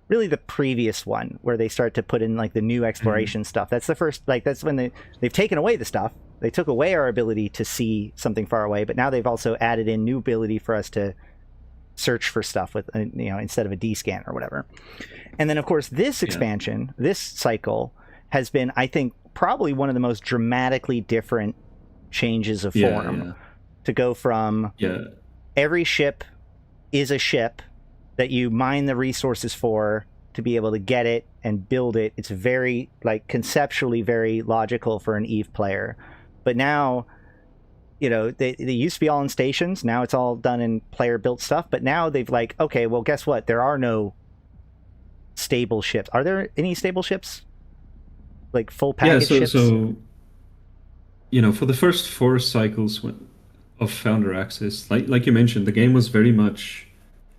really the previous one, where they start to put in like the new exploration stuff. That's the first, like that's when they've taken away the stuff. They took away our ability to see something far away, but now they've also added in new ability for us to search for stuff with, you know, instead of a D scan or whatever. And then of course this expansion, this cycle has been, I think, probably one of the most dramatically different changes of form to go from every ship is a ship that you mine the resources for to be able to get it and build it. It's very, like, conceptually very logical for an EVE player. But now, you know, they used to be all in stations. Now it's all done in player-built stuff. But now they've like, okay, well, guess what? There are no stable ships. Are there any stable ships? Like full package ships? So, you know, for the first 4 cycles of Founder Access, like you mentioned, the game was very much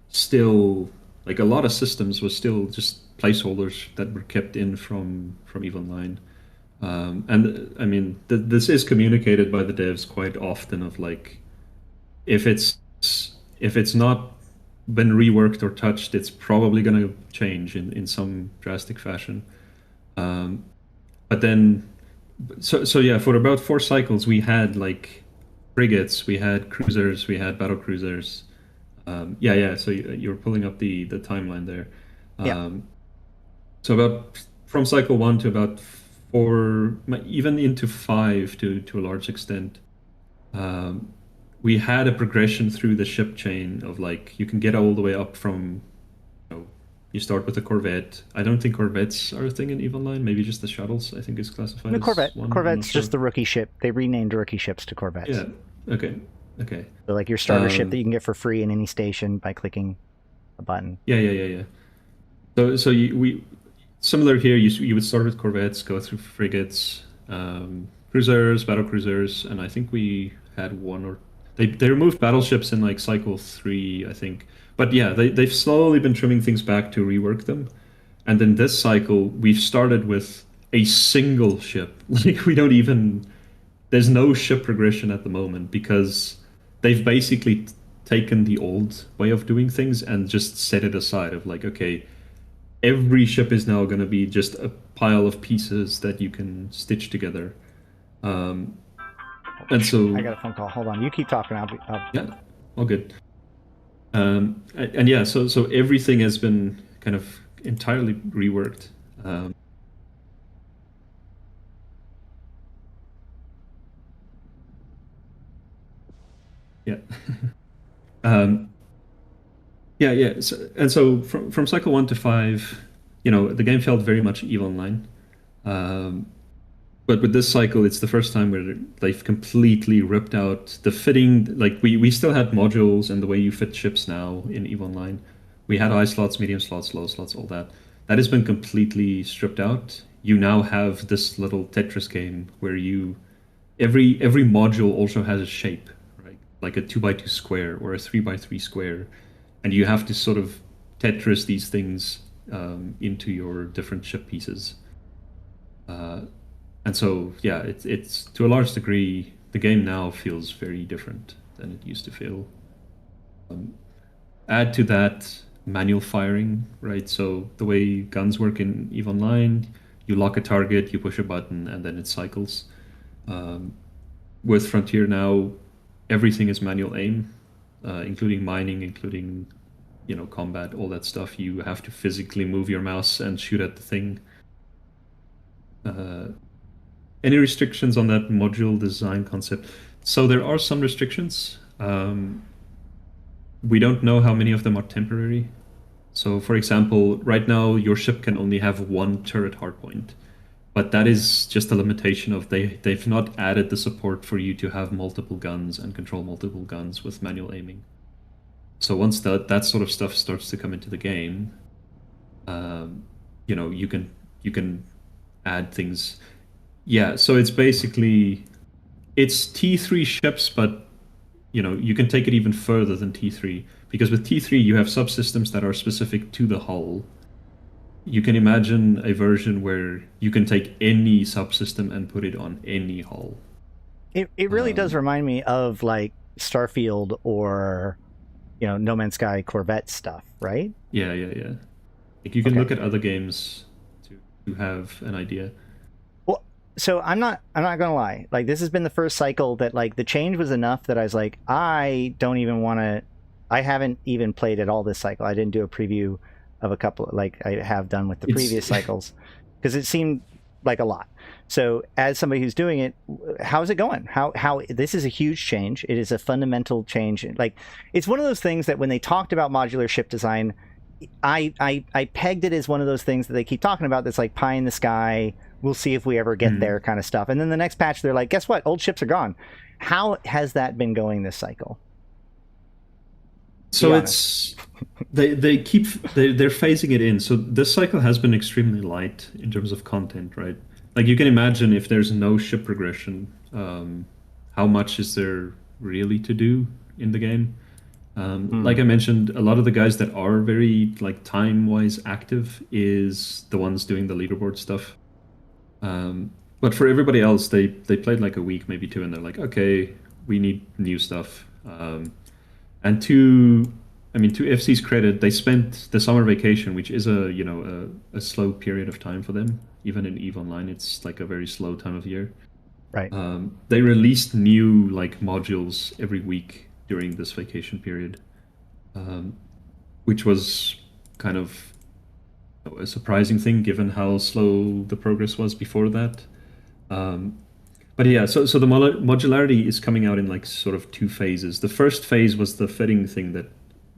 still, like a lot of systems was still just placeholders that were kept in from EVE Online. And I mean, this is communicated by the devs quite often of like, if it's not been reworked or touched, it's probably going to change in some drastic fashion. But then, so yeah, for about 4 cycles, we had like frigates, we had cruisers, we had battle cruisers, Yeah. So you're pulling up the timeline there. Yeah. So about from cycle 1 to about 4, even into 5 to a large extent, we had a progression through the ship chain of like you can get all the way up from, you start with a Corvette. I don't think Corvettes are a thing in EVE Online. Maybe just the shuttles, I think, is classified as Corvette. one. Corvette's just the rookie ship. They renamed rookie ships to Corvettes. Yeah. Okay. So like your starter ship that you can get for free in any station by clicking a button. Yeah. So we similar here. You would start with Corvettes, go through frigates, cruisers, battle cruisers, and I think we had one or they removed battleships in like cycle 3, I think. But yeah, they've slowly been trimming things back to rework them. And then this cycle, we've started with a single ship. Like there's no ship progression at the moment because they've basically taken the old way of doing things and just set it aside of like, okay, every ship is now going to be just a pile of pieces that you can stitch together. And so I got a phone call. Hold on. You keep talking. Yeah, all good. And yeah, so everything has been kind of entirely reworked. Yeah. Yeah. So from cycle 1 to 5, the game felt very much EVE Online. But with this cycle, it's the first time where they've completely ripped out the fitting. Like we still had modules and the way you fit ships now in EVE Online. We had high slots, medium slots, low slots, all that. That has been completely stripped out. You now have this little Tetris game where every module also has a shape, right? Like a 2x2 square or a 3x3 square, and you have to sort of Tetris these things into your different ship pieces. And so, yeah, it's to a large degree, the game now feels very different than it used to feel. Add to that manual firing, right? So the way guns work in EVE Online, you lock a target, you push a button, and then it cycles. With Frontier now, everything is manual aim, including mining, including combat, all that stuff. You have to physically move your mouse and shoot at the thing. Any restrictions on that module design concept? So there are some restrictions. We don't know how many of them are temporary. So for example, right now your ship can only have one turret hardpoint, but that is just a limitation of they've not added the support for you to have multiple guns and control multiple guns with manual aiming. So once that sort of stuff starts to come into the game, you can add things. Yeah, so it's basically T3 ships, but you can take it even further than T3, because with T3 you have subsystems that are specific to the hull. You can imagine a version where you can take any subsystem and put it on any hull. It really does remind me of like Starfield or No Man's Sky Corvette stuff, right? Yeah. Like you can look at other games to have an idea. So I'm not gonna lie. Like this has been the first cycle that like the change was enough that I was like, I don't even want to. I haven't even played it all this cycle. I didn't do a preview of a couple like I have done with the previous cycles because it seemed like a lot. So as somebody who's doing it, how's it going? How this is a huge change. It is a fundamental change. Like it's one of those things that when they talked about modular ship design, I pegged it as one of those things that they keep talking about. That's like pie in the sky. We'll see if we ever get there kind of stuff. And then the next patch, they're like, guess what? Old ships are gone. How has that been going this cycle? So it's they're phasing it in. So this cycle has been extremely light in terms of content, right? Like you can imagine if there's no ship progression, how much is there really to do in the game? Like I mentioned, a lot of the guys that are very like time-wise active is the ones doing the leaderboard stuff. But for everybody else, they played like a week, maybe 2, and they're like, okay, we need new stuff. And to FC's credit, they spent the summer vacation, which is a slow period of time for them. Even in EVE Online, it's like a very slow time of year. Right. They released new like modules every week during this vacation period. which was kind of a surprising thing given how slow the progress was before that. But yeah, so the modularity is coming out in like sort of two phases. The first phase was the fitting thing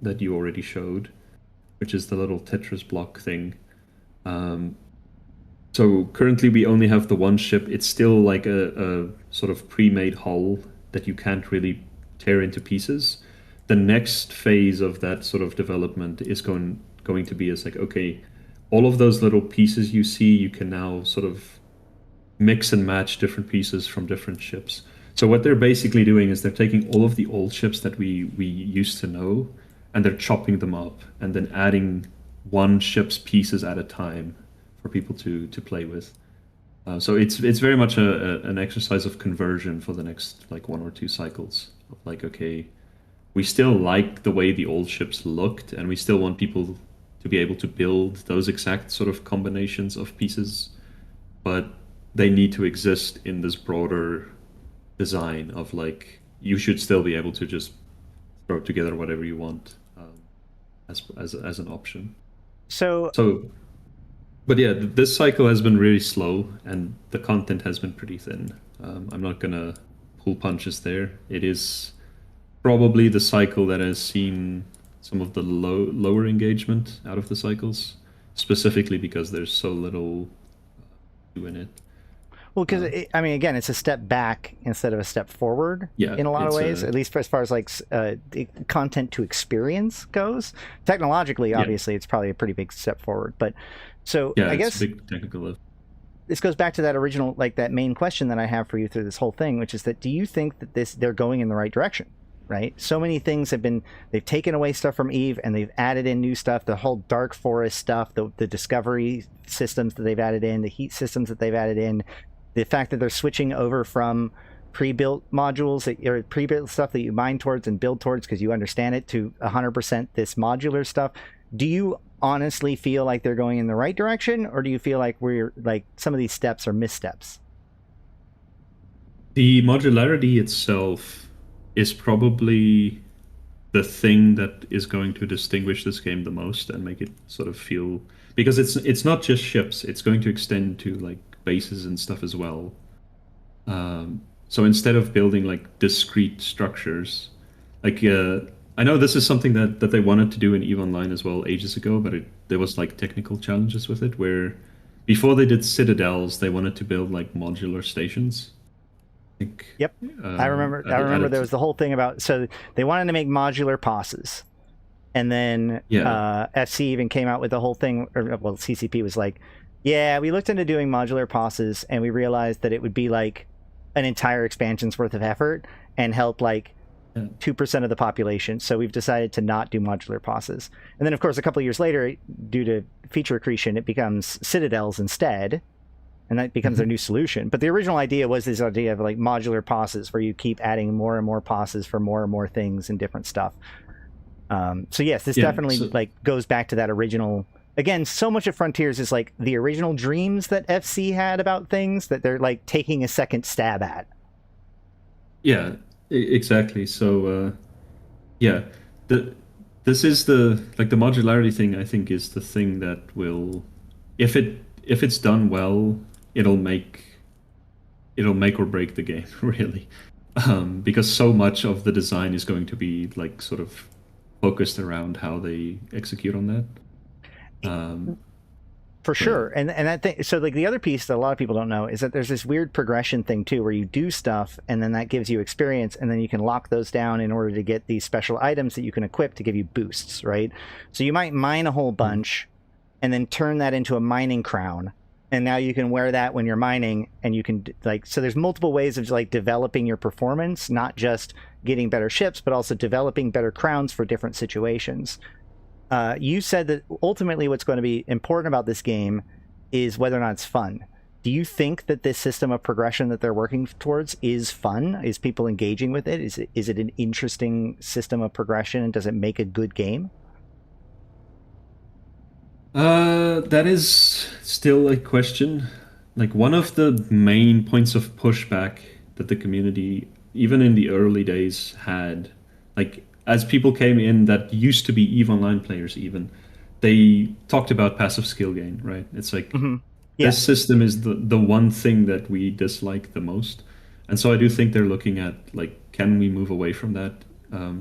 that you already showed, which is the little Tetris block thing. So currently we only have the one ship. It's still like a sort of pre-made hull that you can't really tear into pieces. The next phase of that sort of development is going to be as like, okay, all of those little pieces you see, you can now sort of mix and match different pieces from different ships. So what they're basically doing is they're taking all of the old ships that we used to know, and they're chopping them up and then adding one ship's pieces at a time for people to play with. So it's very much an exercise of conversion for the next like 1 or 2 cycles of like, okay, we still like the way the old ships looked, and we still want people to be able to build those exact sort of combinations of pieces, but they need to exist in this broader design of like, you should still be able to just throw together whatever you want as an option. So but yeah, this cycle has been really slow, and the content has been pretty thin. I'm not gonna pull punches there. It is probably the cycle that has seen some of the lower engagement out of the cycles, specifically because there's so little in it. Well, because I mean, again, it's a step back instead of a step forward in a lot of ways, at least as far as like the content to experience goes. Technologically, obviously, it's probably a pretty big step forward. But so I guess big technical lift. This goes back to that original, like that main question that I have for you through this whole thing, which is that do you think that they're going in the right direction? Right? So many things they've taken away stuff from Eve and they've added in new stuff, the whole dark forest stuff, the discovery systems that they've added in, the heat systems that they've added in, the fact that they're switching over from pre-built modules or pre-built stuff that you mine towards and build towards because you understand it to 100% this modular stuff. Do you honestly feel like they're going in the right direction, or do you feel like we're like some of these steps are missteps? The modularity itself is probably the thing that is going to distinguish this game the most and make it sort of feel, because it's not just ships, it's going to extend to like bases and stuff as well. So instead of building like discrete structures, like I know this is something that they wanted to do in EVE Online as well ages ago, but there was like technical challenges with it, where before they did citadels, they wanted to build like modular stations. Yep, I remember there was the whole thing about, so they wanted to make modular passes, and then FC even came out with the whole thing, or well, CCP was like, yeah, we looked into doing modular passes and we realized that it would be like an entire expansion's worth of effort and help like 2% of the population, so we've decided to not do modular passes. And then of course a couple of years later, due to feature accretion, it becomes citadels instead, and that becomes their new solution. But the original idea was this idea of like modular passes where you keep adding more and more passes for more and more things and different stuff. So yes, this definitely like goes back to that original. Again, so much of Frontiers is like the original dreams that FC had about things that they're like taking a second stab at. Yeah, exactly. So this is the modularity thing, I think, is the thing that will, if it's done well, it'll make or break the game, really, because so much of the design is going to be like sort of focused around how they execute on that. For sure. And that thing, so like the other piece that a lot of people don't know is that there's this weird progression thing too, where you do stuff and then that gives you experience, and then you can lock those down in order to get these special items that you can equip to give you boosts, right? So you might mine a whole bunch and then turn that into a mining crown, and now you can wear that when you're mining, and you can like, so there's multiple ways of like developing your performance, not just getting better ships, but also developing better crowns for different situations. You said that ultimately what's going to be important about this game is whether or not it's fun. Do you think that this system of progression that they're working towards is fun? Is people engaging with it? Is it an interesting system of progression, and does it make a good game? That is still a question. Like, one of the main points of pushback that the community, even in the early days, had, like, as people came in that used to be EVE Online players even, they talked about passive skill gain, right? It's like, this system is the one thing that we dislike the most. And so I do think they're looking at, like, can we move away from that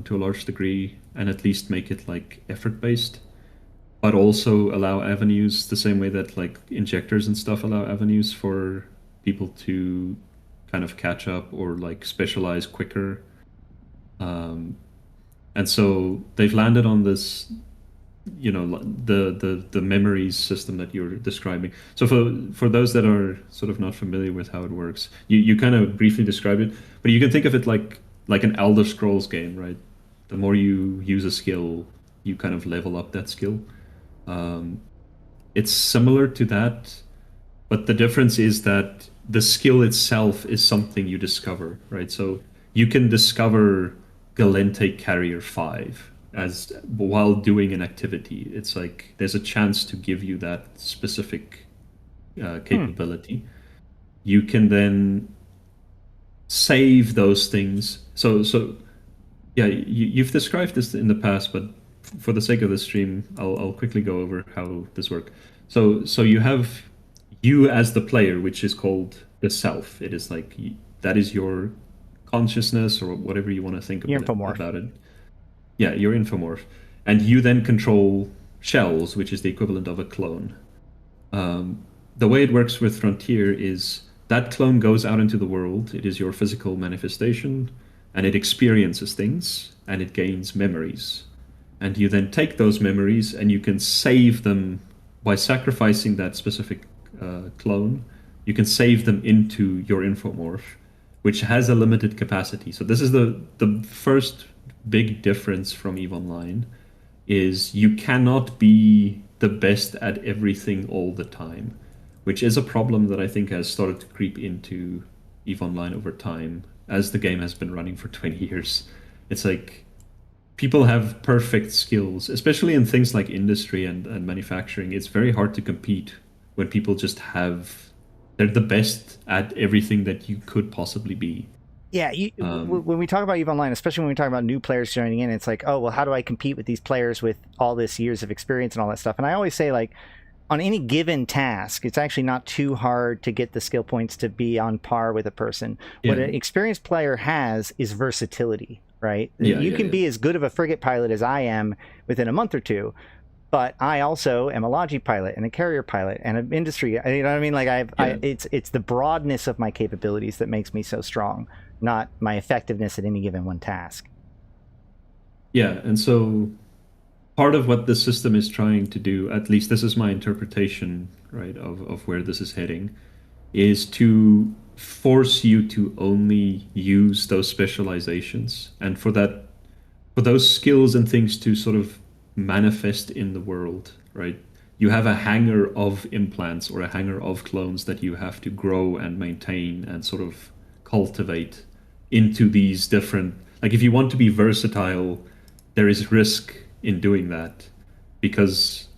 to a large degree and at least make it, like, effort-based, but also allow avenues the same way that, like, injectors and stuff allow avenues for people to kind of catch up or, like, specialize quicker. And so they've landed on this, you know, the memories system that you're describing. So for those that are sort of not familiar with how it works, you kind of briefly described it, but you can think of it like an Elder Scrolls game, right? The more you use a skill, you kind of level up that skill. It's similar to that, but the difference is that the skill itself is something you discover, right? So you can discover Galente Carrier 5 as while doing an activity. It's like there's a chance to give you that specific capability. You can then save those things. So yeah, you've described this in the past, but for the sake of the stream, I'll quickly go over how this works. So you have you as the player, which is called the self. It is like that is your consciousness or whatever you want to think about it. Yeah, your infomorph. And you then control shells, which is the equivalent of a clone. The way it works with Frontier is that clone goes out into the world. It is your physical manifestation, and it experiences things, and it gains memories. And you then take those memories, and you can save them by sacrificing that specific clone. You can save them into your infomorph, which has a limited capacity. So this is the first big difference from EVE Online, is you cannot be the best at everything all the time, which is a problem that I think has started to creep into EVE Online over time, as the game has been running for 20 years. It's like people have perfect skills, especially in things like industry and manufacturing. It's very hard to compete when people just they're the best at everything that you could possibly be. Yeah, when we talk about EVE Online, especially when we talk about new players joining in, it's like, oh, well, how do I compete with these players with all this years of experience and all that stuff? And I always say, like, on any given task, it's actually not too hard to get the skill points to be on par with a person. Yeah. What an experienced player has is versatility, right? You can be as good of a frigate pilot as I am within a month or two, but I also am a Logi pilot and a carrier pilot and an industry. You know what I mean? Like it's the broadness of my capabilities that makes me so strong, not my effectiveness at any given one task. Yeah, and so part of what the system is trying to do, at least this is my interpretation, right, of where this is heading, is to force you to only use those specializations, and for those skills and things to sort of manifest in the world, right? You have a hangar of implants or a hangar of clones that you have to grow and maintain and sort of cultivate into these different, like, if you want to be versatile, there is risk in doing that because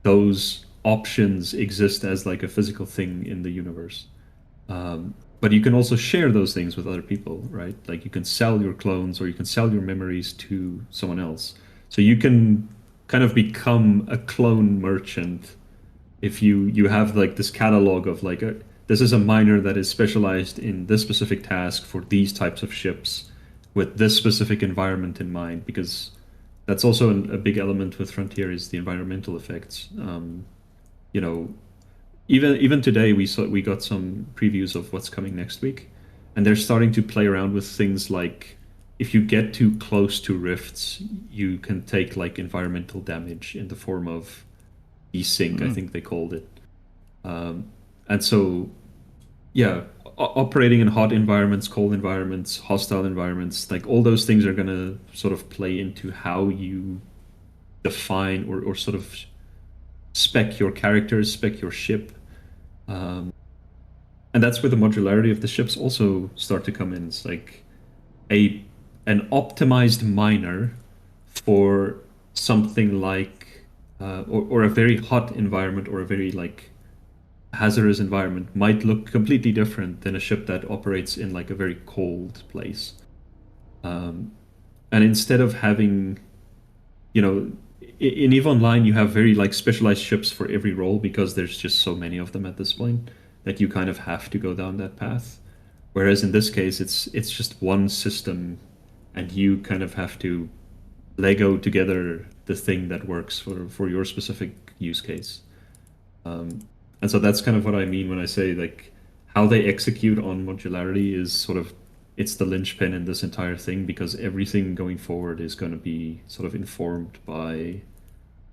those options exist as like a physical thing in the universe. But you can also share those things with other people, right? Like you can sell your clones or you can sell your memories to someone else. So you can kind of become a clone merchant if you have like this catalog of like this is a miner that is specialized in this specific task for these types of ships with this specific environment in mind, because that's also a big element with Frontier is the environmental effects. You know, even today we got some previews of what's coming next week, and they're starting to play around with things like if you get too close to rifts, you can take like environmental damage in the form of desync, I think they called it. And so, yeah, operating in hot environments, cold environments, hostile environments, like all those things are going to sort of play into how you define or sort of spec your characters, spec your ship. And that's where the modularity of the ships also start to come in. It's like an optimized miner for something like, or a very hot environment or a very like hazardous environment might look completely different than a ship that operates in like a very cold place. And instead of having, in EVE Online, you have very like specialized ships for every role because there's just so many of them at this point that you kind of have to go down that path. Whereas in this case, it's just one system, and you kind of have to Lego together the thing that works for your specific use case. And so that's kind of what I mean when I say like how they execute on modularity is sort of it's the linchpin in this entire thing, because everything going forward is going to be sort of informed by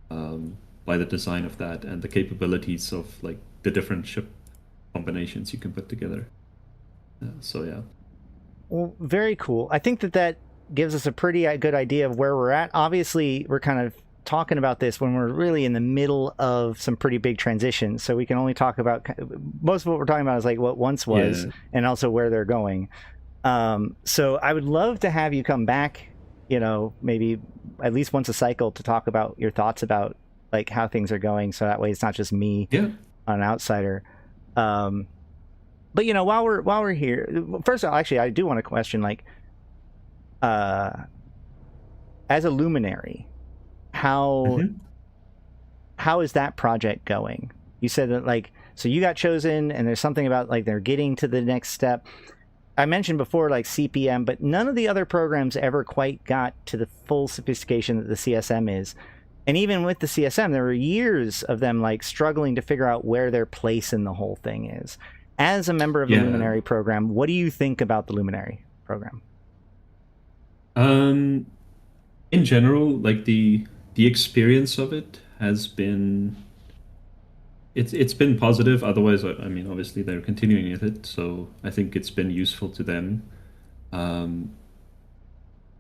the design of that and the capabilities of like the different ship combinations you can put together. So yeah. Well, very cool. I think that gives us a pretty good idea of where we're at. Obviously, we're kind of talking about this when we're really in the middle of some pretty big transitions. So we can only talk about most of what we're talking about is like what once was, and also where they're going. So I would love to have you come back, maybe at least once a cycle to talk about your thoughts about like how things are going. So that way it's not just me, an outsider. But while we're here, first of all, actually, I do want to question like, as a luminary, how is that project going? You said that like, so you got chosen, and there's something about like they're getting to the next step. I mentioned before like CPM, but none of the other programs ever quite got to the full sophistication that the CSM is. And even with the CSM, there were years of them like struggling to figure out where their place in the whole thing is. As a member of the Luminary program, what do you think about the Luminary program? In general, like the experience of it has been it's been positive. Otherwise, I mean, obviously they're continuing with it, so I think it's been useful to them.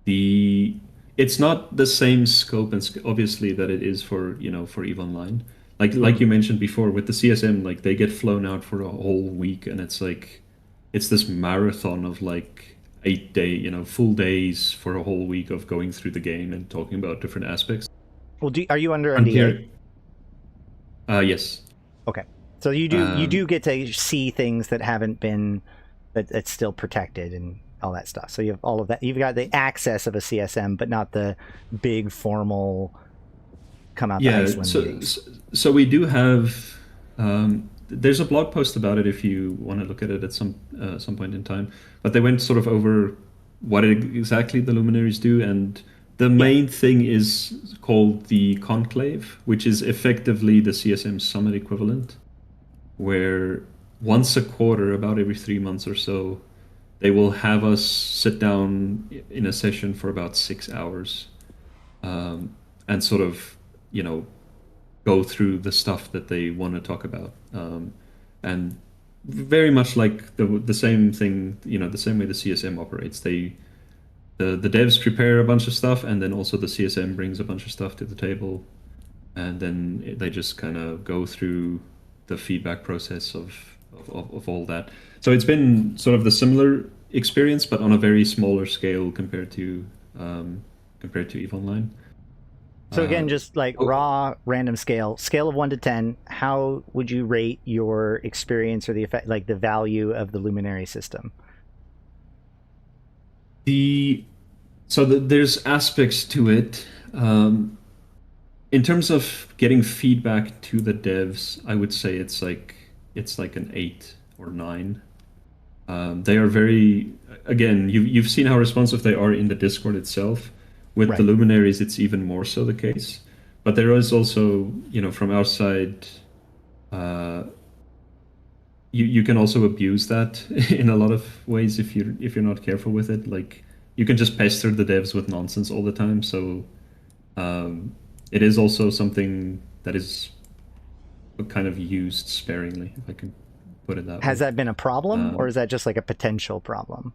It's not the same scope and obviously that it is for for EVE Online. Like you mentioned before with the CSM, like they get flown out for a whole week, and it's like it's this marathon of like 8-day, full days for a whole week of going through the game and talking about different aspects. Well, are you under NDA? Yes. Okay, so you do get to see things that haven't been that's still protected and all that stuff. So you have all of that. You've got the access of a CSM, but not the big formal come out. So we do have. There's a blog post about it if you want to look at it at some point in time. But they went sort of over what exactly the luminaries do, and the main thing is called the Conclave, which is effectively the CSM Summit equivalent, where once a quarter, about every 3 months or so, they will have us sit down in a session for about 6 hours, and sort of go through the stuff that they want to talk about, and very much like the same thing, the same way the CSM operates. The devs prepare a bunch of stuff, and then also the CSM brings a bunch of stuff to the table, and then they just kind of go through the feedback process of all that. So it's been sort of the similar experience, but on a very smaller scale compared to EVE Online. So again, just like raw random scale of 1 to 10, how would you rate your experience or the effect, like the value of the Luminary system? There's aspects to it. In terms of getting feedback to the devs, I would say it's like an 8 or 9. They are very, again, you've seen how responsive they are in the Discord itself. With the luminaries, it's even more so the case. But there is also, from our side, you can also abuse that in a lot of ways if you're not careful with it. Like you can just pester the devs with nonsense all the time. So it is also something that is kind of used sparingly, if I can put it that way. Has that been a problem, or is that just like a potential problem?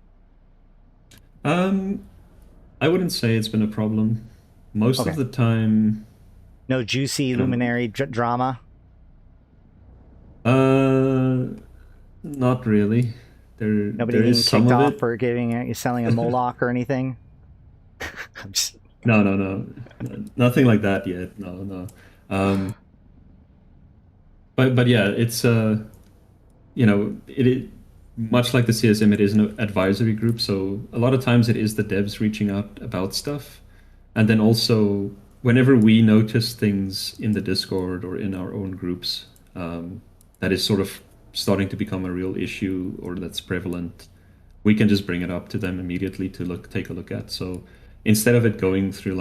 I wouldn't say it's been a problem. Most of the time... No juicy luminary drama? Not really. Nobody being kicked off for selling a Moloch or anything? I'm just... No. Nothing like that yet. No. But yeah, it's... much like the CSM, it is an advisory group. So a lot of times it is the devs reaching out about stuff. And then also, whenever we notice things in the Discord or in our own groups that is sort of starting to become a real issue or that's prevalent, we can just bring it up to them immediately to take a look at. So instead of it going through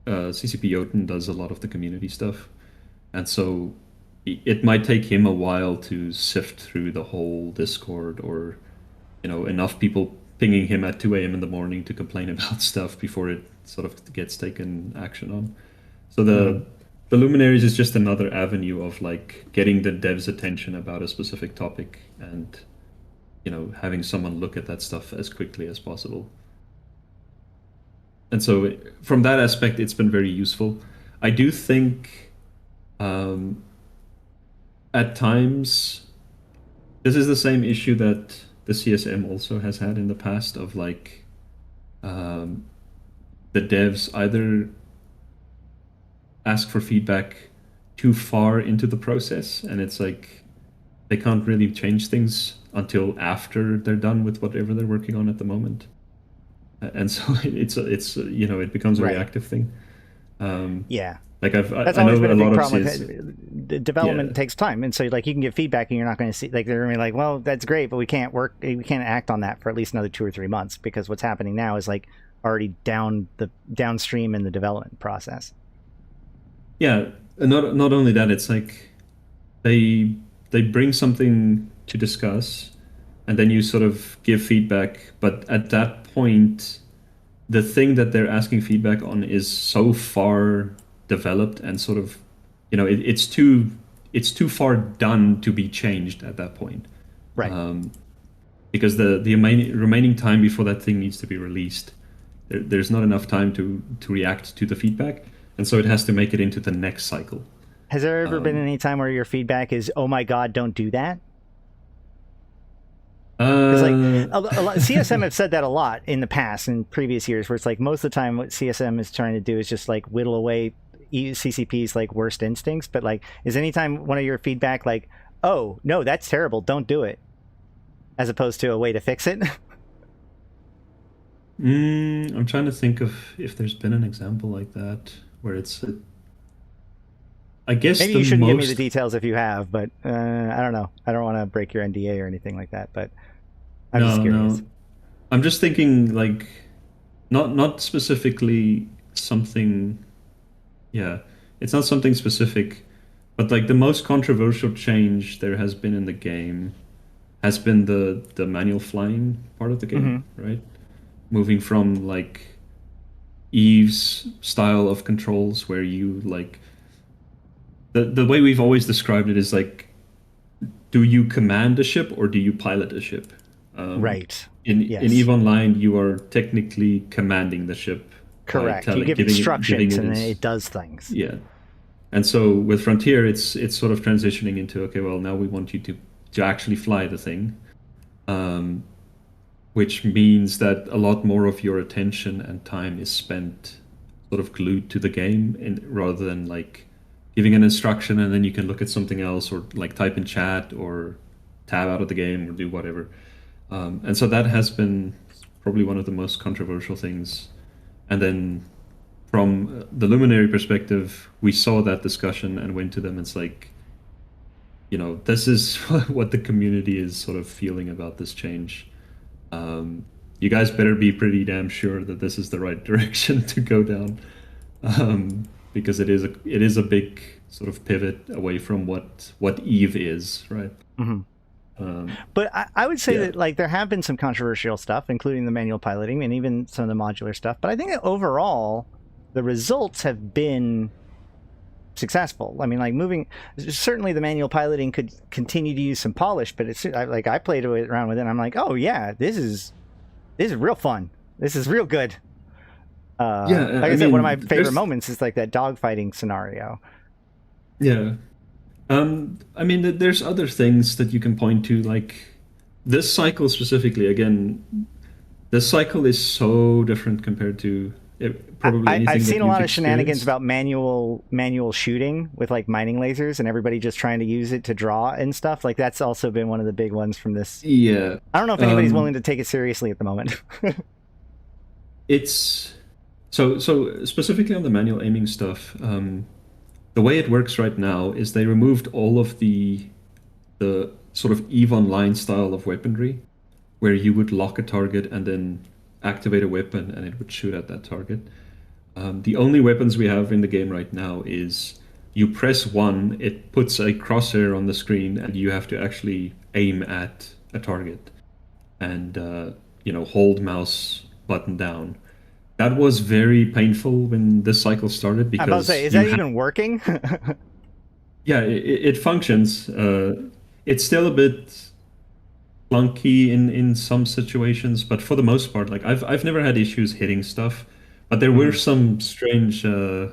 CCP Jotun does a lot of the community stuff. And so it might take him a while to sift through the whole Discord or, enough people pinging him at 2 a.m. in the morning to complain about stuff before it sort of gets taken action on. So the Luminaries is just another avenue of getting the devs' attention about a specific topic and, having someone look at that stuff as quickly as possible. And so from that aspect, it's been very useful. I do think at times, this is the same issue that the CSM also has had in the past of the devs either ask for feedback too far into the process, and it's they can't really change things until after they're done with whatever they're working on at the moment. And so it's it becomes a reactive thing. Yeah. That's always been a big problem with development. Takes time, and so you can give feedback and you're not going to see they're going to be well, that's great, but we can't act on that for at least another 2 or 3 months, because what's happening now is already downstream in the development process. Yeah, and not only that, it's they bring something to discuss and then you sort of give feedback, but at that point the thing that they're asking feedback on is so far developed and sort of it's too far done to be changed at that point, right? Because the remaining time before that thing needs to be released, there's not enough time to react to the feedback, and so it has to make it into the next cycle. Has there ever been any time where your feedback is, oh my god, don't do that? CSM have said that a lot in the past, in previous years, where it's most of the time what CSM is trying to do is just whittle away CCP's worst instincts, but is any time one of your feedback oh no, that's terrible, don't do it, as opposed to a way to fix it? I'm trying to think of if there's been an example like that where it's I guess maybe you shouldn't give me the details if you have, but I don't know. I don't want to break your NDA or anything like that, but I'm just curious. No. I'm just thinking not specifically something. Yeah, it's not something specific, but the most controversial change there has been in the game has been the manual flying part of the game, right? Moving from Eve's style of controls where you the way we've always described it is do you command a ship or do you pilot a ship? Right. In EVE Online, you are technically commanding the ship. Correct. You give instructions and it does things. Yeah. And so with Frontier, it's sort of transitioning into, okay, well, now we want you to actually fly the thing, which means that a lot more of your attention and time is spent sort of glued to the game, rather than giving an instruction and then you can look at something else or type in chat or tab out of the game or do whatever. And so that has been probably one of the most controversial things. And then from the Luminary perspective, we saw that discussion and went to them. It's this is what the community is sort of feeling about this change. You guys better be pretty damn sure that this is the right direction to go down. Because it is a big sort of pivot away from what EVE is, right? But I would say that there have been some controversial stuff, including the manual piloting and even some of the modular stuff. But I think that overall, the results have been successful. I mean, moving, certainly the manual piloting could continue to use some polish, but it's I played around with it and I'm oh yeah, this is real fun. This is real good. I said, one of my favorite moments is that dogfighting scenario. Yeah. There's other things that you can point to, this cycle specifically. Again, this cycle is so different compared to I've seen a lot of shenanigans about manual shooting with like mining lasers and everybody just trying to use it to draw and stuff. Like that's also been one of the big ones from this. Yeah. I don't know if anybody's willing to take it seriously at the moment. It's so specifically on the manual aiming stuff. The way it works right now is they removed all of the sort of EVE Online style of weaponry, where you would lock a target and then activate a weapon and it would shoot at that target. The only weapons we have in the game right now is you press 1, it puts a crosshair on the screen, and you have to actually aim at a target and hold mouse button down. That was very painful when this cycle started because I'm about to say, is that even working? Yeah, it functions. It's still a bit clunky in some situations, but for the most part, like I've never had issues hitting stuff, but there were some strange they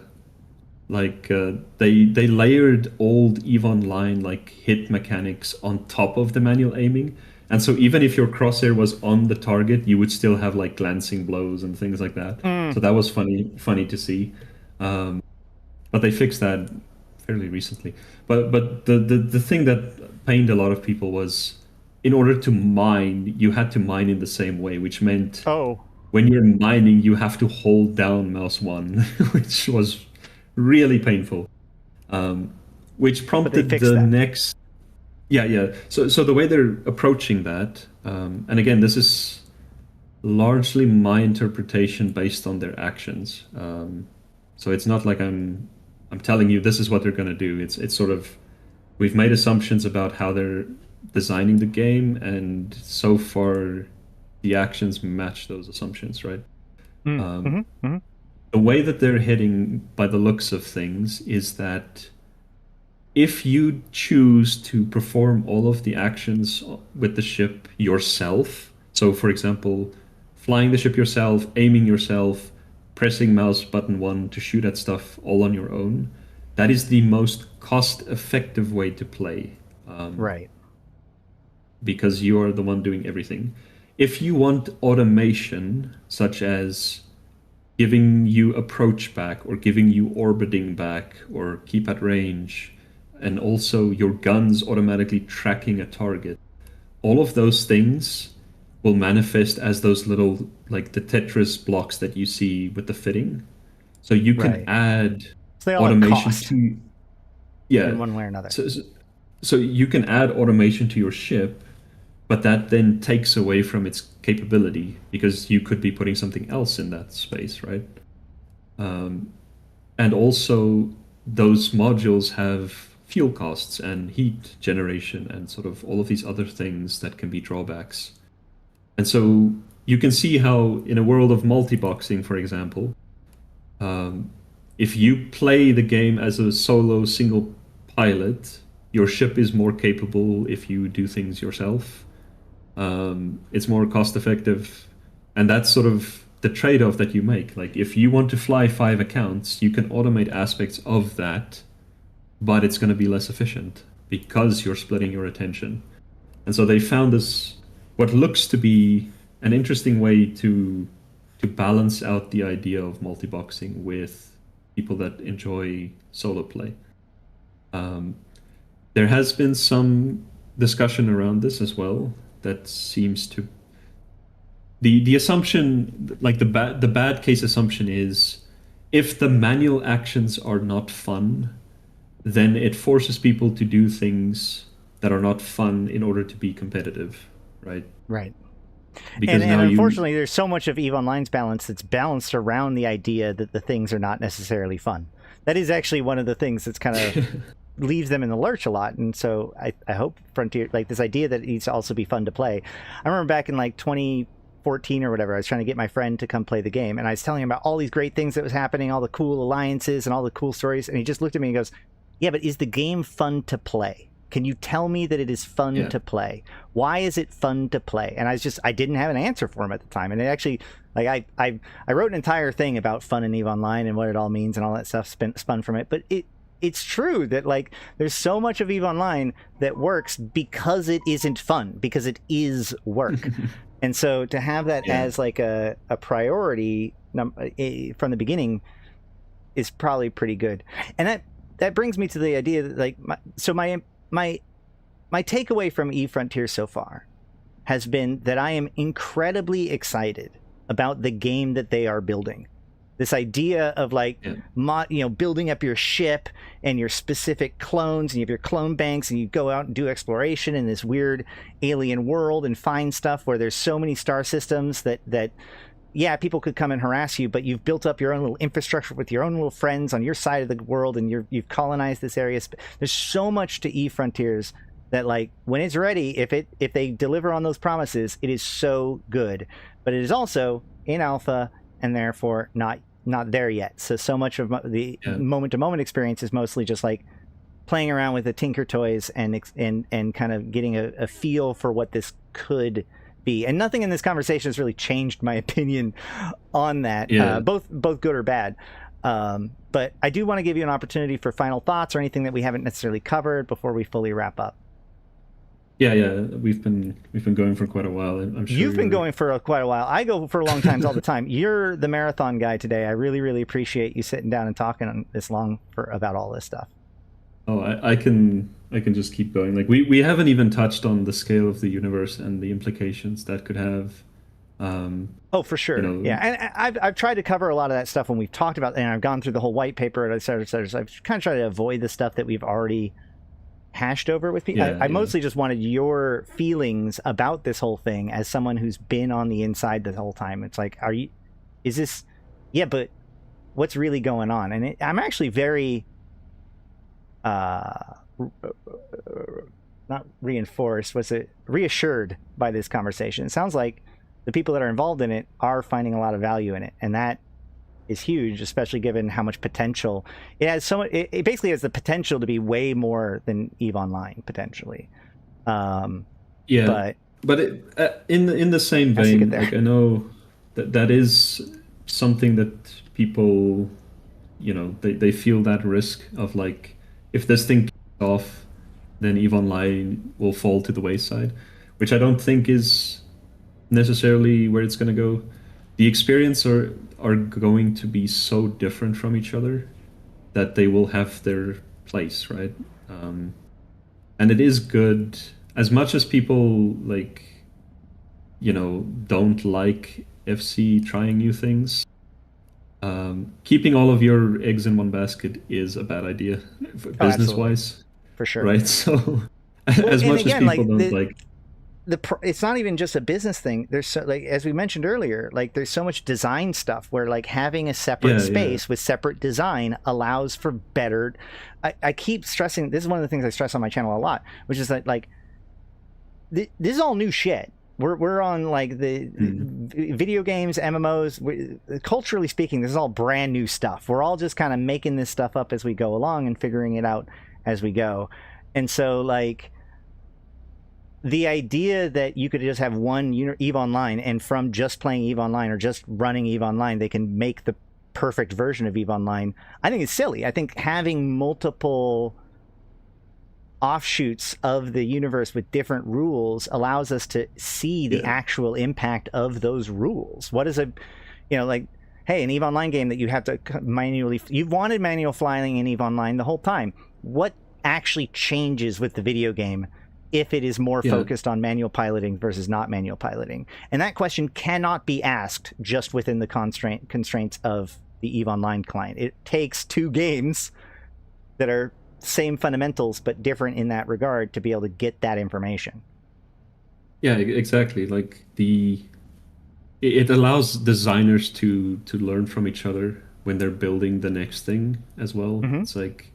layered old EVE Online like hit mechanics on top of the manual aiming, and so even if your crosshair was on the target, you would still have like glancing blows and things like that. So that was funny to see, but they fixed that fairly recently. But the thing that pained a lot of people was, in order to mine, you had to mine in the same way, which meant when you're mining, you have to hold down mouse 1, which was really painful. Which prompted the next... Yeah. So the way they're approaching that, and again, this is largely my interpretation based on their actions. So it's not like I'm telling you this is what they're going to do. It's sort of, we've made assumptions about how they're designing the game, and so far the actions match those assumptions, right? The way that they're heading, by the looks of things, is that if you choose to perform all of the actions with the ship yourself, so for example, flying the ship yourself, aiming yourself, pressing mouse button 1 to shoot at stuff all on your own, that is the most cost-effective way to play. Right. Because you're the one doing everything. If you want automation, such as giving you approach back, or giving you orbiting back, or keep at range, and also your guns automatically tracking a target, all of those things will manifest as those little, like the Tetris blocks that you see with the fitting. So you can add automation to... Yeah. In one way or another. So you can add automation to your ship, but that then takes away from its capability, because you could be putting something else in that space, right? And also, those modules have fuel costs and heat generation and sort of all of these other things that can be drawbacks. And so you can see how, in a world of multi-boxing, for example, if you play the game as a solo single pilot, your ship is more capable if you do things yourself. It's more cost effective, and that's sort of the trade-off that you make. Like, if you want to fly 5 accounts, you can automate aspects of that, but it's going to be less efficient because you're splitting your attention. And so they found this, what looks to be an interesting way to balance out the idea of multi-boxing with people that enjoy solo play. There has been some discussion around this as well. That seems to... The assumption, like the bad case assumption is, if the manual actions are not fun, then it forces people to do things that are not fun in order to be competitive, right? Right. Because and unfortunately, there's so much of EVE Online's balance that's balanced around the idea that the things are not necessarily fun. That is actually one of the things that's kind of leaves them in the lurch a lot. And so I hope Frontier, like this idea that it needs to also be fun to play. I remember back in like 2014 or whatever, I was trying to get my friend to come play the game, and I was telling him about all these great things that was happening, all the cool alliances and all the cool stories, and he just looked at me and goes, yeah, but is the game fun to play? Can you tell me that it is fun to play? Why is it fun to play? And I didn't have an answer for him at the time. And it actually, like I wrote an entire thing about fun in EVE Online and what it all means and all that stuff spun from it. But it's true that like there's so much of EVE Online that works because it isn't fun, because it is work. And so to have that as like a priority from the beginning is probably pretty good. And that brings me to the idea that like my takeaway from Eve Frontier so far has been that I am incredibly excited about the game that they are building. This idea of like, building up your ship and your specific clones, and you have your clone banks, and you go out and do exploration in this weird alien world and find stuff where there's so many star systems that people could come and harass you, but you've built up your own little infrastructure with your own little friends on your side of the world, and you've colonized this area. There's so much to Eve Frontiers that, like, when it's ready, if they deliver on those promises, it is so good. But it is also in alpha, and therefore not there yet. So much of the moment-to-moment experience is mostly just like playing around with the Tinker Toys and kind of getting a feel for what this could be. And nothing in this conversation has really changed my opinion on that, both good or bad. But I do want to give you an opportunity for final thoughts or anything that we haven't necessarily covered before we fully wrap up. Yeah, we've been going for quite a while. I'm sure you've been going for quite a while. I go for long times all the time. You're the marathon guy today. I really, really appreciate you sitting down and talking this long about all this stuff. Oh, I can just keep going. Like we haven't even touched on the scale of the universe and the implications that could have. Oh, for sure. Yeah, and I've tried to cover a lot of that stuff when we've talked about, and I've gone through the whole white paper, et cetera, et cetera. So I've kind of tried to avoid the stuff that we've already hashed over with people. I mostly just wanted your feelings about this whole thing as someone who's been on the inside the whole time. It's like, but what's really going on? And I'm actually very not reinforced, reassured by this conversation. It sounds like the people that are involved in it are finding a lot of value in it, and that is huge, especially given how much potential it has. It basically has the potential to be way more than EVE Online potentially. But in the same vein, like I know that is something that people, they feel that risk of, like, if this thing kicks off, then EVE Online will fall to the wayside, which I don't think is necessarily where it's going to go. The experience are going to be so different from each other that they will have their place, right? And it is good, as much as people don't like FC trying new things. Keeping all of your eggs in one basket is a bad idea, business-wise. For sure, right? So, as much as people don't like. It's not even just a business thing. There's so, like, as we mentioned earlier, like, there's so much design stuff where, like, having a separate space with separate design allows for better. I keep stressing, this is one of the things I stress on my channel a lot, which is that, like, this is all new shit. We're on, like, the video games, MMOs. Culturally speaking, this is all brand new stuff. We're all just kind of making this stuff up as we go along and figuring it out as we go. And so, like, the idea that you could just have one EVE Online, and from just playing EVE Online or just running EVE Online, they can make the perfect version of EVE Online, I think it's silly. I think having multiple offshoots of the universe with different rules allows us to see the actual impact of those rules. What is hey, an EVE Online game that you have to manually... You've wanted manual flying in EVE Online the whole time. What actually changes with the video game if it is more focused on manual piloting versus not manual piloting? And that question cannot be asked just within the constraints of the EVE Online client. It takes two games that are same fundamentals but different in that regard to be able to get that information. Yeah, exactly. Like, it allows designers to learn from each other when they're building the next thing as well. It's like,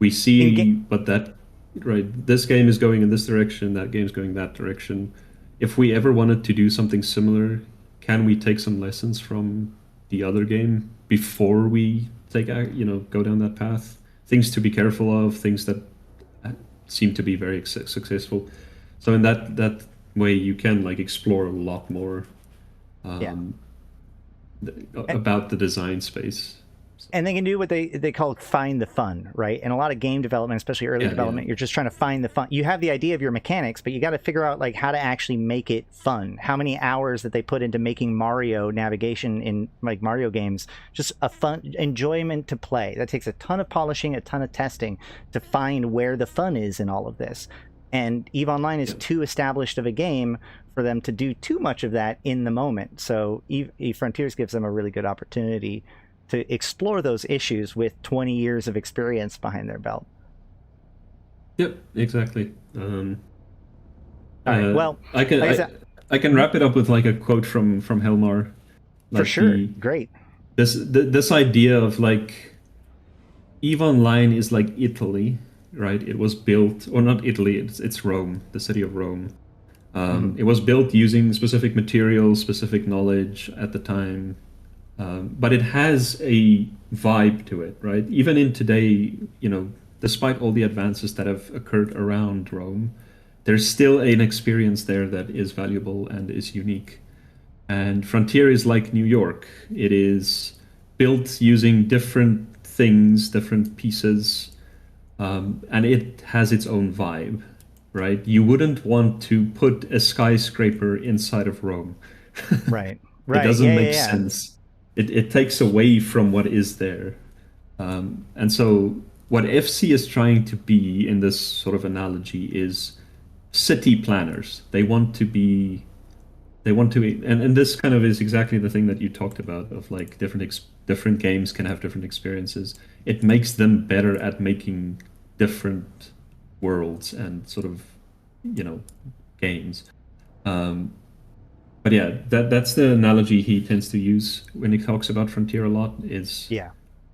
we see, but that... Right, this game is going in this direction, that game's going that direction. If we ever wanted to do something similar, can we take some lessons from the other game before we go down that path? Things to be careful of, things that seem to be very successful. So in that way, you can, like, explore a lot more about the design space. So. And they can do what they call find the fun, right? In a lot of game development, especially early development, you're just trying to find the fun. You have the idea of your mechanics, but you got to figure out like how to actually make it fun. How many hours that they put into making Mario navigation in like Mario games, just a fun enjoyment to play. That takes a ton of polishing, a ton of testing to find where the fun is in all of this. And EVE Online is too established of a game for them to do too much of that in the moment. So EVE Frontiers gives them a really good opportunity to explore those issues with 20 years of experience behind their belt. Yep, exactly. All right, well, I can wrap it up with like a quote from Hilmar. Like for sure, great. This idea of like EVE Online is like Italy, right? It was built, or not Italy, it's Rome, the city of Rome. It was built using specific materials, specific knowledge at the time. But it has a vibe to it, right? Even in today, you know, despite all the advances that have occurred around Rome, there's still an experience there that is valuable and is unique. And Frontier is like New York. It is built using different things, different pieces, and it has its own vibe, right? You wouldn't want to put a skyscraper inside of Rome. Right. It doesn't make sense. It takes away from what is there. And so what FC is trying to be in this sort of analogy is city planners. They want to be, and this kind of is exactly the thing that you talked about of like different games can have different experiences. It makes them better at making different worlds and sort of, you know, games. But yeah, that's the analogy he tends to use when he talks about Frontier a lot, is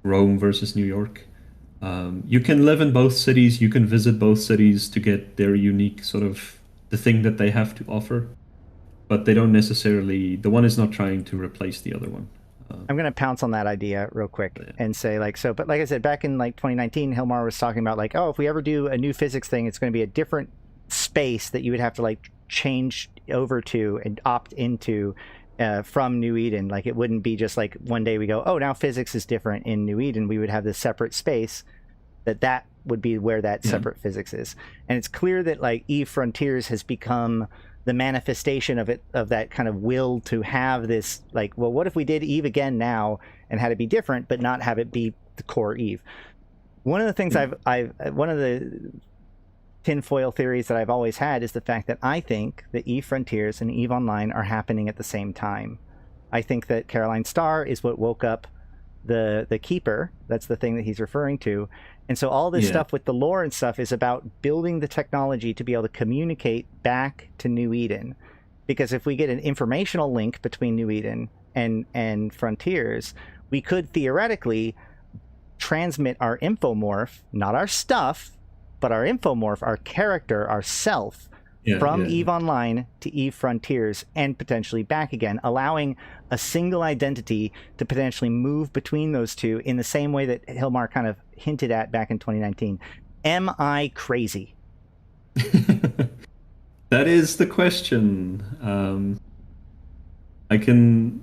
Rome versus New York. You can live in both cities, you can visit both cities to get their unique sort of, the thing that they have to offer, but they don't necessarily, the one is not trying to replace the other one. I'm going to pounce on that idea real quick and say like, so, but like I said, back in like 2019, Hilmar was talking about like, oh, if we ever do a new physics thing, it's going to be a different space that you would have to like change over to and opt into from New Eden. Like it wouldn't be just like one day we go, oh, now physics is different in New Eden. We would have this separate space that would be where that separate physics is. And it's clear that like EVE Frontiers has become the manifestation of it, of that kind of will to have this like, well, what if we did EVE again now and had it be different, but not have it be the core EVE? One of the things one of the tinfoil theories that I've always had is the fact that I think that EVE Frontiers and EVE Online are happening at the same time. I think that Caroline Starr is what woke up the Keeper. That's the thing that he's referring to. And so all this stuff with the lore and stuff is about building the technology to be able to communicate back to New Eden. Because if we get an informational link between New Eden and Frontiers, we could theoretically transmit our infomorph, not our stuff, but our infomorph, our character, our self, from EVE Online to EVE Frontiers and potentially back again, allowing a single identity to potentially move between those two in the same way that Hilmar kind of hinted at back in 2019. Am I crazy? That is the question. I can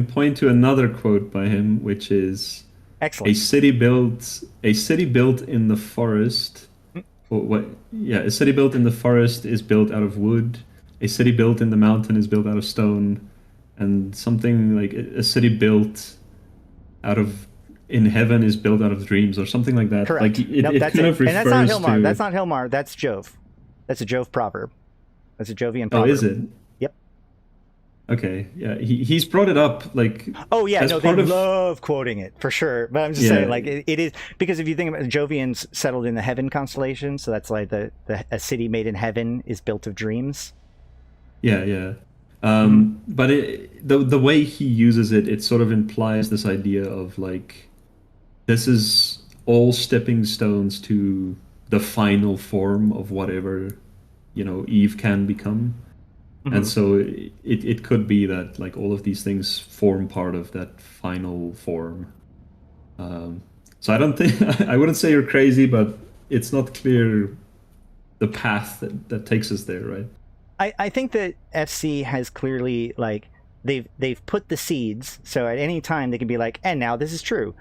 point to another quote by him, which is, excellent. A city built in the forest. A city built in the forest is built out of wood. A city built in the mountain is built out of stone, and something like a city built in heaven is built out of dreams, or something like that. Correct. Like it kind of refers and that's not Hilmar. to... That's not Hilmar. That's Jove. That's a Jove proverb. That's a Jovian proverb. Oh, is it? Yep. Okay. Yeah. He's brought it up like. Oh yeah. No, they love quoting it for sure. But I'm just saying, like it is, because if you think about it, Jovians settled in the heaven constellation, so that's like a city made in heaven is built of dreams. Yeah. But the way he uses it, it sort of implies this idea of like, this is all stepping stones to the final form of whatever, Eve can become. Mm-hmm. And so it could be that like all of these things form part of that final form. So I wouldn't say you're crazy, but it's not clear the path that takes us there, right? I think that FC has clearly like they've put the seeds, so at any time they can be like, and now this is true.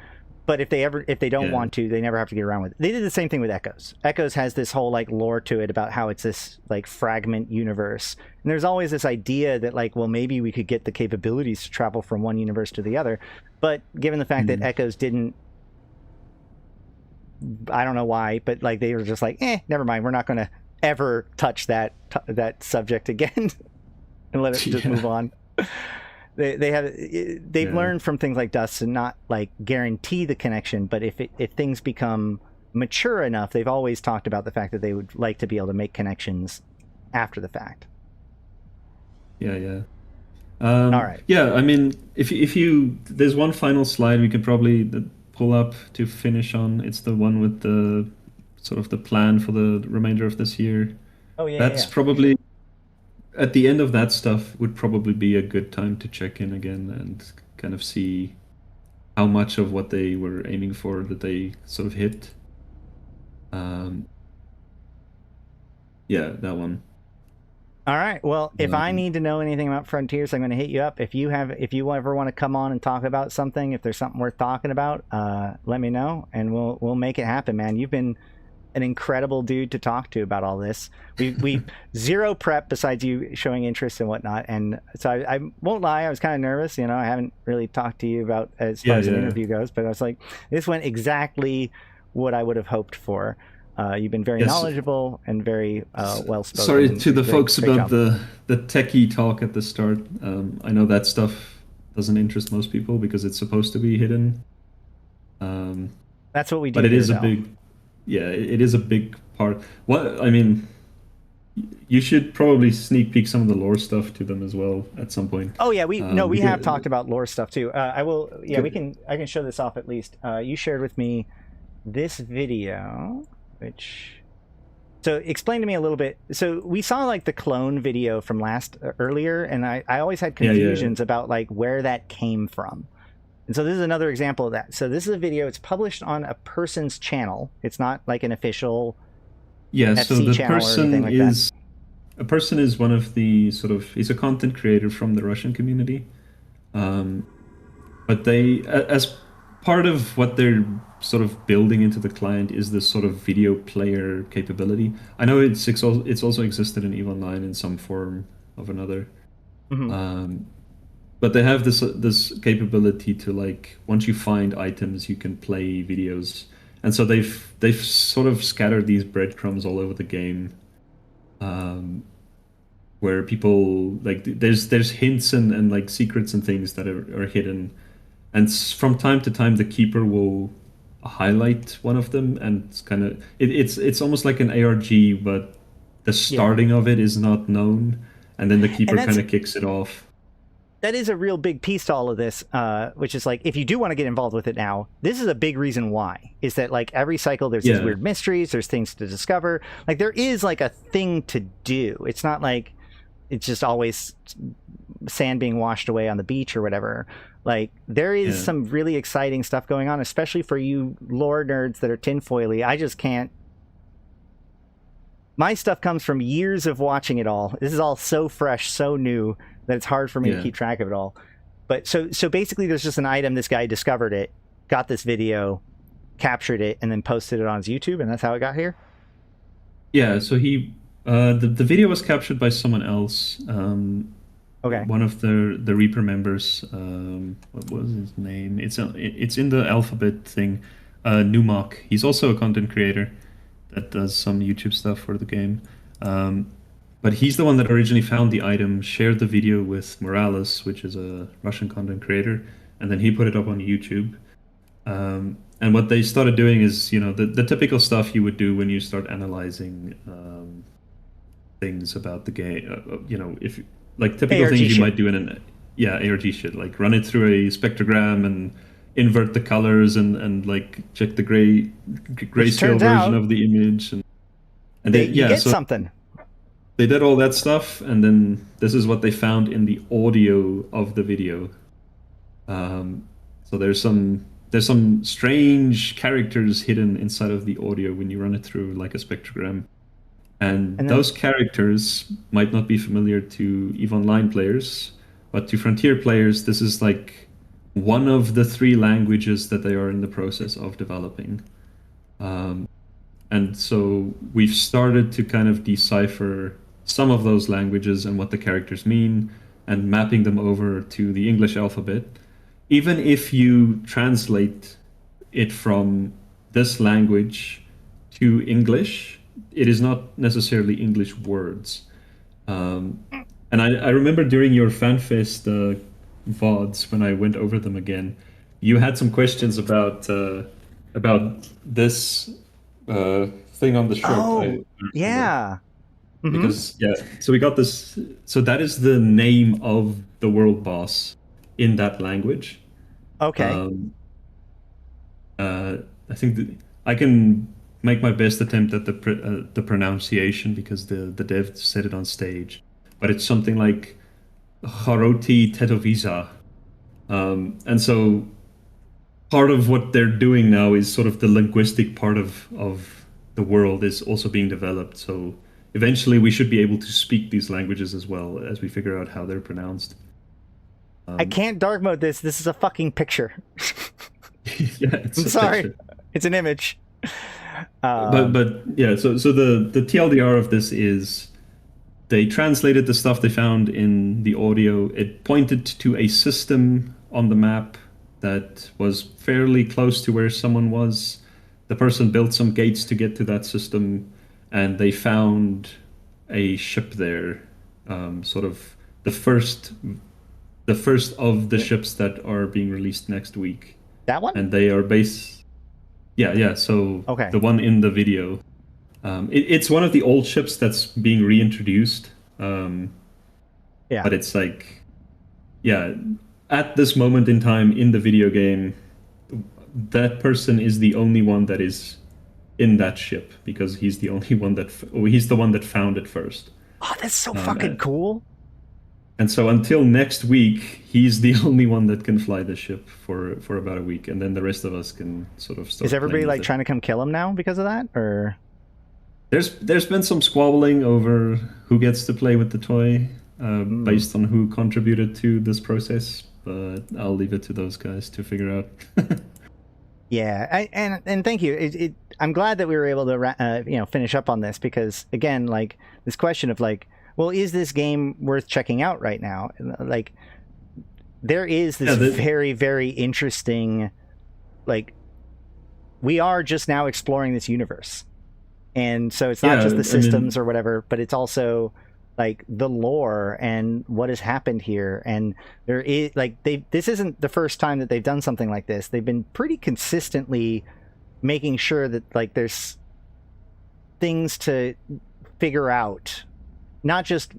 But if they don't want to, they never have to get around with it. They did the same thing with Echoes. Echoes has this whole like lore to it about how it's this like fragment universe. And there's always this idea that like, well, maybe we could get the capabilities to travel from one universe to the other. But given the fact that Echoes didn't, I don't know why, but like they were just like, never mind. We're not going to ever touch that subject again and let it just move on. They've learned from things like Dust to not like guarantee the connection, but if things become mature enough, they've always talked about the fact that they would like to be able to make connections after the fact. All right. Yeah, I mean, if you there's one final slide we could probably pull up to finish on. It's the one with the sort of the plan for the remainder of this year. Oh yeah. That's probably. At the end of that stuff would probably be a good time to check in again and kind of see how much of what they were aiming for that they sort of hit. That one. All right. Well, if I need to know anything about Frontiers, I'm going to hit you up. If you ever want to come on and talk about something, if there's something worth talking about, let me know and we'll make it happen, man. You've been an incredible dude to talk to about all this. We zero prep besides you showing interest and whatnot, and so I won't lie, I was kind of nervous. I haven't really talked to you about as far as an interview goes, but I was like, this went exactly what I would have hoped for. You've been very knowledgeable and very well spoken. Sorry to the folks about the techie talk at the start. I know that stuff doesn't interest most people because it's supposed to be hidden. That's what we do. But it is a big. Yeah, it is a big part. I mean, you should probably sneak peek some of the lore stuff to them as well at some point. Oh yeah, we have talked about lore stuff too. I will. Yeah, I can show this off at least. You shared with me this video, so explain to me a little bit. So we saw like the clone video from earlier, and I always had confusions about like where that came from. And so this is another example of that. So this is a video. It's published on a person's channel. It's not like an official FC so the channel person or anything like is a person is one of the he's a content creator from the Russian community. But they, as part of what they're sort of building into the client, is this sort of video player capability. I know it's also existed in EVE Online in some form of another. But they have this capability to, like, once you find items, you can play videos, and so they've sort of scattered these breadcrumbs all over the game, where people like there's hints and like secrets and things that are hidden, and from time to time the keeper will highlight one of them, and it's almost like an ARG, but the starting of it is not known, and then the keeper kind of kicks it off. That is a real big piece to all of this, which is like, if you do want to get involved with it now, this is a big reason why, is that like every cycle there's these weird mysteries, there's things to discover, like there is like a thing to do. It's not like it's just always sand being washed away on the beach or whatever. Like there is some really exciting stuff going on, especially for you lore nerds that are tinfoily. I just can't. My stuff comes from years of watching it all. This is all so fresh, so new, that it's hard for me to keep track of it all. But so basically there's just an item, this guy discovered it, got this video, captured it, and then posted it on his YouTube, and that's how it got here? Yeah, so he the video was captured by someone else. Okay. One of the Reaper members, what was his name? It's in the alphabet thing. Numak. He's also a content creator that does some YouTube stuff for the game. But he's the one that originally found the item, shared the video with Morales, which is a Russian content creator, and then he put it up on YouTube. And what they started doing is, the typical stuff you would do when you start analyzing things about the game. If like typical ARG things you shit. might do in an ARG shit, like run it through a spectrogram and invert the colors and like check the grayscale version of the image, and you get something. They did all that stuff, and then this is what they found in the audio of the video. So there's some strange characters hidden inside of the audio when you run it through like a spectrogram, and those characters might not be familiar to EVE Online players, but to Frontier players, this is like one of the 3 languages that they are in the process of developing. And so we've started to kind of decipher some of those languages and what the characters mean, and mapping them over to the English alphabet. Even if you translate it from this language to English, it is not necessarily English words. And I remember during your FanFest VODs, when I went over them again, you had some questions about this thing on the shirt. Oh, yeah. Because so we got this. So that is the name of the world boss in that language. Okay. I think I can make my best attempt at the pronunciation, because the dev said it on stage, but it's something like Haroti Tetovisa. And so part of what they're doing now is sort of the linguistic part of the world is also being developed. So eventually we should be able to speak these languages as well, as we figure out how they're pronounced. I can't dark mode this. This is a fucking picture. Yeah, I'm sorry. Picture. It's an image. But yeah, so the TLDR of this is they translated the stuff they found in the audio. It pointed to a system on the map that was fairly close to where someone was. The person built some gates to get to that system, and they found a ship there, sort of the first of the ships that are being released next week. That one? And they are based... Yeah, so okay. The one in the video. It's one of the old ships that's being reintroduced. But it's like... Yeah, at this moment in time in the video game, that person is the only one that is in that ship, because he's the only one he's the one that found it first. Oh, that's so fucking cool. And so until next week, he's the only one that can fly the ship for about a week, and then the rest of us can sort of start. Is everybody like trying to come kill him now because of that, or? There's been some squabbling over who gets to play with the toy, based on who contributed to this process, but I'll leave it to those guys to figure out. Yeah, and thank you. I'm glad that we were able to finish up on this, because again, like this question of like, well, is this game worth checking out right now? Like, there is this very, very interesting, like, we are just now exploring this universe. And so it's not just the systems or whatever, but it's also like the lore and what has happened here. And there is like, this isn't the first time that they've done something like this. They've been pretty consistently making sure that like there's things to figure out. Not just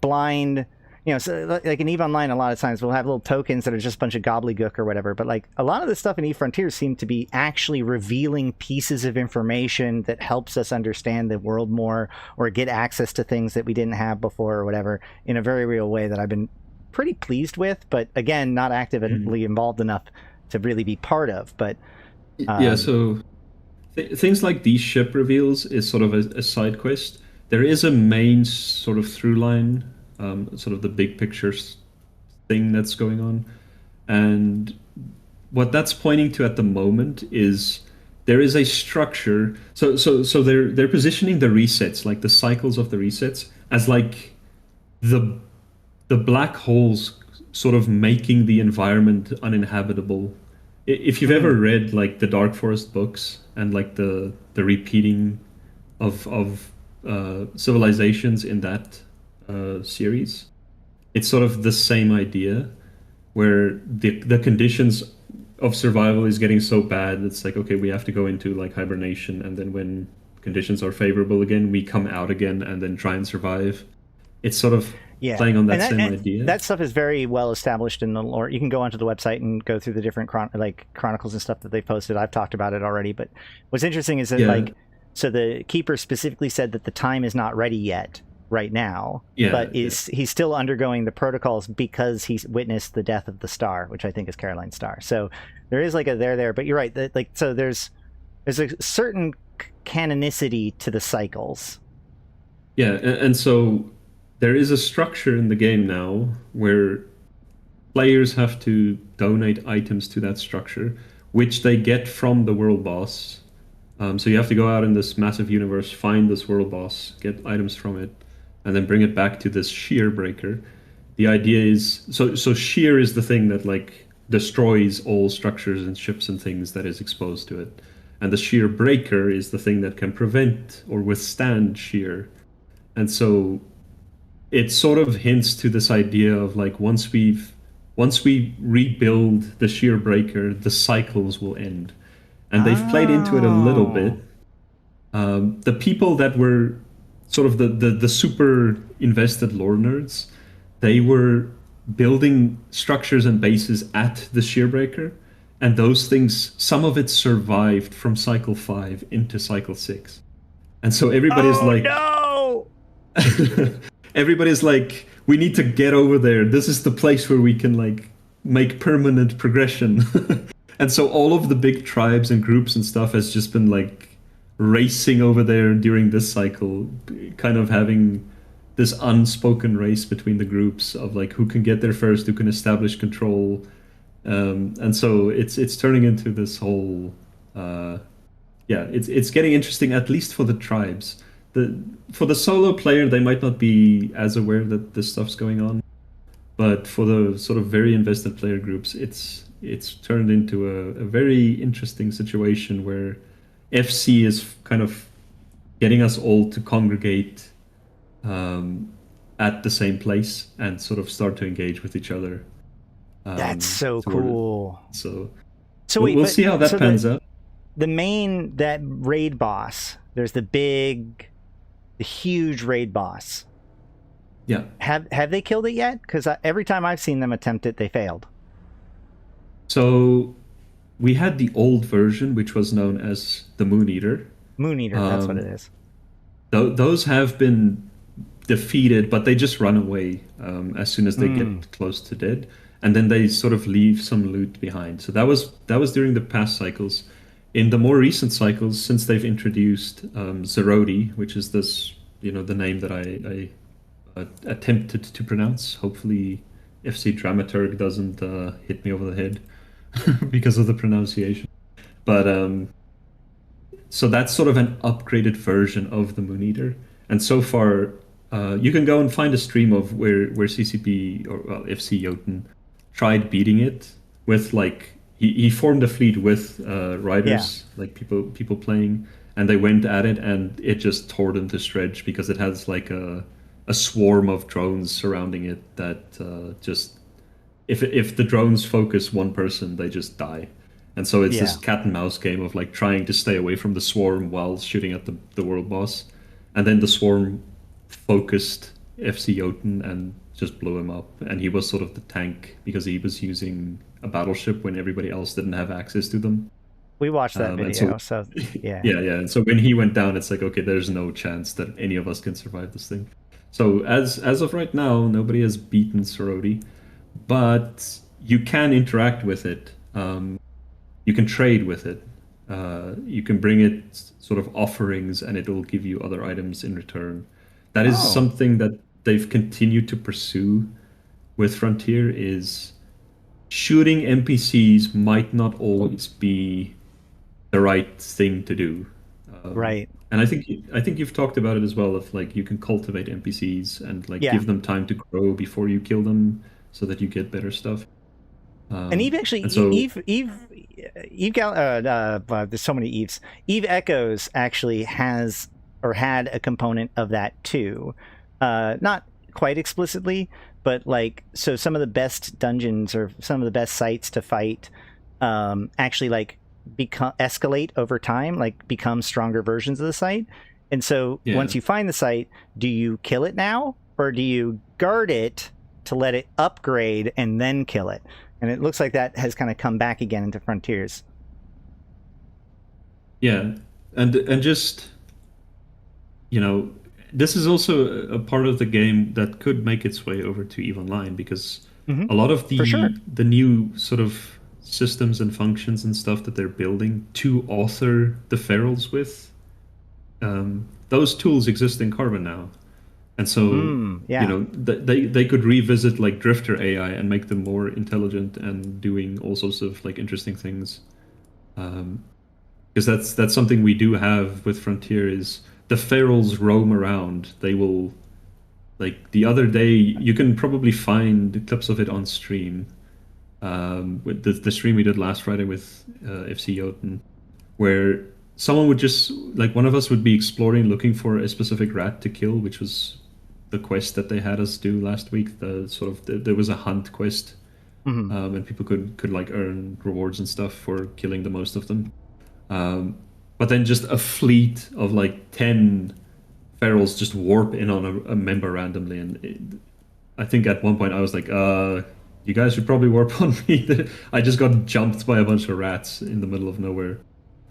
blind, so like in EVE Online, a lot of times we'll have little tokens that are just a bunch of gobbledygook or whatever, but like a lot of the stuff in EVE Frontiers seem to be actually revealing pieces of information that helps us understand the world more, or get access to things that we didn't have before or whatever, in a very real way that I've been pretty pleased with, but again, not actively involved enough to really be part of. But so things like these ship reveals is sort of a side quest. There is a main sort of through line, sort of the big picture thing that's going on. And what that's pointing to at the moment is there is a structure. So they're positioning the resets, like the cycles of the resets, as like the black holes sort of making the environment uninhabitable. If you've ever read like the Dark Forest books and like the repeating of civilizations in that series, it's sort of the same idea, where the conditions of survival is getting so bad, it's like, okay, we have to go into like hibernation, and then when conditions are favorable again, we come out again and then try and survive. It's sort of playing on that same idea. That stuff is very well established in the lore. You can go onto the website and go through the different chronicles and stuff that they've posted. I've talked about it already, but what's interesting is that so the Keeper specifically said that the time is not ready yet right now, but he's still undergoing the protocols because he's witnessed the death of the star, which I think is Caroline's star. So there is like a there, but you're right. So there's a certain canonicity to the cycles. Yeah, and so there is a structure in the game now where players have to donate items to that structure, which they get from the world boss. So you have to go out in this massive universe, find this world boss, get items from it, and then bring it back to this shear breaker. The idea is, so shear is the thing that like destroys all structures and ships and things that is exposed to it. And the shear breaker is the thing that can prevent or withstand shear. And so it sort of hints to this idea of like once we rebuild the shear breaker, the cycles will end. And they've played into it a little bit. The people that were sort of the super invested lore nerds, they were building structures and bases at the shear breaker, and those things, some of it survived from cycle 5 into cycle 6. And so everybody's no! Everybody's like, we need to get over there. This is the place where we can like make permanent progression. And so all of the big tribes and groups and stuff has just been like racing over there during this cycle, kind of having this unspoken race between the groups of like who can get there first, who can establish control. And so it's turning into this whole it's getting interesting, at least for the tribes. For the solo player, they might not be as aware that this stuff's going on, but for the sort of very invested player groups, it's turned into a very interesting situation where FC is kind of getting us all to congregate at the same place and sort of start to engage with each other. That's so cool. So wait, we'll see how that pans out. That raid boss, there's the huge raid boss. Yeah. Have they killed it yet? Because every time I've seen them attempt it, they failed. So we had the old version, which was known as the Moon Eater. Moon Eater, that's what it is. Those have been defeated, but they just run away as soon as they get close to dead, and then they sort of leave some loot behind. So that was during the past cycles. In the more recent cycles, since they've introduced Zerodi, which is this, the name that I attempted to pronounce. Hopefully, FC Dramaturg doesn't hit me over the head because of the pronunciation. But so that's sort of an upgraded version of the Moon Eater. And so far, you can go and find a stream of where CCP or FC Jotun tried beating it with like he formed a fleet with riders, like people playing, and they went at it, and it just tore them to shreds because it has like a swarm of drones surrounding it that just if the drones focus one person, they just die. And so it's this cat and mouse game of like trying to stay away from the swarm while shooting at the world boss. And then the swarm focused FC Jotun and just blew him up. And he was sort of the tank because he was using a battleship when everybody else didn't have access to them. We watched that video, so yeah. Yeah. And so when he went down, it's like, okay, there's no chance that any of us can survive this thing. So as of right now, nobody has beaten Sorodi, but you can interact with it. You can trade with it. You can bring it sort of offerings, and it will give you other items in return. That is something that they've continued to pursue with Frontier. Is shooting NPCs might not always be the right thing to do. Right. And I think you've talked about it as well. Of like you can cultivate NPCs and like give them time to grow before you kill them, so that you get better stuff. And Eve actually, there's so many Eves. Eve Echoes actually has or had a component of that too. Not quite explicitly, but like, so some of the best dungeons or some of the best sites to fight actually like escalate over time, like become stronger versions of the site. And so once you find the site, do you kill it now, or do you guard it to let it upgrade and then kill it? And it looks like that has kind of come back again into Frontiers. Yeah, and just, this is also a part of the game that could make its way over to EVE Online, because a lot of the new sort of systems and functions and stuff that they're building to author the ferals with, those tools exist in Carbon now. And so, they could revisit like Drifter AI and make them more intelligent and doing all sorts of like interesting things. Because that's something we do have with Frontier is the ferals roam around. They will, like the other day, you can probably find clips of it on stream. With the stream we did last Friday with FC Jotun, where someone would just, like one of us would be exploring looking for a specific rat to kill, which was the quest that they had us do last week. There was a hunt quest, and people could like earn rewards and stuff for killing the most of them. But then just a fleet of like 10 ferals just warp in on a member randomly, and I think at one point I was like, you guys should probably warp on me. I just got jumped by a bunch of rats in the middle of nowhere.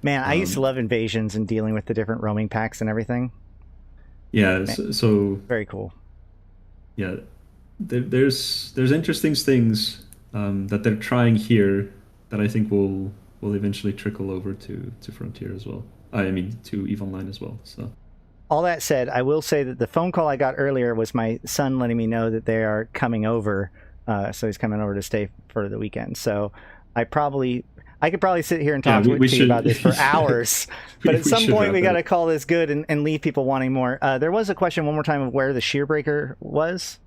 Man, I used to love invasions and dealing with the different roaming packs and everything. Yeah, so very cool. Yeah, there's interesting things that they're trying here that I think will eventually trickle over to Frontier as well. I mean, to EVE Online as well. So. All that said, I will say that the phone call I got earlier was my son letting me know that they are coming over. So he's coming over to stay for the weekend. So I could probably sit here and talk to you about this for hours. But at some point, we got to call this good and leave people wanting more. There was a question one more time of where the Shearbreaker was.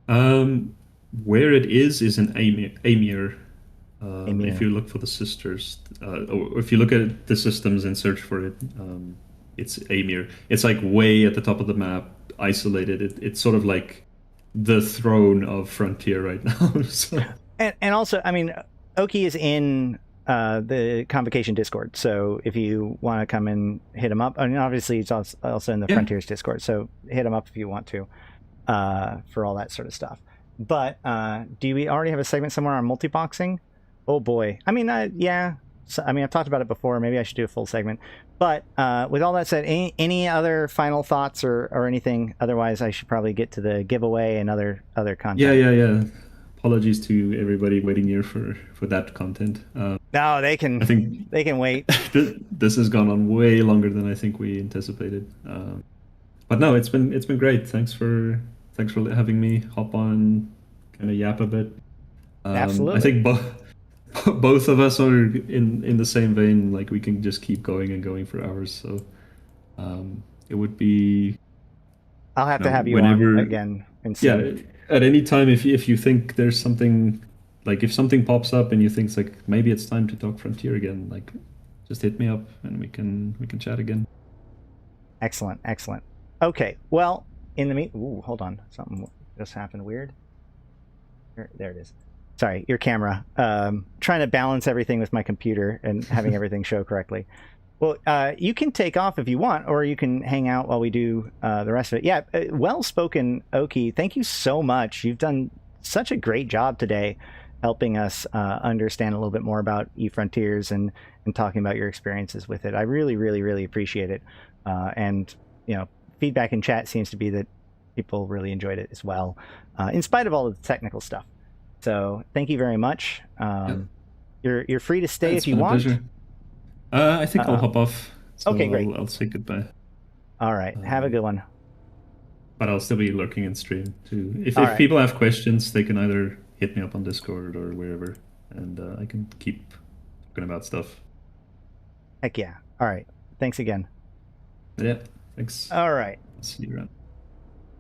Where it is in Amir. If you look for the sisters, or if you look at the systems and search for it, it's Amir. It's like way at the top of the map, isolated. It's sort of like the throne of Frontier right now. So. And also, I mean, Ocki is in the Convocation Discord, so if you want to come and hit him up, I mean, obviously he's also in the Frontiers Discord, so hit him up if you want to for all that sort of stuff. But do we already have a segment somewhere on multi-boxing? Oh boy. I mean, yeah. So, I mean, I've talked about it before. Maybe I should do a full segment. But with all that said, any other final thoughts or anything? Otherwise, I should probably get to the giveaway and other content. Yeah. Apologies to everybody waiting here for that content. No, they can. I think they can wait. This has gone on way longer than I think we anticipated. But no, it's been great. Thanks for having me hop on, kind of yap a bit. Absolutely. I think both of us are in the same vein. Like we can just keep going and going for hours. So it would be. I'll have to have you on again. Yeah, at any time if you think there's something, like if something pops up and you think it's like maybe it's time to talk Frontier again, like just hit me up and we can chat again. Excellent. Okay, well, in the hold on, something just happened weird. There it is. Sorry, your camera. Trying to balance everything with my computer and having everything show correctly. Well, you can take off if you want, or you can hang out while we do the rest of it. Yeah, well-spoken, Ocki. Thank you so much. You've done such a great job today helping us understand a little bit more about eFrontiers and talking about your experiences with it. I really, really, really appreciate it. And, feedback in chat seems to be that people really enjoyed it as well, in spite of all of the technical stuff. So thank you very much. You're free to stay if you want. Pleasure. I think I'll hop off. So okay, great. I'll say goodbye. All right. Have a good one. But I'll still be lurking in stream too. If right. People have questions, they can either hit me up on Discord or wherever, and I can keep talking about stuff. Heck yeah. All right. Thanks again. Yeah. Thanks. All right. See you around.